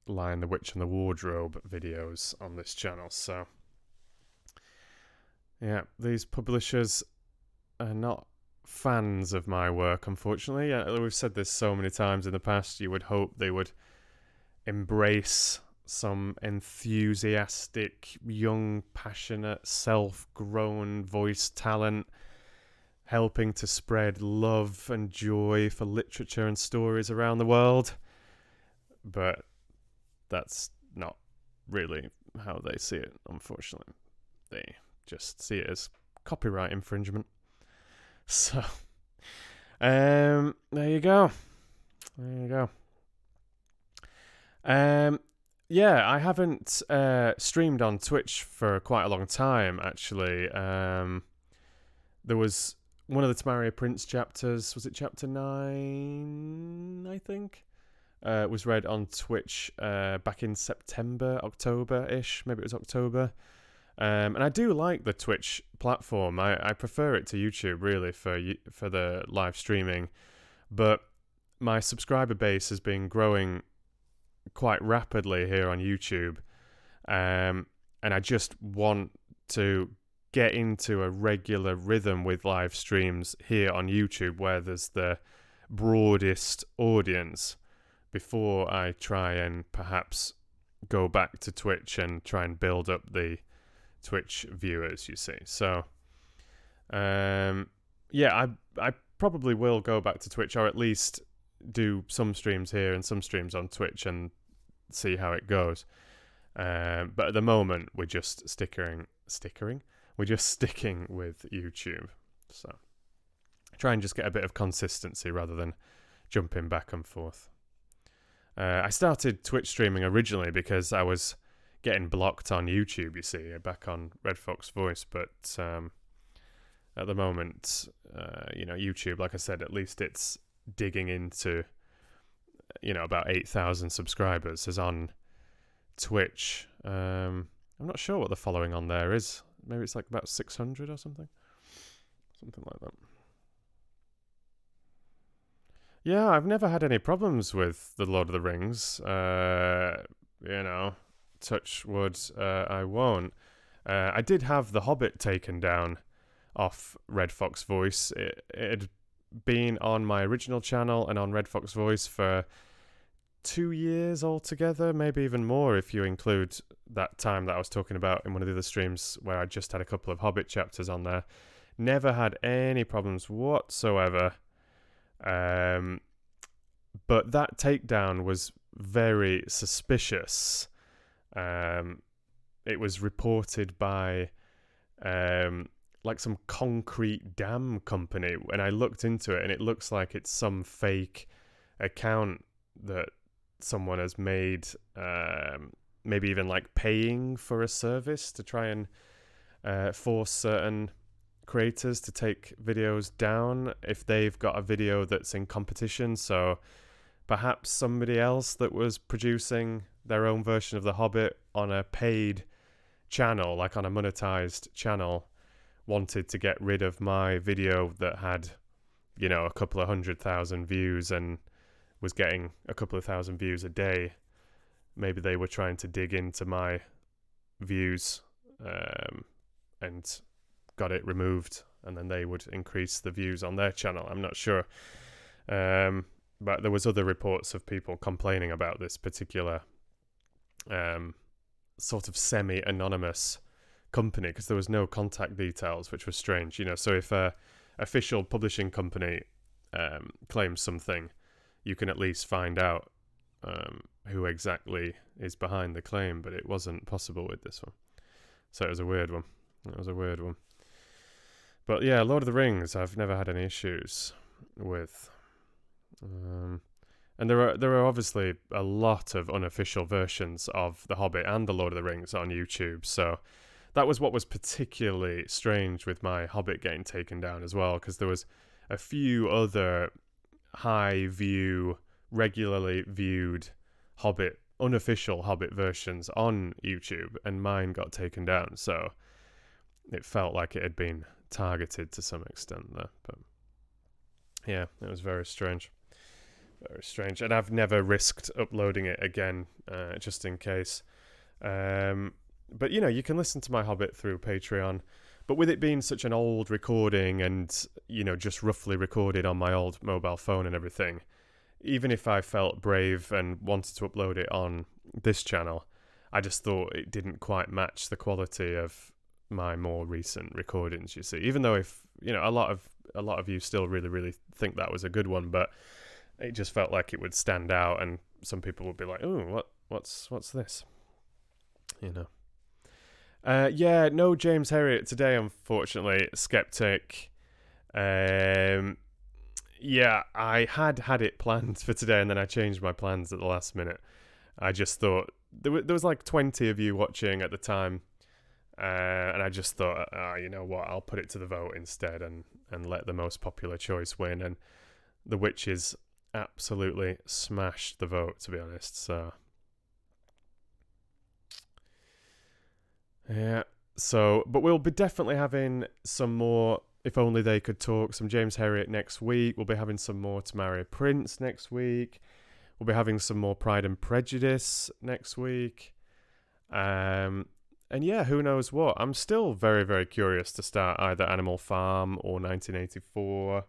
Lion, the Witch and the Wardrobe videos on this channel. So yeah, these publishers are not fans of my work, unfortunately. We've said this so many times in the past. You would hope they would embrace some enthusiastic, young, passionate, self-grown voice talent, helping to spread love and joy for literature and stories around the world. But that's not really how they see it, unfortunately. They just see it as copyright infringement. So, there you go. Yeah, I haven't streamed on Twitch for quite a long time, actually. There was one of the Tamaria Prince chapters, was it chapter 9, I think? Was read on Twitch back in September, October-ish. Maybe it was October. And I do like the Twitch platform. I prefer it to YouTube, really, for the live streaming. But my subscriber base has been growing quite rapidly here on YouTube. And I just want to get into a regular rhythm with live streams here on YouTube, where there's the broadest audience before I try and perhaps go back to Twitch and try and build up the Twitch viewers, you see. So, yeah, I probably will go back to Twitch, or at least do some streams here and some streams on Twitch and see how it goes. But at the moment, we're just We're just sticking with YouTube. So try and just get a bit of consistency rather than jumping back and forth. I started Twitch streaming originally because I was getting blocked on YouTube, you see, back on redfoxvoice. But at the moment, YouTube, like I said, at least it's digging into, about 8,000 subscribers. As on Twitch, I'm not sure what the following on there is. Maybe it's like about 600 or something like that. Yeah, I've never had any problems with the Lord of the Rings. Touch wood, I won't. I did have The Hobbit taken down off redfoxvoice. It had been on my original channel and on redfoxvoice for 2 years altogether, maybe even more if you include that time that I was talking about in one of the other streams where I just had a couple of Hobbit chapters on there. Never had any problems whatsoever. But that takedown was very suspicious. It was reported by like some concrete dam company, and I looked into it, and it looks like it's some fake account that someone has made, maybe even like paying for a service to try and force certain creators to take videos down if they've got a video that's in competition. So perhaps somebody else that was producing their own version of The Hobbit on a paid channel, like on a monetized channel, wanted to get rid of my video that had, a couple of 100,000 views and was getting a couple of thousand views a day. Maybe they were trying to dig into my views and got it removed, and then they would increase the views on their channel. I'm not sure. But there was other reports of people complaining about this particular sort of semi-anonymous company, because there was no contact details, which was strange. So if a official publishing company claims something, you can at least find out who exactly is behind the claim, but it wasn't possible with this one. So it was a weird one. But yeah, Lord of the Rings, I've never had any issues with. And there are obviously a lot of unofficial versions of The Hobbit and The Lord of the Rings on YouTube. So that was what was particularly strange with my Hobbit getting taken down as well, because there was a few other high view, regularly viewed unofficial Hobbit versions on YouTube, and mine got taken down. So it felt like it had been targeted to some extent there. But yeah, it was very strange. And I've never risked uploading it again, just in case. But you can listen to my Hobbit through Patreon. But with it being such an old recording and just roughly recorded on my old mobile phone and everything, even if I felt brave and wanted to upload it on this channel, I just thought it didn't quite match the quality of my more recent recordings. You see, even though if a lot of you still really, really think that was a good one, but it just felt like it would stand out, and some people would be like, "Oh, what's this?" Yeah, no James Herriot today, unfortunately. Skeptic. Yeah, I had it planned for today, and then I changed my plans at the last minute. I just thought there was like 20 of you watching at the time, and I just thought, you know what, I'll put it to the vote instead and let the most popular choice win. And The Witches absolutely smashed the vote, to be honest. So yeah. But we'll be definitely having some more If Only They Could Talk, some James Herriot next week. We'll be having some more To Marry a Prince next week. We'll be having some more Pride and Prejudice next week. And yeah, who knows what. I'm still very, very curious to start either Animal Farm or 1984.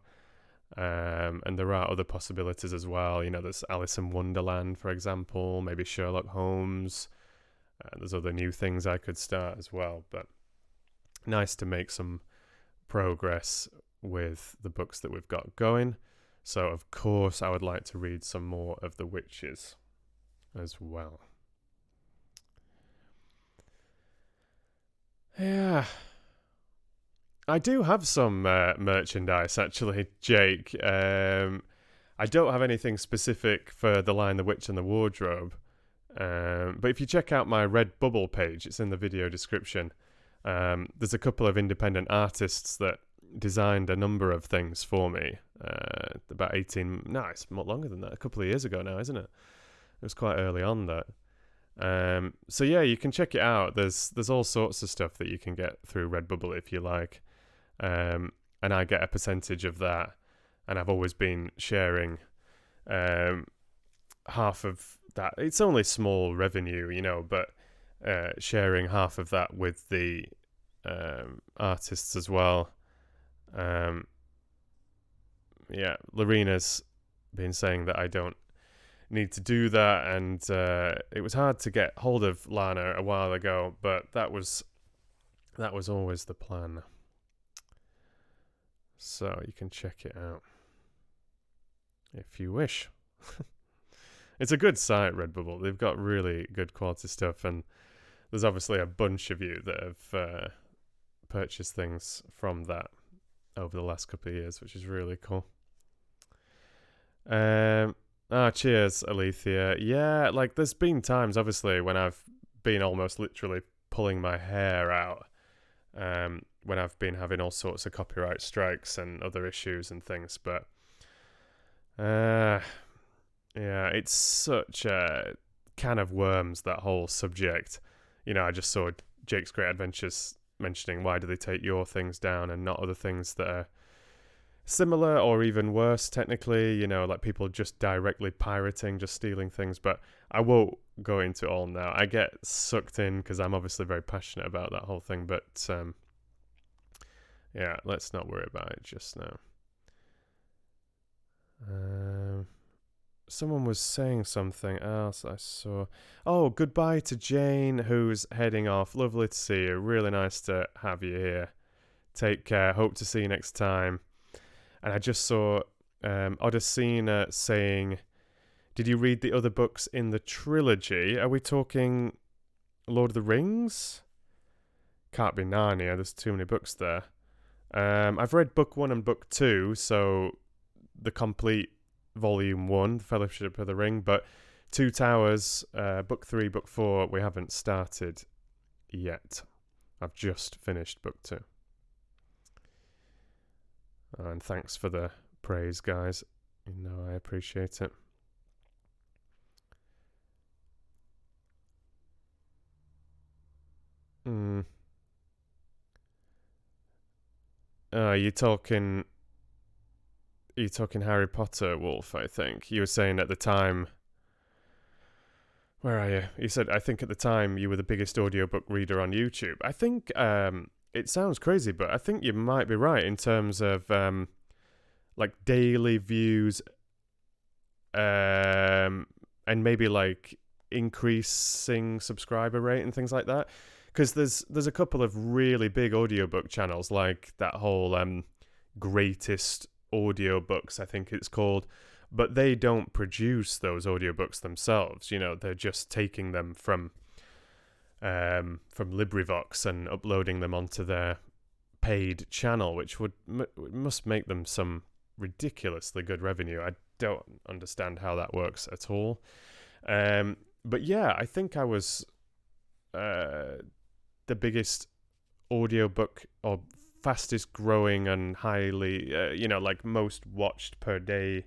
And there are other possibilities as well. You know, there's Alice in Wonderland, for example, maybe Sherlock Holmes. There's other new things I could start as well. But nice to make some progress with the books that we've got going. So, of course, I would like to read some more of The Witches as well. Yeah. I do have some merchandise, actually, Jake. I don't have anything specific for The Lion, the Witch and the Wardrobe. But if you check out my Redbubble page, it's in the video description. There's a couple of independent artists that designed a number of things for me. About 18... No, it's more longer than that. A couple of years ago now, isn't it? It was quite early on, that. So yeah, you can check it out. There's all sorts of stuff that you can get through Redbubble if you like. And I get a percentage of that. And I've always been sharing half of that. It's only small revenue, you know, but sharing half of that with the artists as well. Yeah, Lorena's been saying that I don't need to do that, and it was hard to get hold of Lana a while ago, but that was always the plan. So you can check it out if you wish. It's a good site, Redbubble. They've got really good quality stuff, and there's obviously a bunch of you that have purchased things from that over the last couple of years, which is really cool. Cheers, Alethea. Yeah, like there's been times, obviously, when I've been almost literally pulling my hair out, when I've been having all sorts of copyright strikes and other issues and things, but yeah, it's such a can of worms, that whole subject. You know, I just saw Jake's Great Adventures mentioning, why do they take your things down and not other things that are similar or even worse technically, you know, like people just directly pirating, just stealing things. But I won't go into it all now. I get sucked in because I'm obviously very passionate about that whole thing, but yeah, let's not worry about it just now. Someone was saying something else I saw. Oh, goodbye to Jane, who's heading off. Lovely to see you. Really nice to have you here. Take care. Hope to see you next time. And I just saw Odysseina saying, did you read the other books in the trilogy? Are we talking Lord of the Rings? Can't be Narnia. There's too many books there. I've read book 1 and book 2, so the complete volume 1, The Fellowship of the Ring, but Two Towers, book 3, book 4, we haven't started yet. I've just finished book 2. And thanks for the praise, guys. You know, I appreciate it. You're talking Harry Potter, Wolf, I think. You were saying at the time... Where are you? You said, I think at the time you were the biggest audiobook reader on YouTube. I think... it sounds crazy, but I think you might be right in terms of like daily views and maybe like increasing subscriber rate and things like that. Because there's a couple of really big audiobook channels, like that whole Greatest Audiobooks, I think it's called, but they don't produce those audiobooks themselves. You know, they're just taking them from LibriVox and uploading them onto their paid channel, which must make them some ridiculously good revenue. I don't understand how that works at all. But yeah, I think I was the biggest audiobook or fastest growing and highly, like most watched per day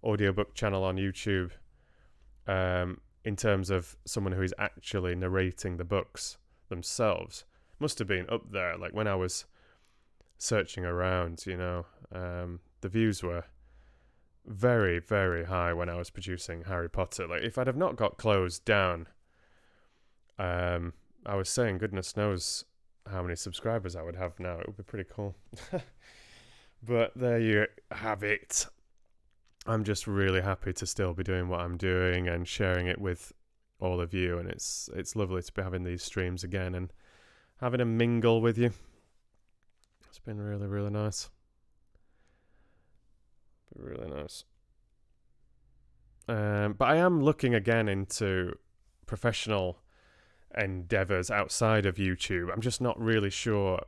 audiobook channel on YouTube. In terms of someone who is actually narrating the books themselves. Must have been up there, like when I was searching around, you know. The views were very, very high when I was producing Harry Potter. Like, if I'd have not got closed down, I was saying, goodness knows how many subscribers I would have now. It would be pretty cool. But there you have it. I'm just really happy to still be doing what I'm doing and sharing it with all of you, and it's lovely to be having these streams again and having a mingle with you. It's been really, really nice. Really nice. But I am looking again into professional endeavors outside of YouTube. I'm just not really sure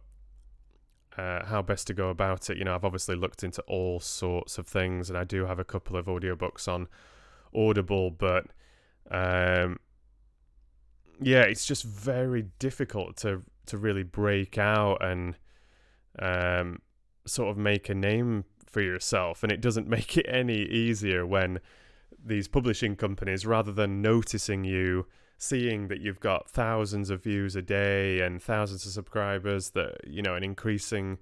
how best to go about it. I've obviously looked into all sorts of things, and I do have a couple of audiobooks on Audible, but it's just very difficult to really break out and sort of make a name for yourself. And it doesn't make it any easier when these publishing companies, rather than noticing you, seeing that you've got thousands of views a day and thousands of subscribers, that and increasing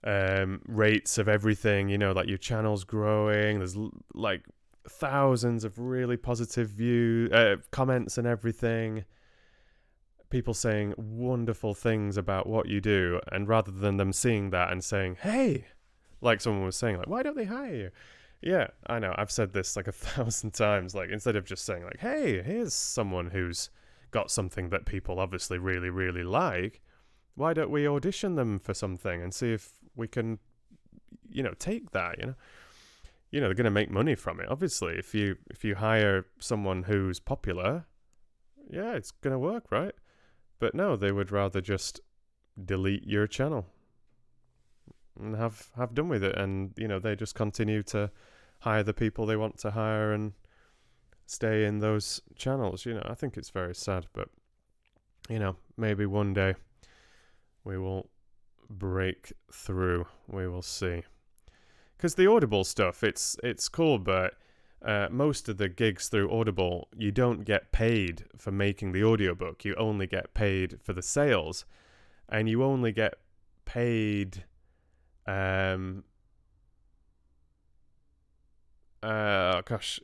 rates of everything, like your channel's growing, there's like thousands of really positive comments and everything, people saying wonderful things about what you do, and rather than them seeing that and saying, hey, like someone was saying, like, why don't they hire you? Yeah, I know, I've said this like 1,000 times, like, instead of just saying like, hey, here's someone who's got something that people obviously really, really like, why don't we audition them for something and see if we can, take that, they're going to make money from it, obviously. If you hire someone who's popular, yeah, it's going to work, right? But no, they would rather just delete your channel and have done with it, and they just continue to hire the people they want to hire and stay in those channels. I think it's very sad, but maybe one day we will break through. We will see. Because the Audible stuff, it's cool, but most of the gigs through Audible, you don't get paid for making the audiobook. You only get paid for the sales, and you only get paid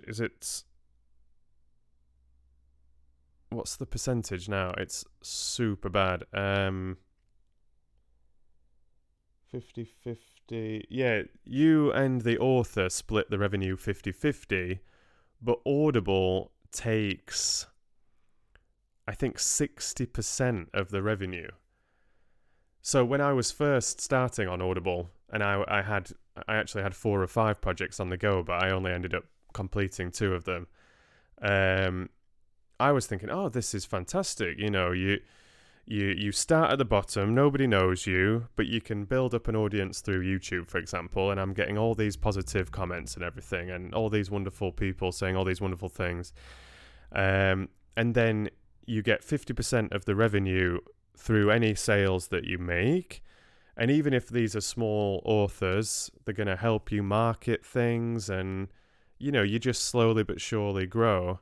is it, what's the percentage now? It's super bad. 50-50. Yeah, you and the author split the revenue 50-50, but Audible takes, I think, 60% of the revenue. So when I was first starting on Audible, and I actually had 4 or 5 projects on the go, but I only ended up completing 2 of them. I was thinking, oh, this is fantastic. You start at the bottom, nobody knows you, but you can build up an audience through YouTube, for example, and I'm getting all these positive comments and everything, and all these wonderful people saying all these wonderful things. And then you get 50% of the revenue through any sales that you make. And even if these are small authors, they're going to help you market things, and you just slowly but surely grow.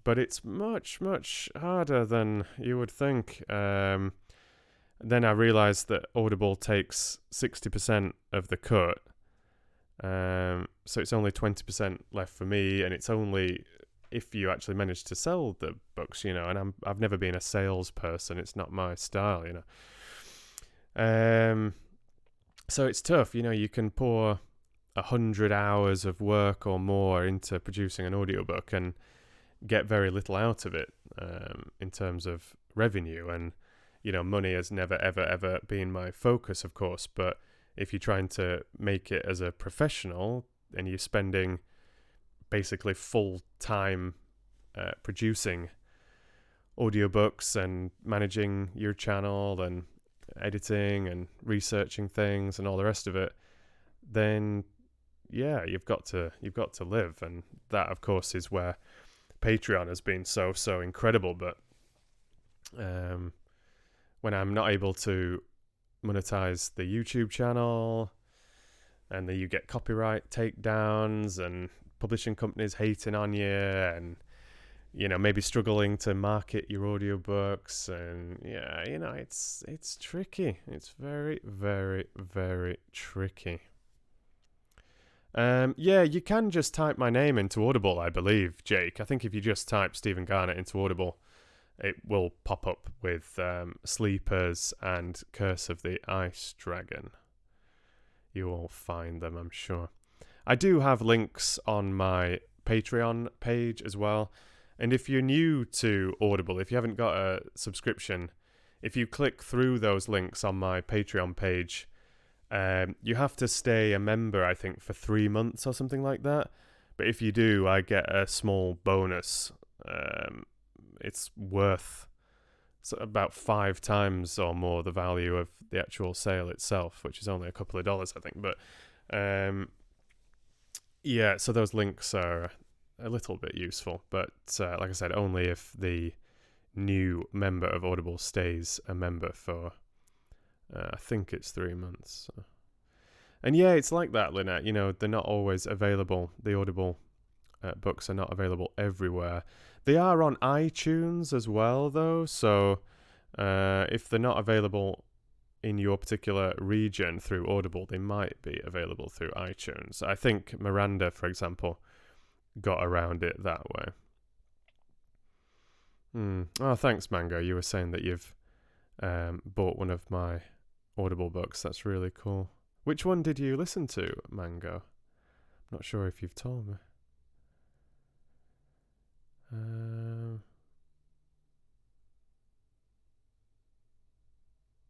But it's much, much harder than you would think. Then I realized that Audible takes 60% of the cut. So it's only 20% left for me, and it's only if you actually manage to sell the books, and I've never been a salesperson. It's not my style, So it's tough, you can pour 100 hours of work or more into producing an audiobook and get very little out of it in terms of revenue. And money has never ever been my focus, of course, but if you're trying to make it as a professional and you're spending basically full time producing audiobooks and managing your channel and editing and researching things and all the rest of it, then yeah, you've got to live. And that, of course, is where Patreon has been so incredible. But when I'm not able to monetize the YouTube channel, and then you get copyright takedowns and publishing companies hating on you, and maybe struggling to market your audiobooks, and it's tricky. It's very, very, very tricky. You can just type my name into Audible, I believe, Jake. I think if you just type Stephen Garnett into Audible, it will pop up with Sleepers and Curse of the Ice Dragon. you will find them, I'm sure. I do have links on my Patreon page as well. And if you're new to Audible, if you haven't got a subscription, if you click through those links on my Patreon page, you have to stay a member, I think, for 3 months or something like that. But if you do, I get a small bonus. It's worth about 5 times or more the value of the actual sale itself, which is only a couple of dollars, I think. But yeah, so those links are a little bit useful. But like I said, only if the new member of Audible stays a member for, I think it's 3 months. So. And yeah, it's like that, Lynette. You know, they're not always available. The Audible books are not available everywhere. They are on iTunes as well, though. So if they're not available in your particular region through Audible, they might be available through iTunes. I think Miranda, for example, got around it that way. Oh, thanks, Mango. You were saying that you've bought one of my Audible books. That's really cool. Which one did you listen to, Mango? I'm not sure if you've told me.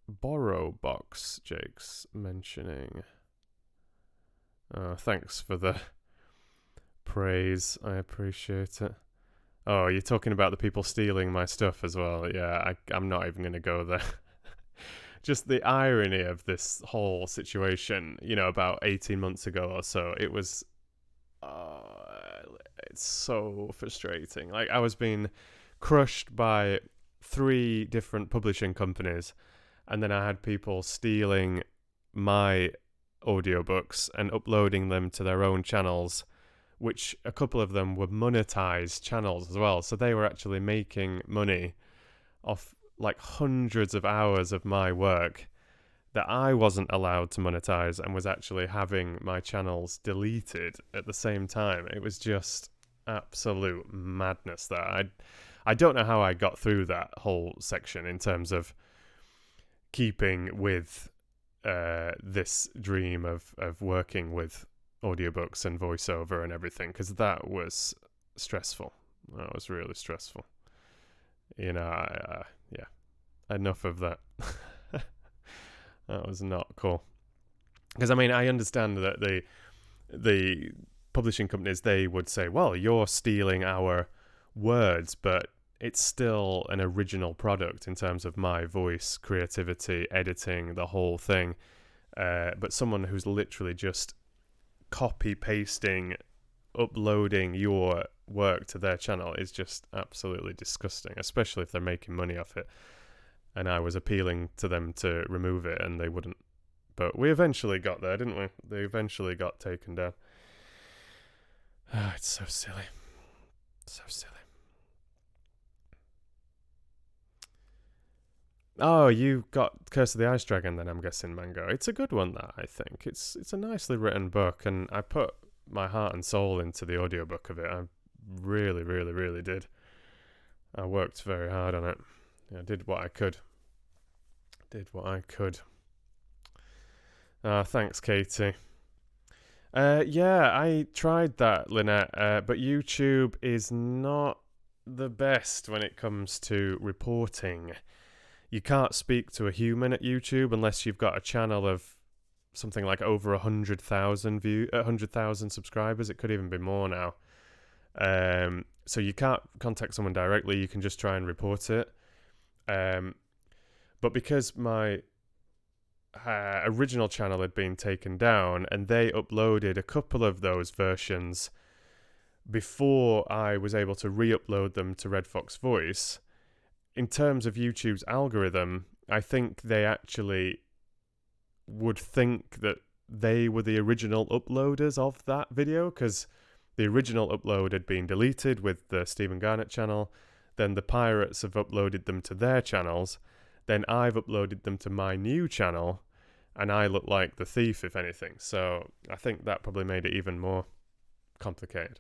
Borrow Box, Jake's mentioning. Thanks for the praise. I appreciate it. Oh, you're talking about the people stealing my stuff as well. Yeah, I'm not even going to go there. Just the irony of this whole situation, you know, about 18 months ago or so, it was... it's so frustrating. Like, I was being crushed by 3 different publishing companies, and then I had people stealing my audiobooks and uploading them to their own channels, which a couple of them were monetized channels as well. So they were actually making money off like hundreds of hours of my work that I wasn't allowed to monetize, and was actually having my channels deleted at the same time. It was just absolute madness there. I don't know how I got through that whole section in terms of keeping with this dream of working with audiobooks and voiceover and everything, because that was stressful. That was really stressful. You know, yeah, enough of that. That was not cool. Because, I mean, I understand that the publishing companies, they would say, well, you're stealing our words, but it's still an original product in terms of my voice, creativity, editing, the whole thing. But someone who's literally just copy-pasting, uploading your work to their channel is just absolutely disgusting, especially if they're making money off it. And I was appealing to them to remove it, and they wouldn't. But we eventually got there, didn't we? They eventually got taken down. It's so silly. So silly. Oh, you got Curse of the Ice Dragon then, I'm guessing, Mango. It's a good one, that, I think. It's a nicely written book, and I put my heart and soul into the audiobook of it. I really, really, really did. I worked very hard on it. I did what I could. Thanks, Katie. Yeah, I tried that, Lynette, but YouTube is not the best when it comes to reporting. You can't speak to a human at YouTube unless you've got a channel of something like over 100,000 subscribers. It could even be more now. So you can't contact someone directly. You can just try and report it. But because my original channel had been taken down, and they uploaded a couple of those versions before I was able to re-upload them to redfoxvoice, in terms of YouTube's algorithm, I think they actually would think that they were the original uploaders of that video, because the original upload had been deleted with the Stephen Garnett channel. Then the pirates have uploaded them to their channels. Then I've uploaded them to my new channel, and I look like the thief, if anything. So I think that probably made it even more complicated.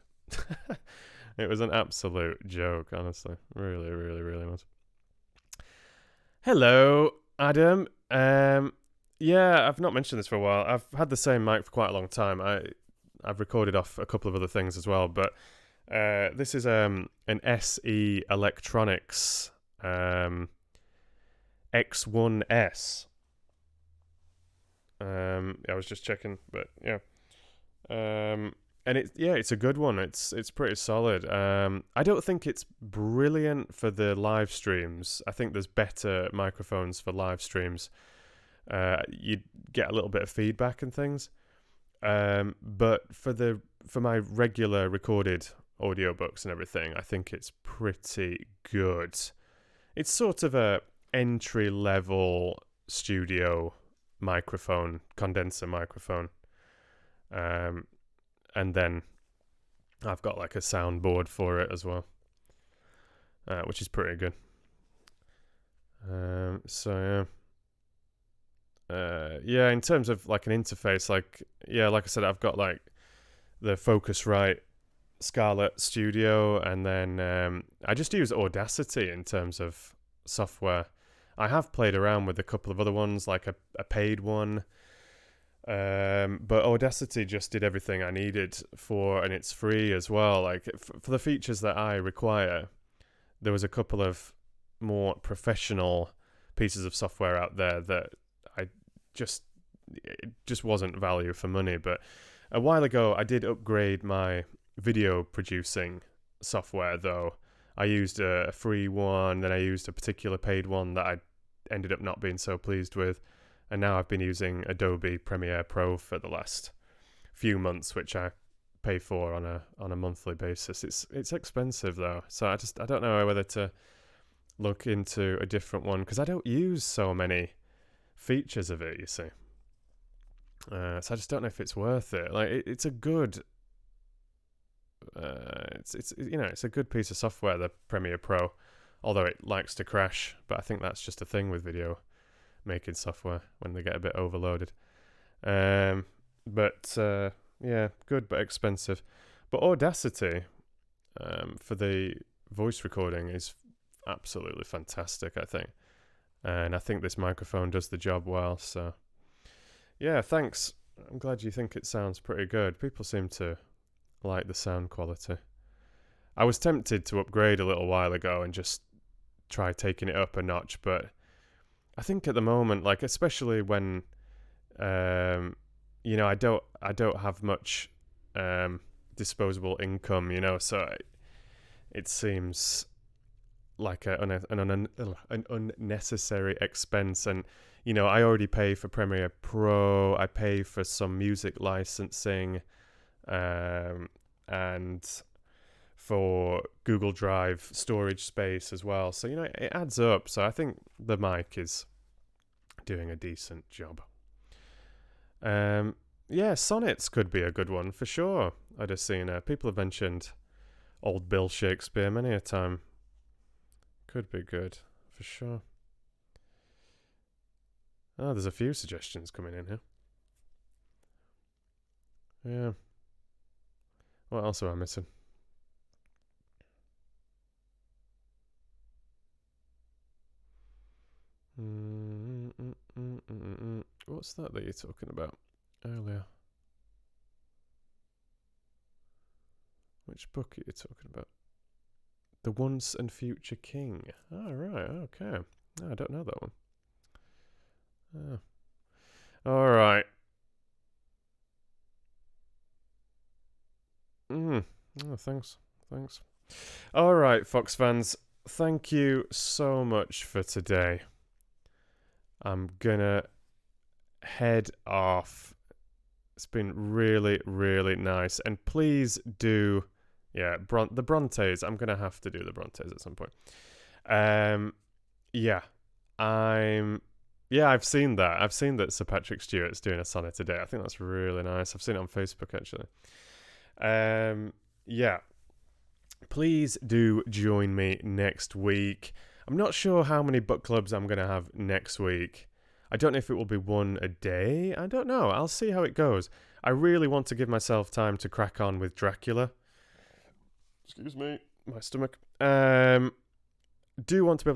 It was an absolute joke, honestly. Really, really, really was. Hello, Adam. Yeah, I've not mentioned this for a while. I've had the same mic for quite a long time. I've recorded off a couple of other things as well, but this is an SE Electronics X1S. I was just checking, but yeah. And it's a good one. It's pretty solid. I don't think it's brilliant for the live streams. I think there's better microphones for live streams. You get a little bit of feedback and things. But for my regular recorded audiobooks and everything, I think it's pretty good. It's sort of a entry level studio microphone, condenser microphone. And then I've got like a soundboard for it as well, which is pretty good. Yeah, in terms of like an interface, like I said, I've got like the Focusrite Scarlett Studio, and then I just use Audacity in terms of software. I have played around with a couple of other ones, like a paid one. But Audacity just did everything I needed for, and it's free as well. Like for the features that I require, there was a couple of more professional pieces of software out there that it just wasn't value for money. But a while ago, I did upgrade my video producing software, though. I used a free one, then I used a particular paid one that I ended up not being so pleased with. And now I've been using Adobe Premiere Pro for the last few months, which I pay for on a monthly basis. It's expensive though, so I don't know whether to look into a different one, because I don't use so many features of it, you see. So I just don't know if it's worth it. Like it's a good, it's a good piece of software, the Premiere Pro, although it likes to crash. But I think that's just a thing with video making software when they get a bit overloaded. Yeah, good but expensive. But Audacity for the voice recording is absolutely fantastic, I think. And I think this microphone does the job well. So yeah, thanks. I'm glad you think it sounds pretty good. People seem to like the sound quality. I was tempted to upgrade a little while ago and just try taking it up a notch, but I think at the moment, like especially when I don't have much disposable income, so it seems like an unnecessary expense. And I already pay for Premiere Pro, I pay for some music licensing, and for Google Drive storage space as well. So it adds up. So I think the mic is doing a decent job. Sonnets could be a good one for sure. I just seen people have mentioned old Bill Shakespeare many a time. Could be good for sure. Oh, there's a few suggestions coming in here. Yeah. What else am I missing? What's that you're talking about earlier? Which book are you talking about? The Once and Future King. Oh, right, okay. Oh, I don't know that one. Oh. All right. Oh, thanks. All right, Fox fans. Thank you so much for today. I'm gonna head off. It's been really, really nice. And please do, the Brontes. I'm gonna have to do the Brontes at some point. I've seen that. I've seen that Sir Patrick Stewart's doing a sonnet today. I think that's really nice. I've seen it on Facebook actually. Please do join me next week. I'm not sure how many book clubs I'm going to have next week. I don't know if it will be one a day. I don't know. I'll see how it goes. I really want to give myself time to crack on with Dracula. Excuse me, my stomach. Do want to be able to